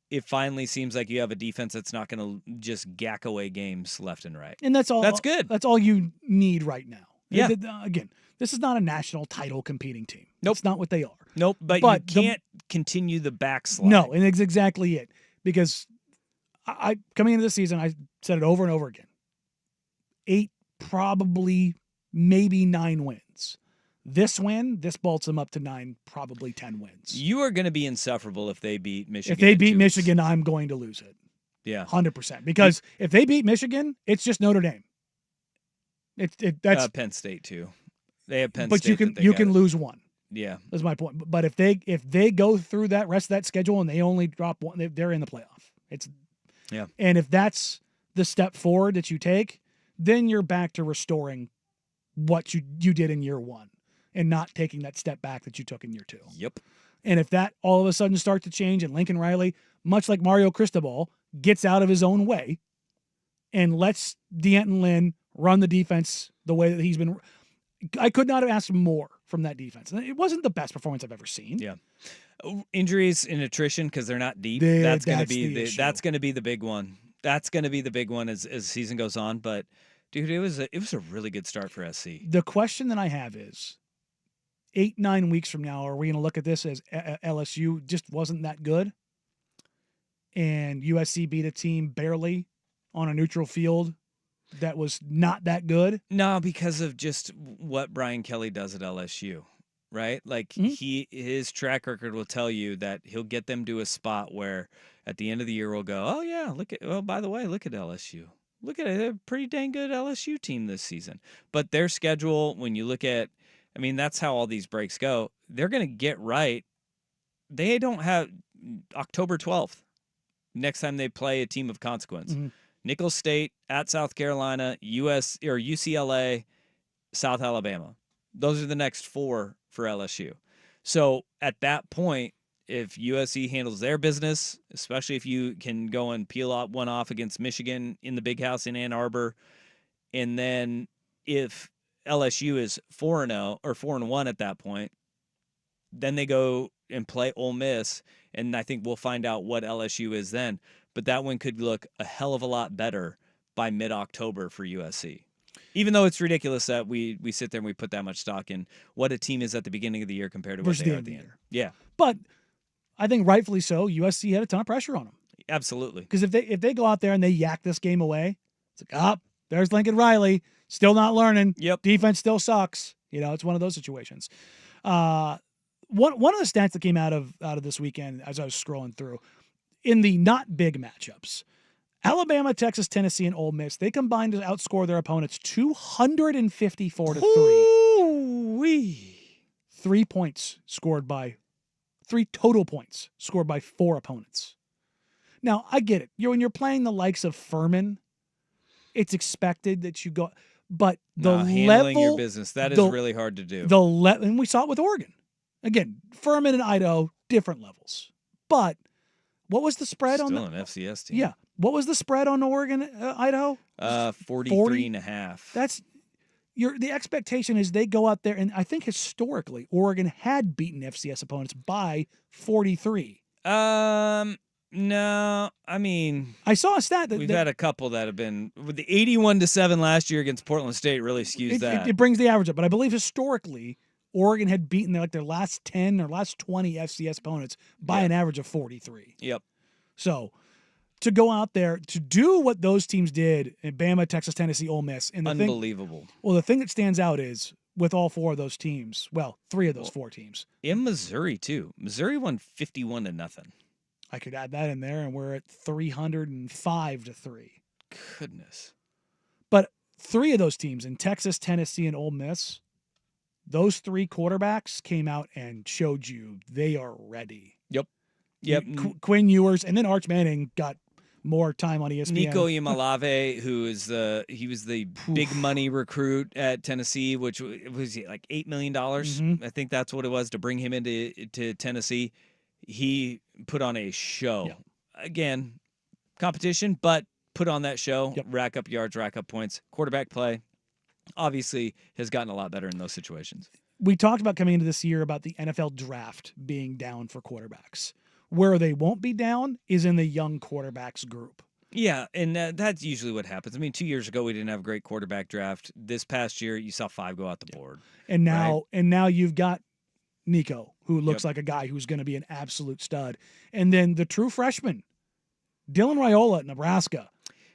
It finally seems like you have a defense that's not going to just gack away games left and right. And that's all. That's good. That's all you need right now. Yeah. Again, this is not a national title competing team. Nope. It's not what they are. Nope. But you can't continue the backslide. No, and it's exactly it. Because I coming into the season, I said it over and over again. 8, probably maybe 9 wins. This bolts them up to 9, probably 10 wins. You are going to be insufferable if they beat Michigan. If they beat Michigan, I'm going to lose it. Yeah. 100%. Because if they beat Michigan, it's just Notre Dame. That's Penn State too. They have Penn but State. But you can lose one. Yeah. That's my point. But if they go through that rest of that schedule and they only drop one, they're in the playoff. Yeah. And if that's the step forward that you take, then you're back to restoring what you did in year 1 and not taking that step back that you took in year 2. Yep. And if that all of a sudden starts to change and Lincoln Riley, much like Mario Cristobal, gets out of his own way and lets D'Anton Lynn run the defense the way that he's been, I could not have asked more from that defense. And it wasn't the best performance I've ever seen. Yeah. Injuries and attrition because they're not deep. That's going to be that's going to be the big one. That's going to be the big one as season goes on. But dude, it was a really good start for SC. The question that I have is, 8-9 weeks from now, are we going to look at this as LSU just wasn't that good, and USC beat a team barely on a neutral field that was not that good? No, because of just what Brian Kelly does at LSU, right? Like his track record will tell you that he'll get them to a spot where at the end of the year we'll go, oh yeah, by the way, look at LSU. Look at it, they're a pretty dang good LSU team this season. But their schedule, when you look at, I mean, that's how all these breaks go. They're going to get right. They don't have October 12th, next time they play a team of consequence. Mm-hmm. Nicholls State, at South Carolina, UCLA, South Alabama. Those are the next 4 for LSU. So at that point, if USC handles their business, especially if you can go and peel out one off against Michigan in the Big House in Ann Arbor, and then if LSU is 4-0 or 4-1 at that point, then they go and play Ole Miss, and I think we'll find out what LSU is then. But that one could look a hell of a lot better by mid-October for USC. Even though it's ridiculous that we sit there and we put that much stock in what a team is at the beginning of the year compared to what they are at the end. Yeah. But I think rightfully so, USC had a ton of pressure on them. Absolutely. Because if they go out there and they yak this game away, it's like, there's Lincoln Riley, still not learning. Yep. Defense still sucks. It's one of those situations. One of the stats that came out of this weekend as I was scrolling through, in the not big matchups, Alabama, Texas, Tennessee, and Ole Miss, they combined to outscore their opponents 254-3. Ooh-wee. 3 total points scored by 4 opponents. Now, I get it. When you're playing the likes of Furman, it's expected that you go, but handling your business, that is really hard to do. And we saw it with Oregon. Again, Furman and Idaho, different levels. But what was the spread Still on an FCS team? Yeah. What was the spread on Oregon, Idaho? 43.5. That's the expectation is they go out there, and I think historically Oregon had beaten FCS opponents by 43. No, I mean, I saw a stat that we've had a couple that have been with the 81-7 last year against Portland State really skews that. It brings the average up, but I believe historically Oregon had beaten their last 10 or last 20 FCS opponents by an average of 43. Yep. So to go out there to do what those teams did in Bama, Texas, Tennessee, Ole Miss, and unbelievable. The thing that stands out is with all 4 of those teams, 3 of those 4 teams. In Missouri too. Missouri won 51-0. I could add that in there, and we're at 305-3. Goodness. But 3 of those teams in Texas, Tennessee, and Ole Miss, those 3 quarterbacks came out and showed you they are ready. Yep. Quinn Ewers, and then Arch Manning got more time on ESPN. Nico Iamaleava, who is he was the big money recruit at Tennessee, which was like $8 million. I think that's what it was to bring him into Tennessee. He put on a show. Yep. Again, competition, but put on that show, rack up yards, rack up points. Quarterback play obviously has gotten a lot better in those situations. We talked about coming into this year about the NFL draft being down for quarterbacks. Where they won't be down is in the young quarterbacks group. Yeah, and that's usually what happens. I mean, 2 years ago we didn't have a great quarterback draft. This past year you saw 5 go out the board. And now you've got Nico, who looks like a guy who's going to be an absolute stud. And then the true freshman, Dylan Raiola at Nebraska.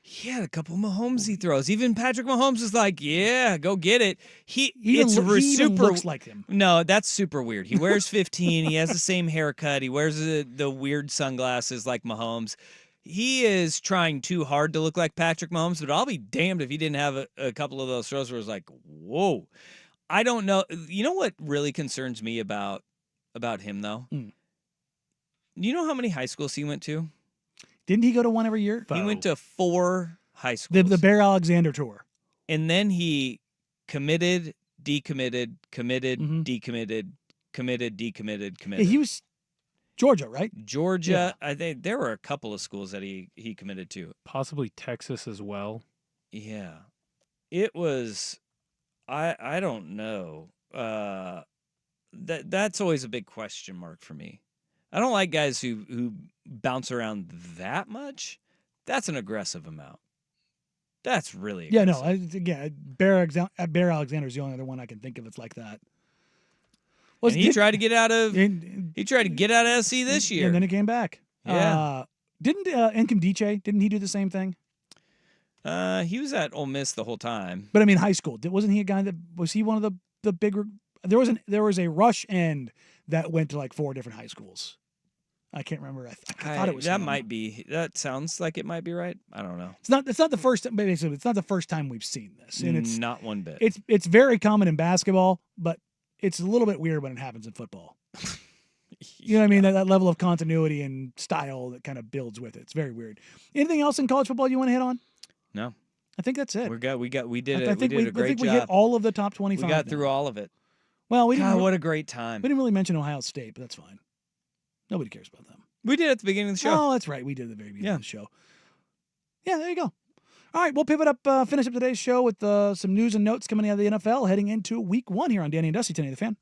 He had a couple Mahomesy throws. Even Patrick Mahomes was like, "Yeah, go get it." He even looks like him. No, that's super weird. He wears 15. He has the same haircut. He wears the weird sunglasses like Mahomes. He is trying too hard to look like Patrick Mahomes, but I'll be damned if he didn't have a couple of those throws where it was like, whoa. I don't know. You know what really concerns me about him, though? You know how many high schools he went to? Didn't he go to one every year? He went to 4 high schools. The Bear Alexander tour. And then he committed, decommitted, committed, decommitted, committed, decommitted, committed. Yeah, he was Georgia, right? Georgia. I think there were a couple of schools that he committed to. Possibly Texas as well. Yeah. It was I don't know. That's always a big question mark for me. I don't like guys who bounce around that much. That's an aggressive amount. That's really aggressive. Yeah, no. Bear Alexander is the only other one I can think of that's like that. And he tried to get out of SC this year, and then he came back. Yeah. Didn't Nkem didn't he do the same thing? He was at Ole Miss the whole time. But I mean, high school. Wasn't he a guy that was he one of the bigger? There was a rush end that went to like 4 different high schools. I can't remember. I thought it was that him. might be. That sounds like it might be right. I don't know. It's not the first. Basically, it's not the first time we've seen this, and it's not one bit. It's very common in basketball, but it's a little bit weird when it happens in football. You know what I mean? That level of continuity and style that kind of builds with it. It's very weird. Anything else in college football you want to hit on? No. I think that's it. We did a great I think we hit all of the top 25. We got through all of it. Well, what a great time. We didn't really mention Ohio State, but that's fine. Nobody cares about them. We did at the beginning of the show. Oh, that's right. We did at the very beginning of the show. Yeah, there you go. All right, we'll pivot up, finish up today's show with some news and notes coming out of the NFL heading into week 1 here on Danny and Dusty, 1080 The Fan.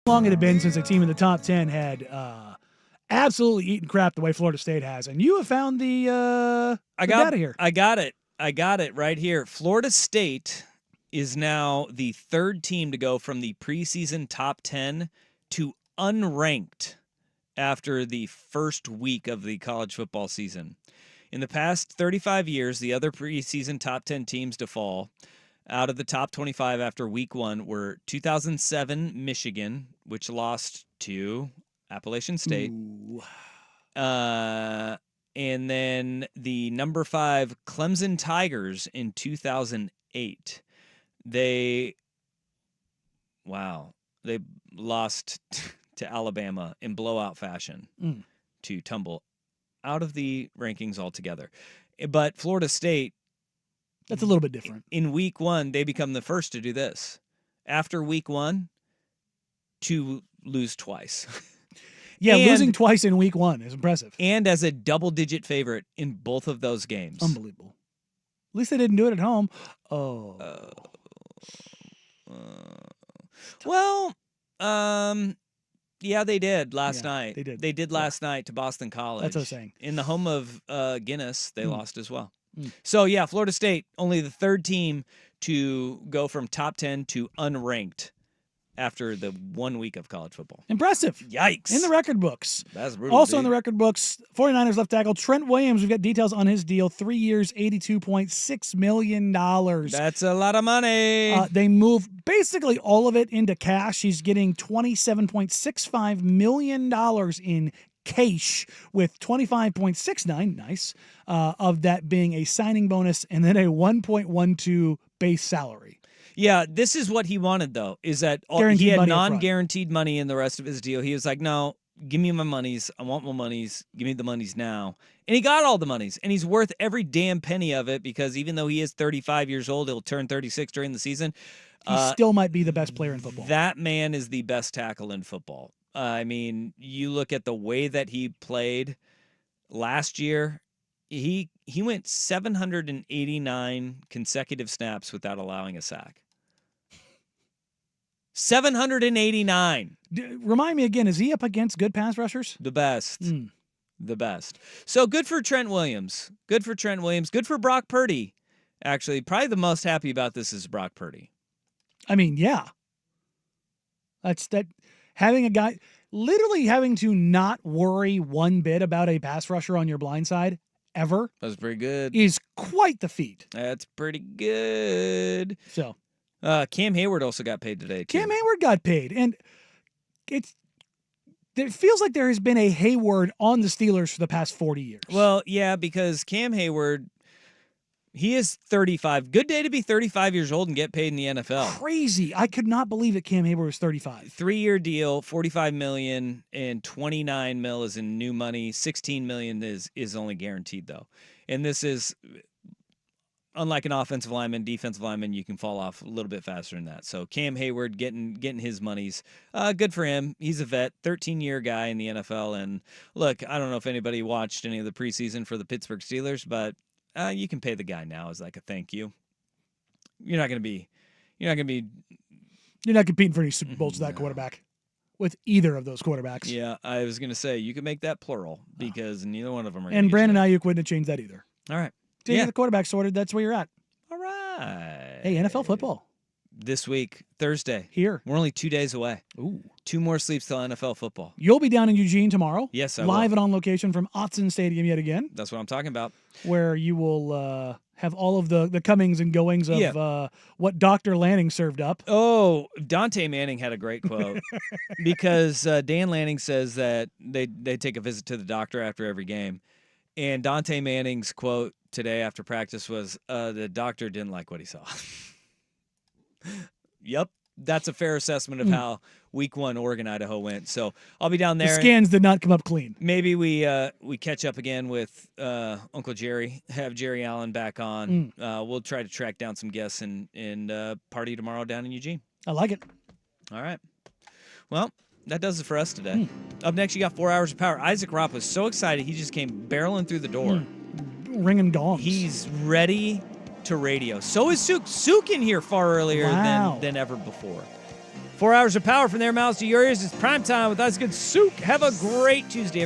long it had been since a team in the top 10 had absolutely eaten crap the way Florida State has. And you have found the data here. I got it right here. Florida State is now the third team to go from the preseason top 10 to unranked after the first week of the college football season. In the past 35 years, the other preseason top 10 teams to fall out of the top 25 after week 1 were 2007 Michigan, which lost to Appalachian State. And then the number 5 Clemson Tigers in 2008. They lost to Alabama in blowout fashion to tumble out of the rankings altogether. But Florida State, that's a little bit different. In week 1, they become the first to do this. After week 1, to lose twice. Yeah, losing twice in week 1 is impressive. And as a double-digit favorite in both of those games. Unbelievable. At least they didn't do it at home. Yeah, they did last night. They did. They did last night to Boston College. That's what I was saying. In the home of Guinness, they lost as well. So, yeah, Florida State, only the third team to go from top 10 to unranked after the 1 week of college football. Impressive. Yikes. In the record books. That's brutal. Also in the record books, 49ers left tackle Trent Williams. We've got details on his deal. 3 years, $82.6 million. That's a lot of money. They move basically all of it into cash. He's getting $27.65 million in cash, with 25.69, nice, of that being a signing bonus and then a 1.12 base salary. Yeah, this is what he wanted, though, is that he had non-guaranteed money in the rest of his deal. He was like, no, give me my monies. I want my monies. Give me the monies now. And he got all the monies, and he's worth every damn penny of it, because even though he is 35 years old, he'll turn 36 during the season. He still might be the best player in football. That man is the best tackle in football. I mean, you look at the way that he played last year, he went 789 consecutive snaps without allowing a sack. 789. Remind me again, is he up against good pass rushers? The best. The best. So good for Trent Williams. Good for Trent Williams. Good for Brock Purdy. Actually, probably the most happy about this is Brock Purdy. I mean, yeah. That's that. Having a guy, literally having to not worry one bit about a pass rusher on your blind side ever. That was pretty good. Is quite the feat. That's pretty good. So. Cam Hayward also got paid today, too. Cam Hayward got paid, and it feels like there has been a Hayward on the Steelers for the past 40 years. Well, yeah, because Cam Hayward, he is 35. Good day to be 35 years old and get paid in the NFL. Crazy. I could not believe that Cam Hayward was 35. 3-year deal, $45 million, and $29 million is in new money. $16 million is only guaranteed, though. And this is, unlike an offensive lineman, defensive lineman, you can fall off a little bit faster than that. So Cam Hayward getting his monies. Good for him. He's a vet, 13-year guy in the NFL. And look, I don't know if anybody watched any of the preseason for the Pittsburgh Steelers, but you can pay the guy now as like a thank you. You're not competing for any Super Bowls with that quarterback, with either of those quarterbacks. Yeah, I was going to say, you could make that plural, because neither one of them are. And Brandon Ayuk wouldn't have changed that either. All right. To get the quarterback sorted, that's where you're at. All right. Hey, NFL football. This week, Thursday. Here. We're only 2 days away. Ooh. 2 more sleeps till NFL football. You'll be down in Eugene tomorrow. Yes, I live will. and on location from Autzen Stadium yet again. That's what I'm talking about. Where you will have all of the comings and goings of what Dr. Lanning served up. Oh, Dante Manning had a great quote. Because Dan Lanning says that they take a visit to the doctor after every game. And Dante Manning's quote today after practice was, the doctor didn't like what he saw. Yep. That's a fair assessment of how week 1 Oregon, Idaho went. So I'll be down there. The scans did not come up clean. Maybe we catch up again with Uncle Jerry, have Jerry Allen back on. We'll try to track down some guests and party tomorrow down in Eugene. I like it. All right. Well, that does it for us today. Up next, you got 4 Hours of Power. Isaac Ropp was so excited, he just came barreling through the door. Ringing gongs. He's ready to radio. So is Sook. Sook in here far earlier than ever before. 4 hours of power from their mouths to your ears. It's prime time with us. Good Souk. Have a great Tuesday, everybody.